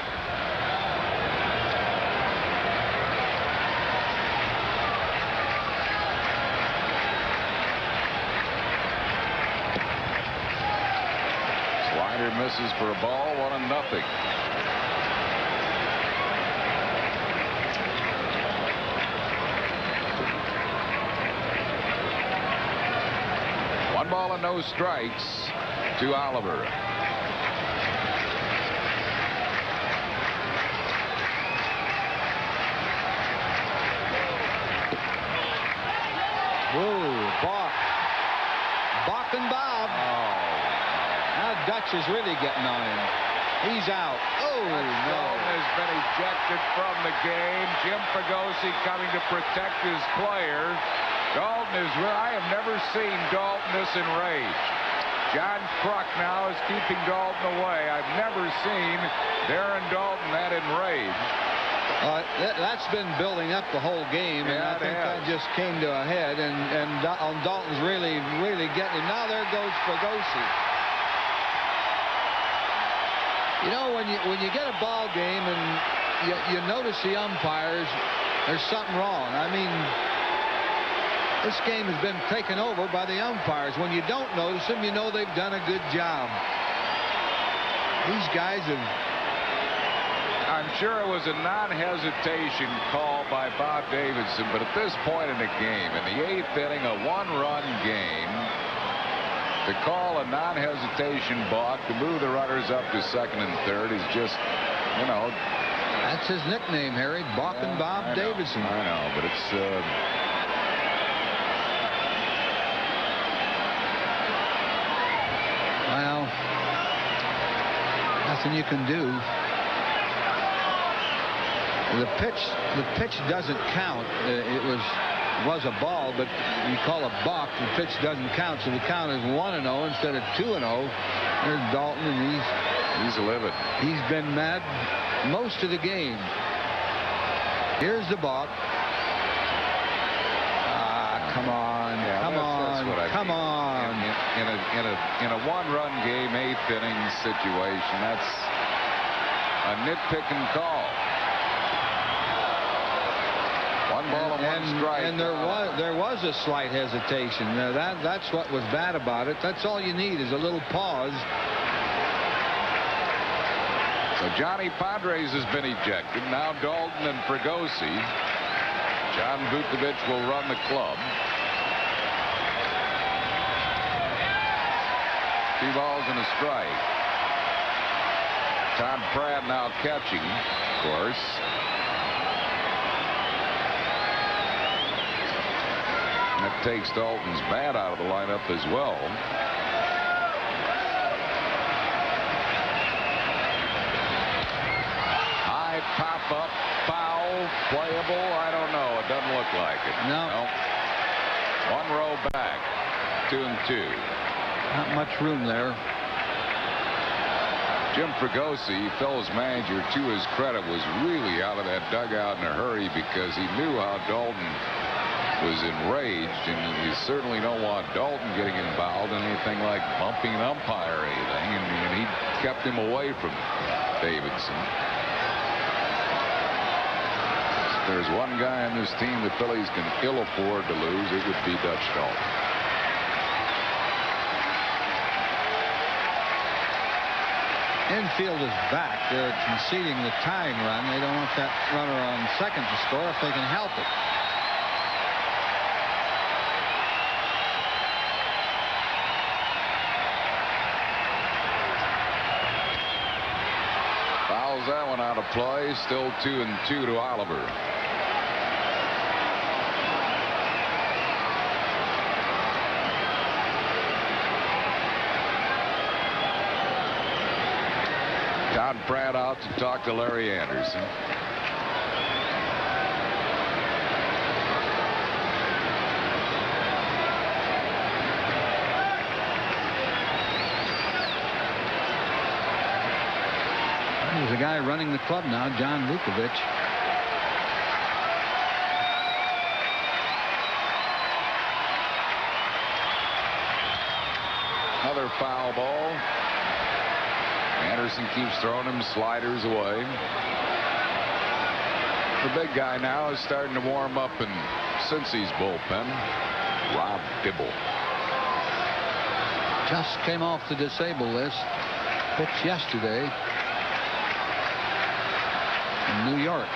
Slider misses for a ball, 1-0. Ball and no strikes to Oliver. Whoa, Balk and Bob. Oh. Now Dutch is really getting on him. He's out. Oh. Dalton has been ejected from the game. Jim Fregosi coming to protect his player. Dalton is where I have never seen Dalton this enraged. John Kruk now is keeping Dalton away. I've never seen Darren Dalton that enraged. That's been building up the whole game, and I think that just came to a head, and Dalton's really getting him. Now there goes Fregosi. You know, when you get a ball game and you notice the umpires, there's something wrong. I mean, this game has been taken over by the umpires. When you don't notice them, you know they've done a good job. These guys have... I'm sure it was a non-hesitation call by Bob Davidson, but at this point in the game, in the 8th inning, a one-run game, to call a non-hesitation balk to move the runners up to second and third is just, you know... That's his nickname, Harry. Balking Bob Davidson. I know, but it's... Well, nothing you can do. The pitch doesn't count. It was a ball, but you call a balk. The pitch doesn't count, so the count is 1-0 instead of 2-0. There's Dalton, and he's livid. He's been mad most of the game. Here's the balk. Come on, come on. In a one-run game, 8th inning situation, that's a nitpicking call. One ball and one strike. And there was a slight hesitation. That's what was bad about it. That's all you need is a little pause. So Johnny Padres has been ejected. Now Dalton and Fregosi. John Vukovich will run the club. 2 balls and a strike. Tom Pratt now catching, of course. And that takes Dalton's bat out of the lineup as well. High pop-up, foul, playable, I don't know. It doesn't look like it. No. 1 row back, 2-2. Not much room there. Jim Fregosi, Phillies manager, to his credit, was really out of that dugout in a hurry because he knew how Dalton was enraged, and you certainly don't want Dalton getting involved in anything like bumping an umpire or anything, and he kept him away from Davidson. If there's one guy on this team the Phillies can ill afford to lose, it would be Dutch Dalton. Infield is back. They're conceding the tying run. They don't want that runner on second to score if they can help it. Fouls that one out of play. Still 2-2 to Oliver. Todd Pratt out to talk to Larry Anderson. There's a guy running the club now, John Vukovich. Another foul ball. Anderson keeps throwing him sliders away. The big guy now is starting to warm up in Cincy's bullpen. Rob Dibble. Just came off the disabled list. Pitched yesterday in New York.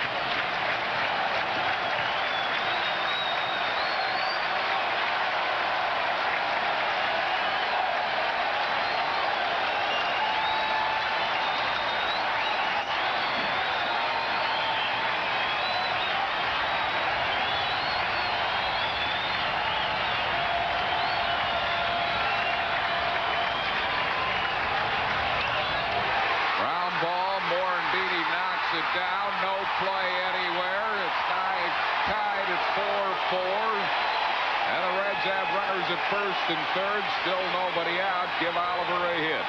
Reds have runners at first and third. Still nobody out. Give Oliver a hit.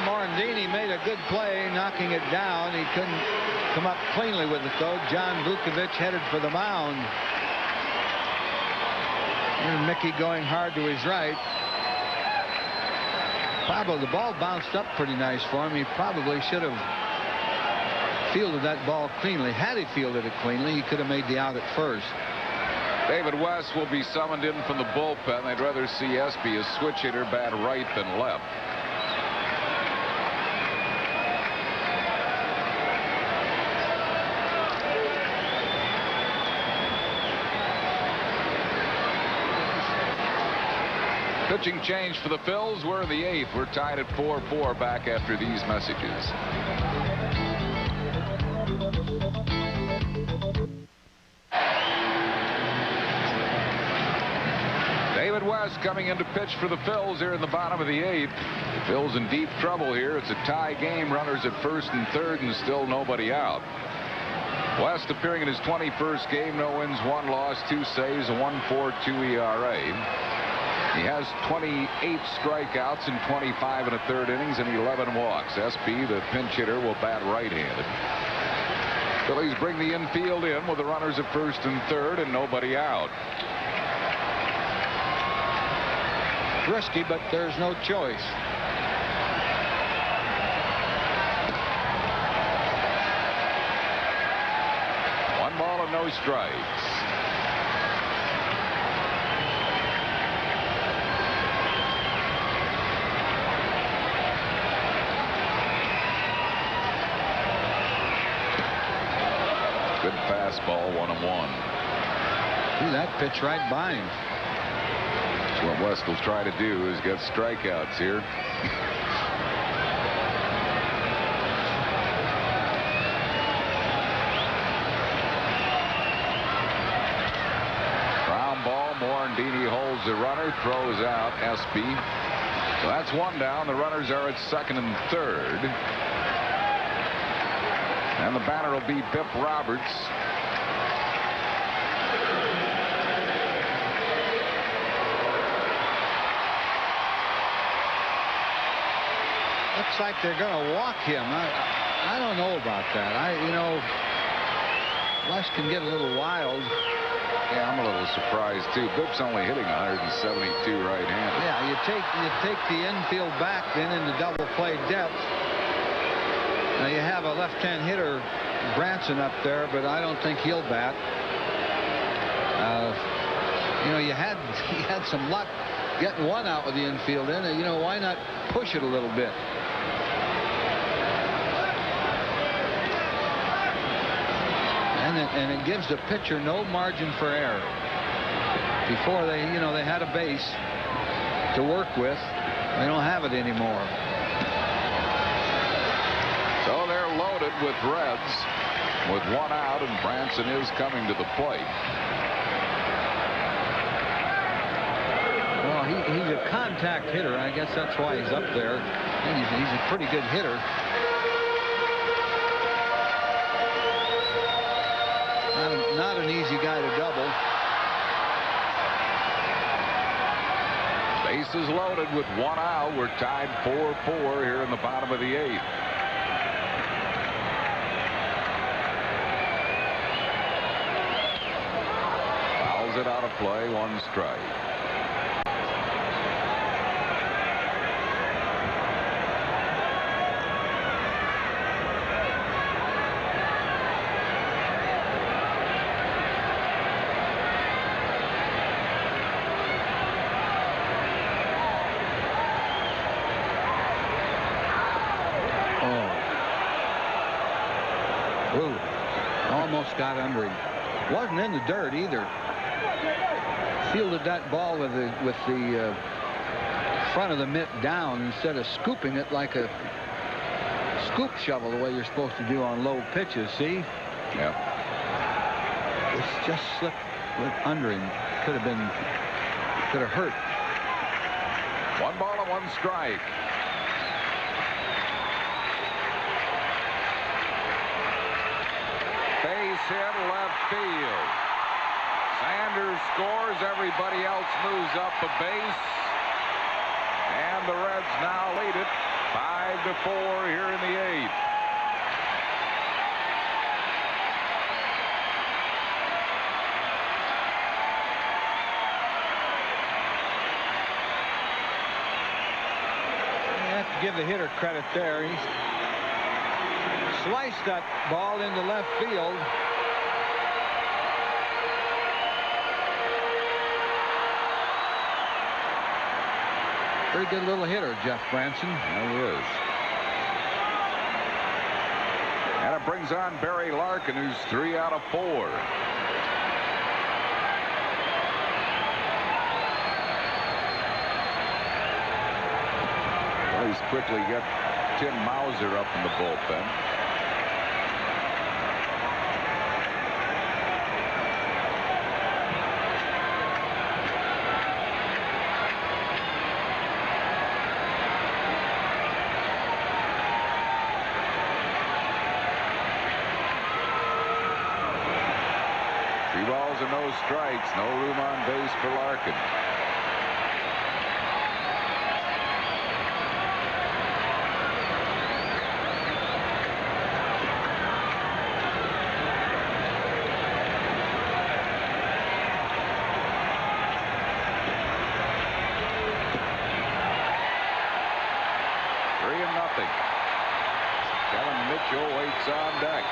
Morandini made a good play knocking it down. He couldn't come up cleanly with it, though. John Vukovic headed for the mound. And Mickey going hard to his right. Probably the ball bounced up pretty nice for him. He probably should have fielded that ball cleanly. Had he fielded it cleanly, he could have made the out at first. David West will be summoned in from the bullpen. They'd rather see Espy a switch hitter, bat right than left. Pitching change for the Phils. We're in the 8th. We're tied at 4-4 back after these messages. David West coming in to pitch for the Phils here in the bottom of the 8th. The Phils in deep trouble here. It's a tie game. Runners at first and third and still nobody out. West appearing in his 21st game. No wins, 1 loss, 2 saves, a 1.42 ERA. He has 28 strikeouts in 25 1/3 innings and 11 walks. SP, the pinch hitter, will bat right-handed. Phillies bring the infield in with the runners at first and third and nobody out. Risky, but there's no choice. One ball and no strikes. Good fastball, 1-1. See that pitch right by him. That's what West will try to do, is get strikeouts here. Ground ball. Morandini holds the runner, throws out SP. So that's 1 down. The runners are at second and third. And the batter will be Pip Roberts. Looks like they're going to walk him. I don't know about that. You know, West can get a little wild. Yeah, I'm a little surprised too. Pip's only hitting 172 right-handed. Yeah, you take the infield back then into double play depth. Now you have a left-hand hitter, Branson, up there, but I don't think he'll bat. You know, you had some luck getting 1 out with the infield in. You know, why not push it a little bit? And it gives the pitcher no margin for error. Before they had a base to work with. They don't have it anymore. So they're loaded with Reds with 1 out, and Branson is coming to the plate. Well, he's a contact hitter. I guess that's why he's up there. He's a pretty good hitter. Not an easy guy to double. Bases loaded with 1 out. We're tied 4-4 here in the bottom of the 8th. Fouls it out of play, 1 strike. Almost got under him. Wasn't in the dirt either. Fielded that ball with the front of the mitt down instead of scooping it like a scoop shovel the way you're supposed to do on low pitches. See? Yep. It's just slipped under him. Could have hurt. 1 ball and 1 strike. base hit left field. Sanders scores. Everybody else moves up a base. And the Reds now lead it 5-4 here in the 8th. You have to give the hitter credit there. He sliced that ball into left field. Very good little hitter, Jeff Branson. He is. And it brings on Barry Larkin, who's 3 out of 4. Phillies quickly get Tim Mauser up in the bullpen. And no strikes, no room on base for Larkin. Three and nothing. Kevin Mitchell waits on deck.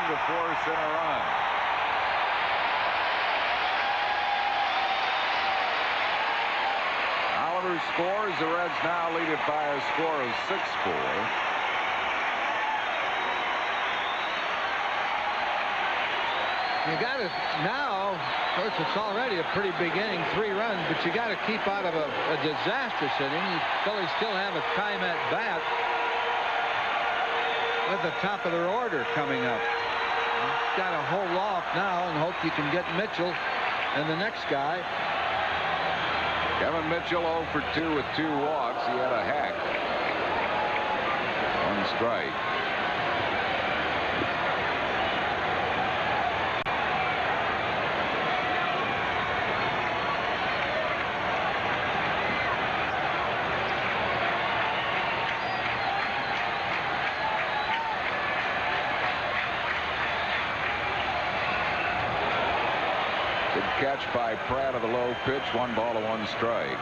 To force in a run. Oliver scores. The Reds now lead it by a score of 6-4. You got to now, of course, it's already a pretty big inning, 3 runs, but you got to keep out of a disastrous inning. You Phillies still have a time at bat at the top of their order coming up. Got to hold off now and hope you can get Mitchell and the next guy. Kevin Mitchell 0 for 2 with 2 walks. He had a hack. 1 strike. Catch by Pratt of the low pitch. 1 ball to 1 strike.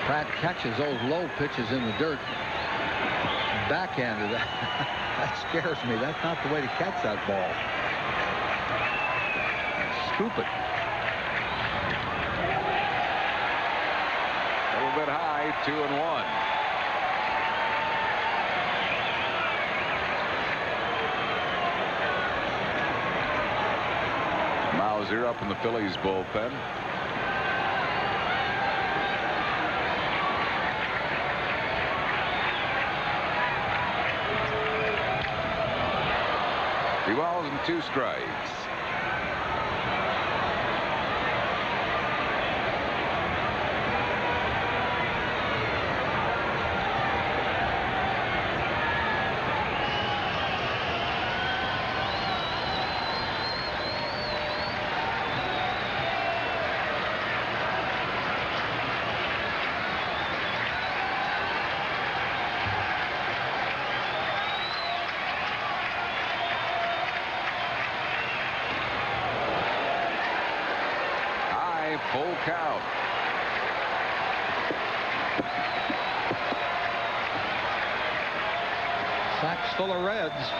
Pratt catches those low pitches in the dirt. Backhanded. That scares me. That's not the way to catch that ball. Stupid. A little bit high. 2-1. Mauser up in the Phillies bullpen. Three balls and 2 strikes. Full count. full of Reds.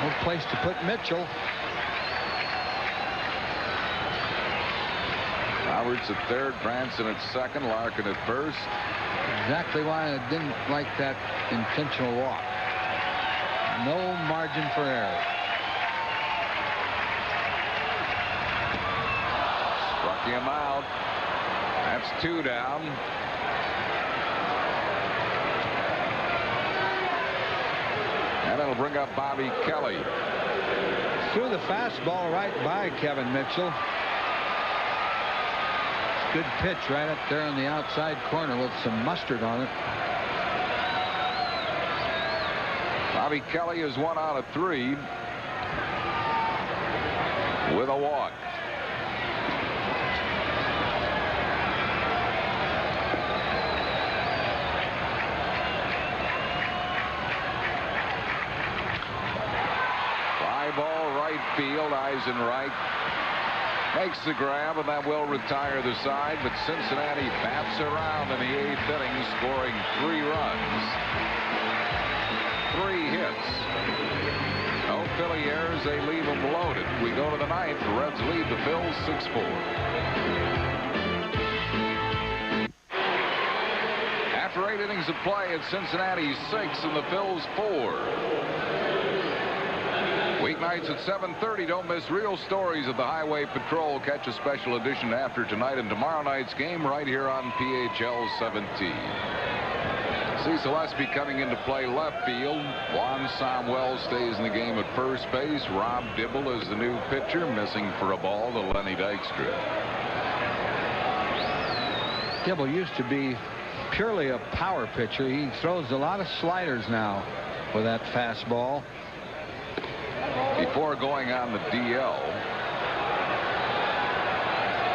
No place to put Mitchell. Roberts at third, Branson at second, Larkin at first. Exactly why I didn't like that intentional walk. No margin for error. Struck him out. That's 2 down. And it'll bring up Bobby Kelly. Threw the fastball right by Kevin Mitchell. Good pitch right up there on the outside corner with some mustard on it. Bobby Kelly is 1 out of 3 with a walk. Fly ball right field. Eisenreich makes the grab, and that will retire the side, but Cincinnati bats around in the 8th inning, scoring 3 runs. 3 hits. No Philly errors. They leave them loaded. We go to the 9th. The Reds lead the Phils 6-4. After 8 innings of play, it's Cincinnati 6 and the Phils 4. Weeknights at 7:30. Don't miss Real Stories of the Highway Patrol. Catch a special edition after tonight and tomorrow night's game right here on PHL 17. Cecil Gillespie coming into play left field. Juan Samuel stays in the game at first base. Rob Dibble is the new pitcher, missing for a ball to Lenny Dykstra. Dibble used to be purely a power pitcher. He throws a lot of sliders now with that fastball. Before going on the DL,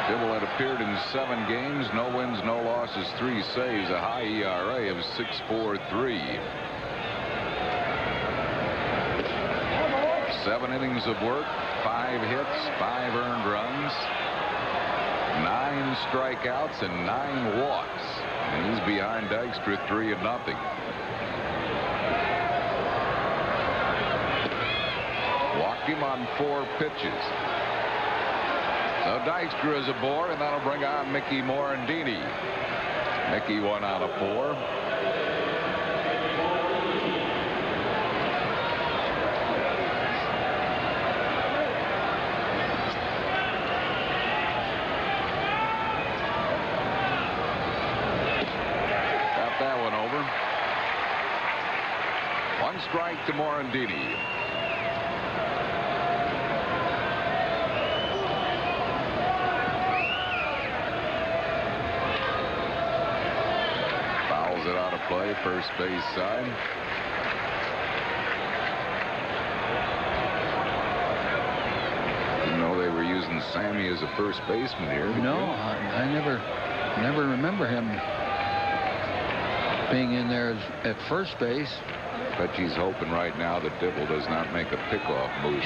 Dibble had appeared in 7 games, no wins, no losses, 3 saves, a high ERA of 6.43. 7 innings of work, 5 hits, 5 earned runs, 9 strikeouts, and 9 walks. And he's behind Dykstra 3-0. Walked him on 4 pitches. So Dykstra is aboard, and that'll bring on Mickey Morandini. Mickey 1 out of 4. Got that one over. 1 strike to Morandini. It out of play, first base side. Didn't know they were using Sammy as a first baseman here. No, I never remember him being in there at first base. But she's hoping right now that Dibble does not make a pickoff move.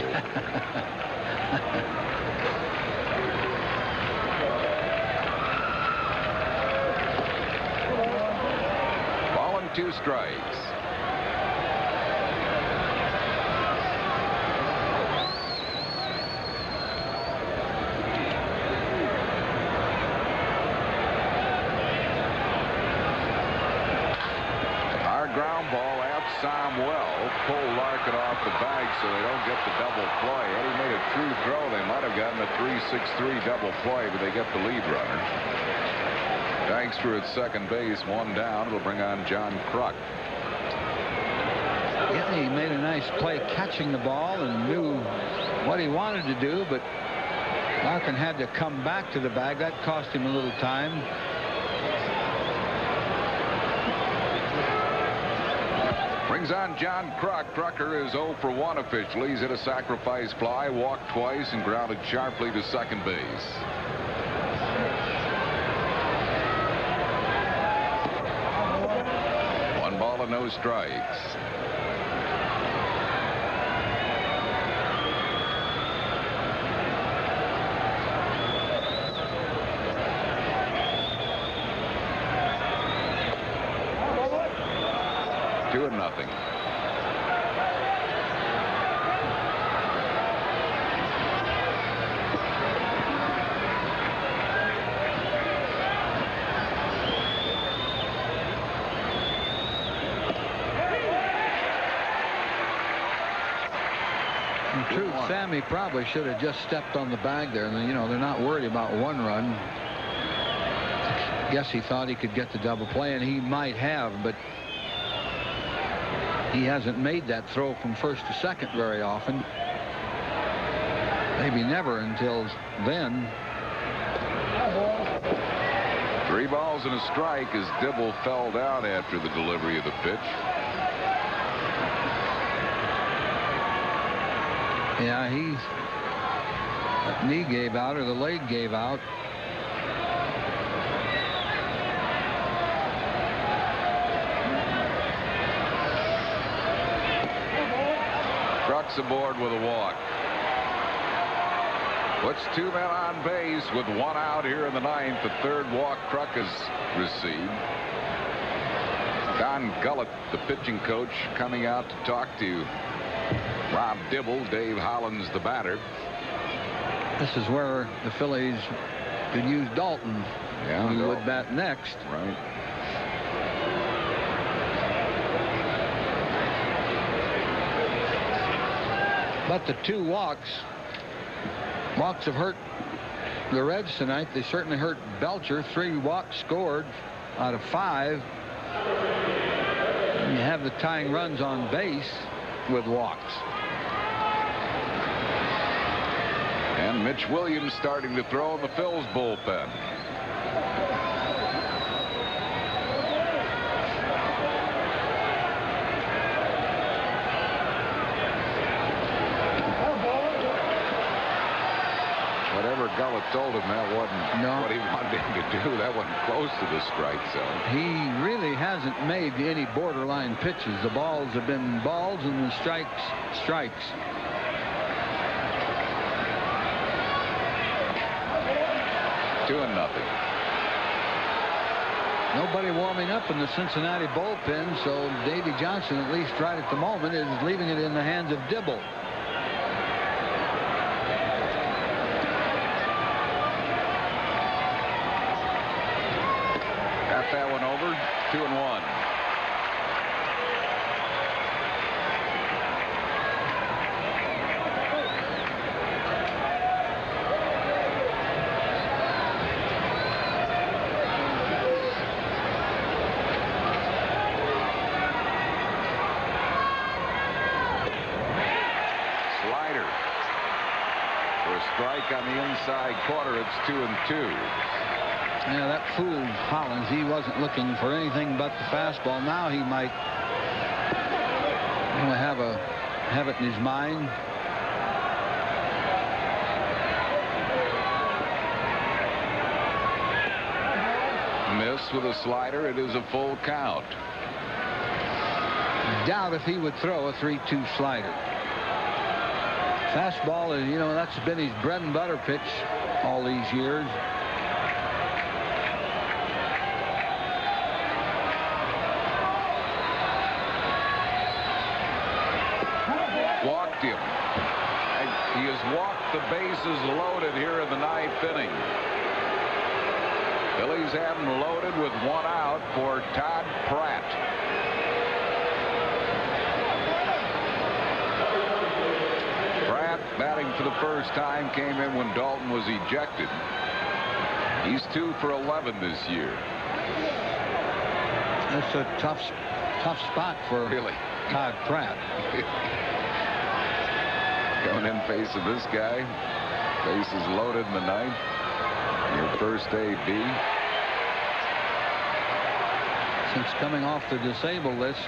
2 strikes. Our ground ball at Samuel. Pull Larkin off the bag so they don't get the double play. Had he made a true throw, they might have gotten a 3-6-3 double play, but they get the lead runner. Dykstra at second base, 1 down. It'll bring on John Kruk. Yeah, he made a nice play catching the ball and knew what he wanted to do, but Larkin had to come back to the bag. That cost him a little time. Brings on John Kruk. Krucker is 0 for 1 officially. He's hit a sacrifice fly, walked twice, and grounded sharply to second base. No strikes. Two and nothing. truth, Sammy probably should have just stepped on the bag there. And, you know, they're not worried about one run. Guess he thought he could get the double play, and he might have, but he hasn't made that throw from first to second very often. Maybe never until then. 3 balls and a strike as Dibble fell down after the delivery of the pitch. Yeah, that knee gave out, or the leg gave out. Trucks aboard with a walk. Puts 2 men on base with 1 out here in the 9th. The 3rd walk Kruk has received. Don Gullett, the pitching coach, coming out to talk to Rob Dibble. Dave Hollins, the batter. This is where the Phillies could use Dalton. Yeah, who would bat next. Right. But the 2 walks have hurt the Reds tonight. They certainly hurt Belcher. 3 walks scored out of 5. And you have the tying runs on base with walks. And Mitch Williams starting to throw in the Phil's bullpen. Whatever Gullett told him, that wasn't what he wanted him to do. That wasn't close to the strike zone. He really hasn't made any borderline pitches. The balls have been balls and the strikes, strikes. $2-0. Nobody warming up in the Cincinnati bullpen, so Davy Johnson, at least right at the moment, is leaving it in the hands of Dibble. Got that one over. 2-1. Slider for a strike on the inside corner. It's 2-2. Yeah, that fooled Hollins. He wasn't looking for anything but the fastball. Now he might have it in his mind. Miss with a slider. It is a full count. Doubt if he would throw a 3-2 slider. Fastball is, you know, that's been his bread and butter pitch all these years. Walked him. He has walked the bases loaded here in the 9th inning. Phillies have him loaded with 1 out for Todd Pratt. Pratt, batting for the first time, came in when Dalton was ejected. He's 2 for 11 this year. That's a tough spot for Todd Pratt. Going in face of this guy. Bases loaded in the 9th. Your first AB. Since coming off the disabled list.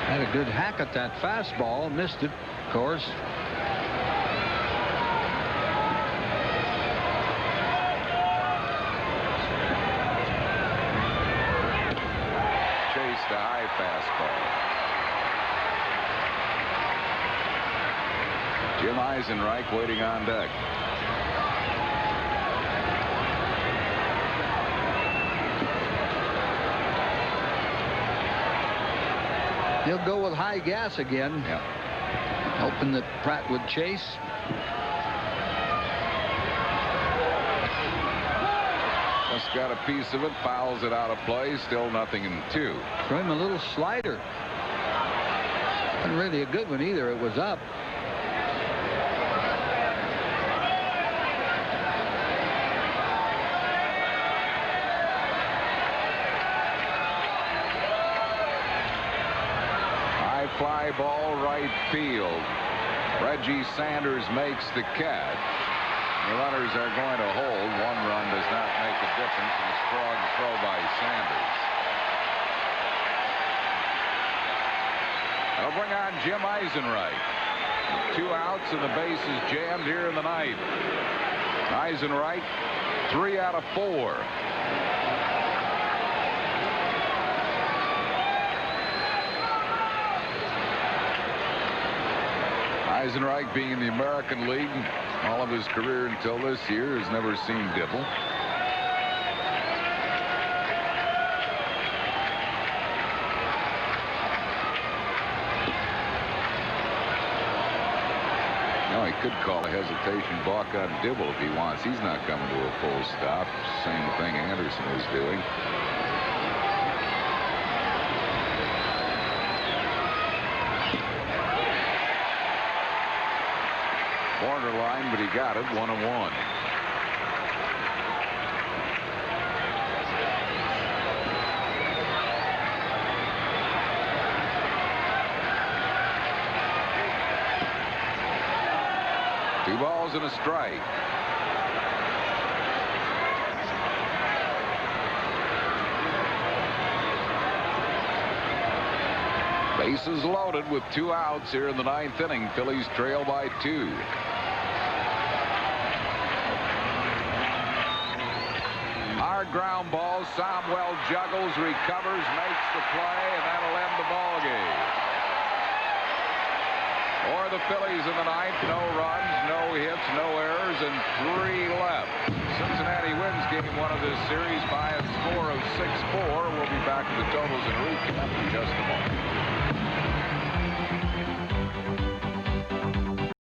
Had a good hack at that fastball. Missed it, of course. Chased a high fastball. Jim Eisenreich waiting on deck. He'll go with high gas again. Yeah. Hoping that Pratt would chase. Just got a piece of it, fouls it out of play. Still 0-2. Throw him a little slider. Wasn't really a good one either. It was up. High fly ball right field. Reggie Sanders makes the catch. The runners are going to hold. One run does not make a difference, and a strong throw by Sanders. They'll bring on Jim Eisenreich. 2 outs and the bases jammed here in the ninth. Eisenreich, 3 out of 4. Eisenreich, being in the American League all of his career until this year, has never seen Dibble. No, he could call a hesitation balk on Dibble if he wants. He's not coming to a full stop. Same thing Anderson is doing. Borderline, but he got it. 1-1. Two balls and a strike. Bases loaded with 2 outs here in the ninth inning. Phillies trail by 2. Hard ground ball. Somwell juggles, recovers, makes the play, and that'll end the ball game. For the Phillies in the ninth, no runs, no hits, no errors, and 3 left. Cincinnati wins game 1 of this series by a score of 6-4. We'll be back to the totals and recap in just a moment.